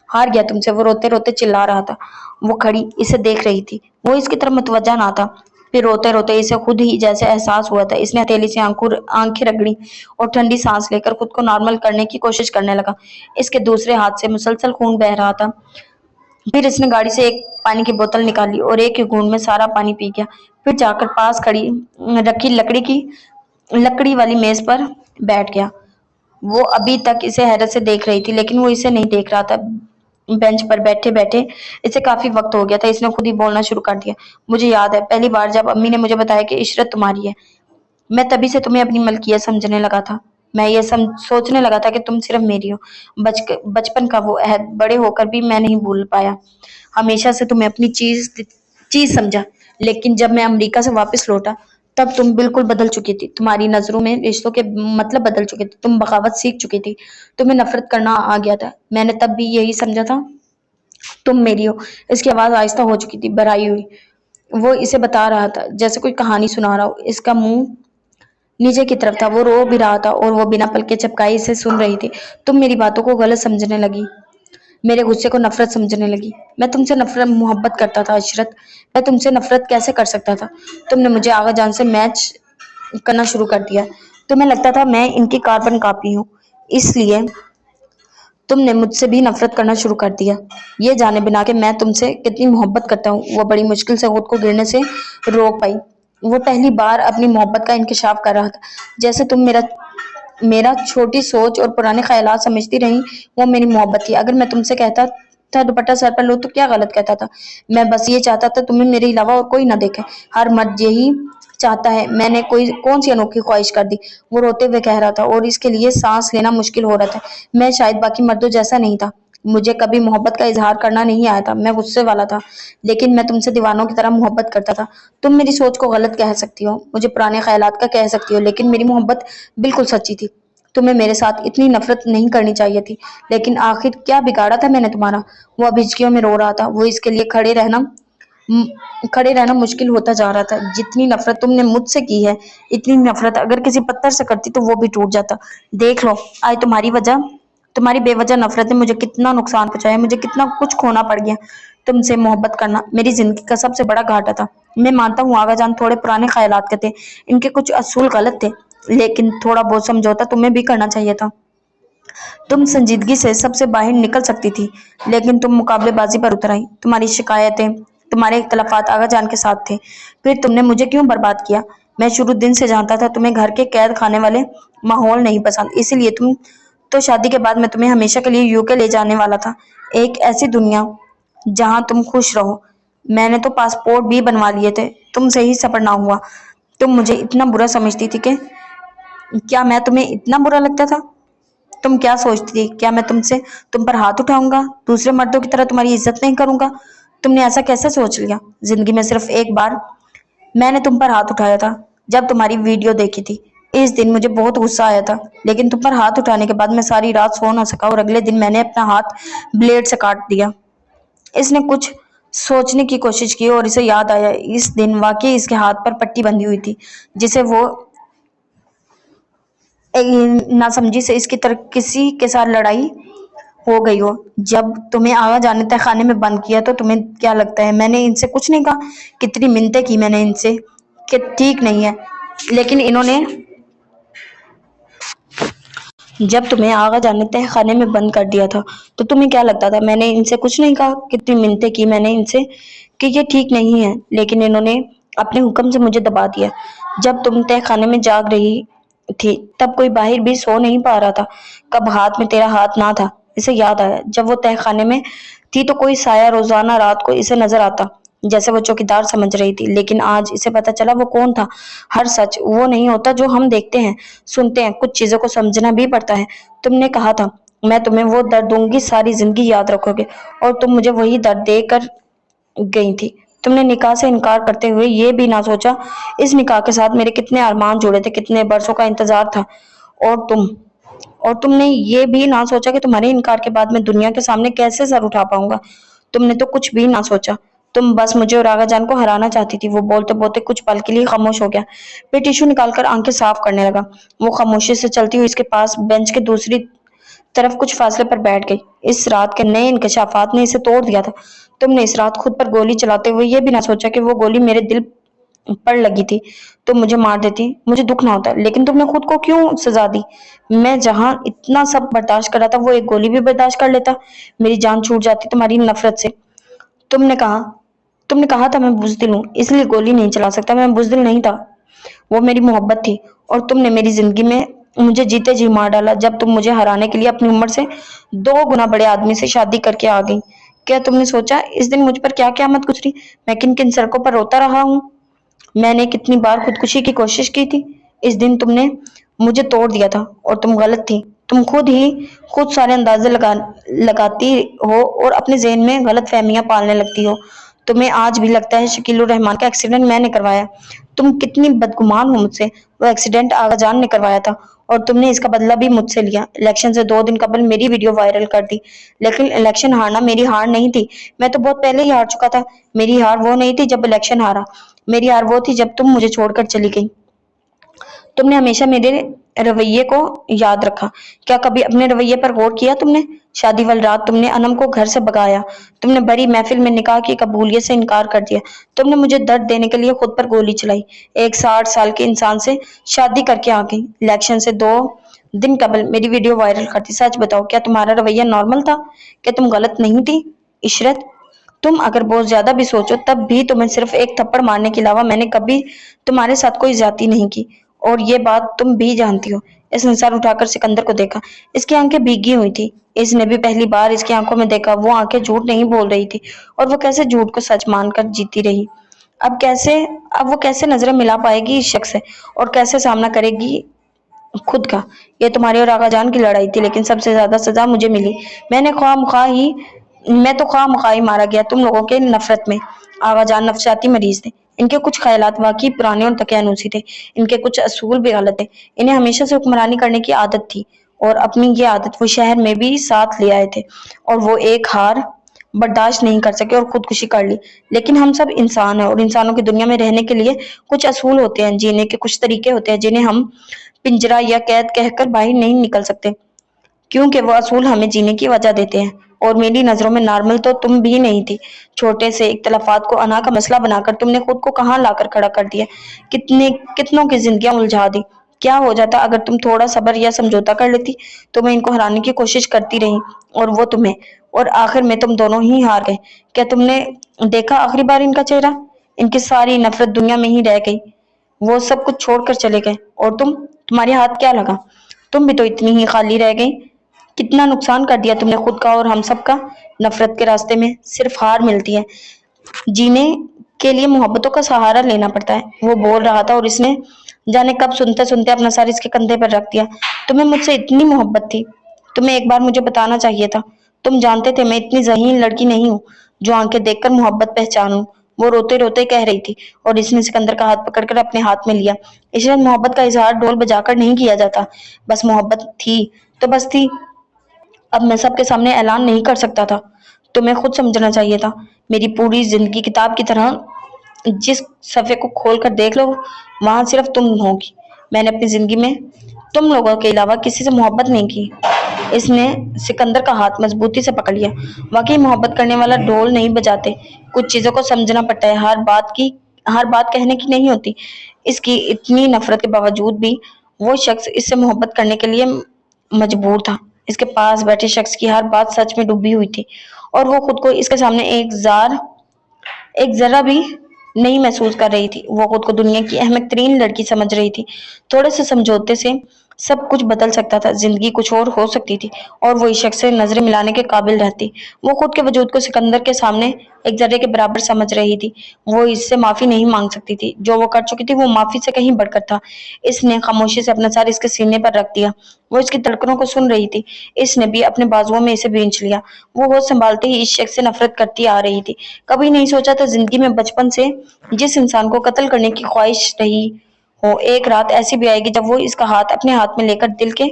हार गया तुमसे। वो रोते रोते चिल्ला रहा था। वो खड़ी इसे देख रही थी, वो इसकी तरफ मुतवज्जा ना था। फिर रोते रोते इसे खुद ही जैसे एहसास हुआ था। इसने हथेली से आंखें रगड़ी और ठंडी सांस लेकर खुद को नॉर्मल करने की कोशिश करने लगा। इसके दूसरे हाथ से मुसलसल खून बह रहा था। फिर इसने गाड़ी से एक पानी की बोतल निकाली और एक ही घूंट में सारा पानी पी गया। फिर जाकर पास खड़ी रखी लकड़ी वाली मेज पर बैठ गया। वो अभी तक इसे हैरत से देख रही थी, लेकिन वो इसे नहीं देख रहा था। बेंच पर बैठे बैठे इसे काफी वक्त हो गया था। इसने खुद ही बोलना शुरू कर दिया। मुझे याद है पहली बार जब अम्मी ने मुझे बताया कि इशरत तुम्हारी है, मैं तभी से तुम्हें अपनी मलकियत समझने लगा था। मैं ये सोचने लगा था कि तुम सिर्फ मेरी हो। बचपन का वो अहद बड़े होकर भी मैं नहीं भूल पाया। हमेशा से तुम्हें अपनी चीज समझा। लेकिन जब मैं अमेरिका से वापस लौटा, तब तुम बिल्कुल बदल चुकी थी। तुम्हारी नजरों में रिश्तों के मतलब बदल चुके थे। तुम बगावत सीख चुकी थी। तुम्हें नफरत करना आ गया था। मैंने तब भी यही समझा था तुम मेरी हो। इसकी आवाज आहिस्ता हो चुकी थी, भराई हुई। वो इसे बता रहा था जैसे कोई कहानी सुना रहा हो। इसका मुंह नीचे की तरफ था। वो रो भी रहा था और वो बिना पलके झपकाए इसे सुन रही थी। तुम मेरी बातों को गलत समझने लगी, मेरे गुस्से को नफरत समझने लगी। मैं तुमसे नफरत मोहब्बत करता था इशरत। मैं तुमसे नफरत कैसे कर सकता था? तुमने मुझे आगा जान से मैच करना शुरू कर दिया। तुम्हें लगता था मैं इनकी कार्बन कॉपी हूँ, इसलिए तुमने मुझसे भी नफरत करना शुरू कर दिया, ये जाने बिना कि मैं तुमसे कितनी मोहब्बत करता हूँ। वो बड़ी मुश्किल से खुद को गिरने से रोक पाई। वो पहली बार अपनी मोहब्बत का इंकशाफ कर रहा था। जैसे तुम मेरा मेरा छोटी सोच और पुराने ख्यालात समझती रही, वो मेरी मोहब्बत थी। अगर मैं तुमसे कहता था दुपट्टा सर पर लो, तो क्या गलत कहता था? मैं बस ये चाहता था तुम्हें मेरे अलावा और कोई ना देखे। हर मर्द यही चाहता है। मैंने कोई कौन सी अनोखी ख्वाहिश कर दी? वो रोते हुए कह रहा था और इसके लिए सांस लेना मुश्किल हो रहा था। मैं शायद बाकी मर्दों जैसा नहीं था। मुझे कभी मोहब्बत का इजहार करना नहीं आया था। मैं गुस्से वाला था, लेकिन मैं तुमसे दीवानों की तरह मोहब्बत करता था। तुम मेरी सोच को गलत कह सकती हो, मुझे पुराने ख्यालात का कह सकती हो, लेकिन मेरी मोहब्बत बिल्कुल सच्ची थी। तुम्हें मेरे साथ इतनी नफरत नहीं करनी चाहिए थी, लेकिन आखिर क्या बिगाड़ा था मैंने तुम्हारा? वो अब हिचकियों में रो रहा था। वो इसके लिए खड़े रहना मुश्किल होता जा रहा था। जितनी नफरत तुमने मुझसे की है, इतनी नफरत अगर किसी पत्थर से करती तो वो भी टूट जाता। देख लो, आज तुम्हारी बेवजह नफरत ने मुझे कितना नुकसान पहुंचाया, मुझे कितना कुछ खोना पड़ गया। तुमसे मोहब्बत करना मेरी जिंदगी का सबसे बड़ा घाटा था। मैं मानता हूँ आगाजान थोड़े पुराने ख्यालात के थे, इनके कुछ असूल गलत थे, लेकिन थोड़ा बहुत समझौता तुम्हें भी करना चाहिए था। तुम संजीदगी से सबसे बाहर निकल सकती थी, लेकिन तुम मुकाबलेबाजी पर उतर आई। तुम्हारी शिकायतें, तुम्हारे इख्तलाफात आगाजान के साथ थे। फिर तुमने मुझे क्यों बर्बाद किया? मैं शुरू दिन से जानता था तुम्हें घर के कैद खाने वाले माहौल नहीं पसंद, इसीलिए शादी के बाद मैं तुम्हें हमेशा के लिए यूके ले जाने वाला था, एक ऐसी दुनिया जहां तुम खुश रहो। मैंने तो पासपोर्ट भी बनवा लिए थे, तुमसे ही सफर ना हुआ। तुम मुझे इतना बुरा समझती थी कि क्या मैं तुम्हें इतना बुरा लगता था? तुम क्या सोचती थी? क्या मैं तुम पर हाथ उठाऊंगा, दूसरे मर्दों की तरह तुम्हारी इज्जत नहीं करूंगा? तुमने ऐसा कैसे सोच लिया? जिंदगी में सिर्फ एक बार मैंने तुम पर हाथ उठाया था, जब तुम्हारी वीडियो देखी थी। इस दिन मुझे बहुत गुस्सा आया था, लेकिन तुम पर हाथ उठाने के बाद मैं सारी रात सो ना सका और अगले दिन मैंने अपना हाथ ब्लेड से काट दिया। इसने कुछ सोचने की कोशिश की और इसे याद आया इस दिन वाकई इसके हाथ पर पट्टी बंधी हुई थी, जिसे वो नासमझी से इसकी तरह किसी के साथ लड़ाई हो गई हो। जब तुम्हें आगा जाने तक खाने में बंद किया तो तुम्हें क्या लगता है मैंने इनसे कुछ नहीं कहा? कितनी मिन्नतें की मैंने इनसे कि ठीक नहीं है, लेकिन इन्होंने जब तुम्हें आगा जाने तय खाने में बंद कर दिया था, तो तुम्हें क्या लगता था मैंने इनसे कुछ नहीं कहा? कितनी मिन्नतें की मैंने इनसे कि ये ठीक नहीं है, लेकिन इन्होंने अपने हुक्म से मुझे दबा दिया। जब तुम तय खाने में जाग रही थी, तब कोई बाहर भी सो नहीं पा रहा था। कब हाथ में तेरा हाथ ना था? इसे याद आया जब वो तय खाने में थी तो कोई साया रोजाना रात को इसे नजर आता, जैसे वो चौकीदार समझ रही थी। लेकिन आज इसे पता चला वो कौन था। हर सच वो नहीं होता जो हम देखते हैं, सुनते हैं। कुछ चीजों को समझना भी पड़ता है। तुमने कहा था मैं तुम्हें वो दर्द दूंगी, सारी जिंदगी याद रखोगे, और तुम मुझे वही दर्द देकर गई थी। تم نے نکاح سے انکار کرتے ہوئے یہ بھی نہ سوچا اس نکاح کے ساتھ میرے کتنے ارمان جڑے تھے، کتنے برسوں کا انتظار تھا، اور تم نے یہ بھی نہ سوچا کہ تمہارے انکار کے بعد میں دنیا کے سامنے کیسے سر اٹھا پاؤں گا۔ تم نے تو کچھ بھی نہ سوچا، تم بس مجھے اور آغا جان کو ہرانا چاہتی تھی۔ وہ بولتے بولتے کچھ پل کے لیے خاموش ہو گیا، پھر ٹیشو نکال کر آنکھیں صاف کرنے لگا۔ وہ خاموشی سے چلتی ہوئی اس کے پاس بینچ کے دوسری طرف کچھ فاصلے پر بیٹھ گئی۔ اس رات کے نئے انکشافات نے اسے توڑ دیا تھا۔ تم نے اس رات خود پر گولی چلاتے ہوئے یہ بھی نہ سوچا کہ وہ گولی میرے دل پر لگی تھی تو مجھے مار دیتی، مجھے دکھ نہ ہوتا، لیکن تم نے خود کو کیوں سزا دی؟ میں جہاں اتنا سب برداشت کر رہا تھا وہ ایک گولی بھی برداشت کر لیتا، میری جان چھوٹ جاتی تمہاری نفرت سے۔ تم نے کہا تھا میں بزدل ہوں اس لیے گولی نہیں چلا سکتا، میں بزدل نہیں تھا، وہ میری محبت تھی، اور تم نے میری زندگی میں مجھے جیتے جی مار ڈالا جب تم مجھے ہرانے کے لیے اپنی عمر سے 2 گنا بڑے آدمی سے شادی کر کے آ گئی۔ کیا تم نے سوچا اس دن مجھ پر کیا قیامت گزری؟ میں کن کن سڑکوں پر روتا رہا ہوں، میں نے کتنی بار خودکشی کی کوشش کی تھی۔ اس دن تم نے مجھے توڑ دیا تھا اور تم غلط تھی، تم خود سارے اندازے لگاتی ہو اور اپنے ذہن میں غلط فہمیاں پالنے لگتی ہو۔ تمہیں آج بھی لگتا ہے شکیل الرحمان کا ایکسیڈنٹ میں نے کروایا، تم کتنی بدگمان ہو مجھ سے۔ وہ ایکسیڈنٹ آغا جان نے کروایا تھا اور تم نے اس کا بدلہ بھی مجھ سے لیا، الیکشن سے 2 دن قبل میری ویڈیو وائرل کر دی، لیکن الیکشن ہارنا میری ہار نہیں تھی، میں تو بہت پہلے ہی ہار چکا تھا۔ میری ہار وہ نہیں تھی جب الیکشن ہارا، میری ہار وہ تھی جب تم مجھے چھوڑ کر چلی گئی۔ تم نے ہمیشہ میرے رویے کو یاد رکھا، کیا کبھی اپنے رویے پر غور کیا تم نے؟ شادی والی رات تم نے انم کو گھر سے بھگایا، تم نے بڑی محفل میں نکاح کی قبولیت سے انکار کر دیا، تم نے مجھے درد دینے کے لیے خود پر گولی چلائی، ایک 60 سال کے انسان سے شادی کر کے آ گئی، الیکشن سے 2 دن قبل میری ویڈیو وائرل کرتی۔ سچ بتاؤ کیا تمہارا رویہ نارمل تھا؟ کیا تم غلط نہیں تھی عشرت؟ تم اگر بہت زیادہ بھی سوچو تب بھی تمہیں صرف ایک تھپڑ مارنے کے علاوہ میں نے کبھی تمہارے ساتھ کوئی زیادتی نہیں کی، اور یہ بات تم بھی جانتی ہو۔ اس نے سر اٹھا کر سکندر کو دیکھا، اس کی آنکھیں بھیگی ہوئی تھی، اس نے بھی پہلی بار اس کی آنکھوں میں دیکھا، وہ آنکھیں جھوٹ نہیں بول رہی تھی، اور وہ کیسے جھوٹ کو سچ مان کر جیتی رہی۔ اب وہ کیسے نظریں ملا پائے گی اس شخص سے، اور کیسے سامنا کرے گی خود کا؟ یہ تمہاری اور آغا جان کی لڑائی تھی، لیکن سب سے زیادہ سزا مجھے ملی، میں تو خواہ مخواہ ہی مارا گیا تم لوگوں کے نفرت میں۔ آغا جان نفسیاتی مریض تھے، ان کے کچھ خیالات واقعی پرانے اور تقیانوسی تھے، ان کے کچھ اصول بھی غلط تھے، انہیں ہمیشہ سے حکمرانی کرنے کی عادت تھی، اور اپنی یہ عادت وہ شہر میں بھی ساتھ لے آئے تھے، اور وہ ایک ہار برداشت نہیں کر سکے اور خودکشی کر لی۔ لیکن ہم سب انسان ہیں، اور انسانوں کی دنیا میں رہنے کے لیے کچھ اصول ہوتے ہیں، جینے کے کچھ طریقے ہوتے ہیں جنہیں ہم پنجرہ یا قید کہہ کر باہر نہیں نکل سکتے، کیونکہ وہ اصول ہمیں جینے کی وجہ دیتے ہیں۔ اور میری نظروں میں نارمل تو تم بھی نہیں تھی، چھوٹے سے اختلافات کو انا کا مسئلہ بنا کر تم نے خود کو کہاں لا کر کھڑا کر دیا، کتنوں کی زندگیاں الجھا دی۔ کیا ہو جاتا اگر تم تھوڑا صبر یا سمجھوتا کر لیتی؟ تمہیں ان کو ہرانے کی کوشش کرتی رہی اور وہ تمہیں، اور آخر میں تم دونوں ہی ہار گئے۔ کیا تم نے دیکھا آخری بار ان کا چہرہ؟ ان کی ساری نفرت دنیا میں ہی رہ گئی، وہ سب کچھ چھوڑ کر چلے گئے، اور تمہارے ہاتھ کیا لگا؟ تم بھی تو اتنی ہی خالی رہ گئی۔ کتنا نقصان کر دیا تم نے خود کا اور ہم سب کا۔ نفرت کے راستے میں صرف ہار ملتی ہے، جینے کے لیے محبتوں کا سہارا لینا پڑتا ہے۔ وہ بول رہا تھا اور اس نے جانے کب سنتے سنتے اپنا سر اس کے کندھے پر رکھ دیا۔ تمہیں مجھ سے اتنی محبت تھی، تمہیں ایک بار مجھے بتانا چاہیے تھا، تم جانتے تھے میں اتنی ذہین لڑکی نہیں ہوں جو آنکھیں دیکھ کر محبت پہچانوں۔ وہ روتے روتے کہہ رہی تھی، اور اس نے سکندر کا ہاتھ پکڑ کر اپنے ہاتھ میں لیا۔ عشرت، محبت کا اظہار ڈھول بجا کر نہیں کیا جاتا، بس محبت تھی تو بس تھی، اب میں سب کے سامنے اعلان نہیں کر سکتا تھا۔ تمہیں خود سمجھنا چاہیے تھا، میری پوری زندگی کتاب کی طرح، جس صفحے کو کھول کر دیکھ لو وہاں صرف تم ہوگی۔ میں نے اپنی زندگی میں تم لوگوں کے علاوہ کسی سے محبت نہیں کی۔ اس نے سکندر کا ہاتھ مضبوطی سے پکڑ لیا۔ واقعی محبت کرنے والا ڈھول نہیں بجاتے، کچھ چیزوں کو سمجھنا پڑتا ہے، ہر بات کہنے کی نہیں ہوتی۔ اس کی اتنی نفرت کے باوجود بھی وہ شخص اس سے محبت کرنے کے لیے مجبور تھا۔ اس کے پاس بیٹھے شخص کی ہر بات سچ میں ڈوبی ہوئی تھی، اور وہ خود کو اس کے سامنے ایک ذرہ بھی نہیں محسوس کر رہی تھی۔ وہ خود کو دنیا کی احمق ترین لڑکی سمجھ رہی تھی۔ تھوڑے سے سمجھوتے سے सब कुछ बदल सकता था, जिंदगी कुछ और हो सकती थी और वो इस शख्स से नजरें मिलाने के काबिल रहती। वो खुद के वजूद को सिकंदर के सामने एक जर्रे के बराबर समझ रही थी। वो इससे माफी नहीं मांग सकती थी। जो वो कर चुकी थी वो माफी से कहीं बढ़कर था। इसने खामोशी से अपना सर इसके सीने पर रख दिया। वो इसकी धड़कनों को सुन रही थी। इसने भी अपने बाजुओं में इसे भींच लिया। वो होश संभालते ही इस शख्स से नफरत करती आ रही थी। कभी नहीं सोचा था जिंदगी में बचपन से जिस इंसान को कत्ल करने की ख्वाहिश रही हो, एक रात ऐसी भी आएगी जब वो इसका हाथ अपने हाथ में लेकर दिल के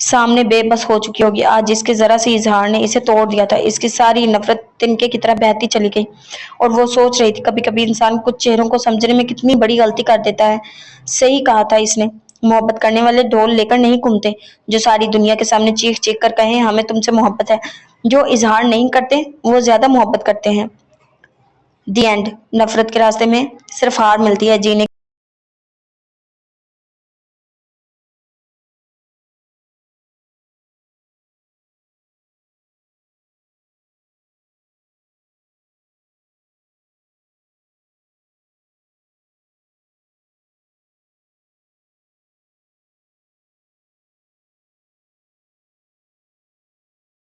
सामने बेबस हो चुकी होगी। आज इसके जरा से इजहार ने इसे तोड़ दिया था। इसकी सारी नफरत तिनके की तरह बहती चली गई और वो सोच रही थी कभी कभी इंसान कुछ चेहरों को समझने में कितनी बड़ी गलती कर देता है। सही कहा था इसने। मोहब्बत करने वाले ढोल लेकर नहीं घूमते जो सारी दुनिया के सामने चीख चीख कर कहें हमें तुमसे मोहब्बत है। जो इजहार नहीं करते वो ज्यादा मोहब्बत करते हैं। दी एंड। नफरत के रास्ते में सिर्फ हार मिलती है, जीने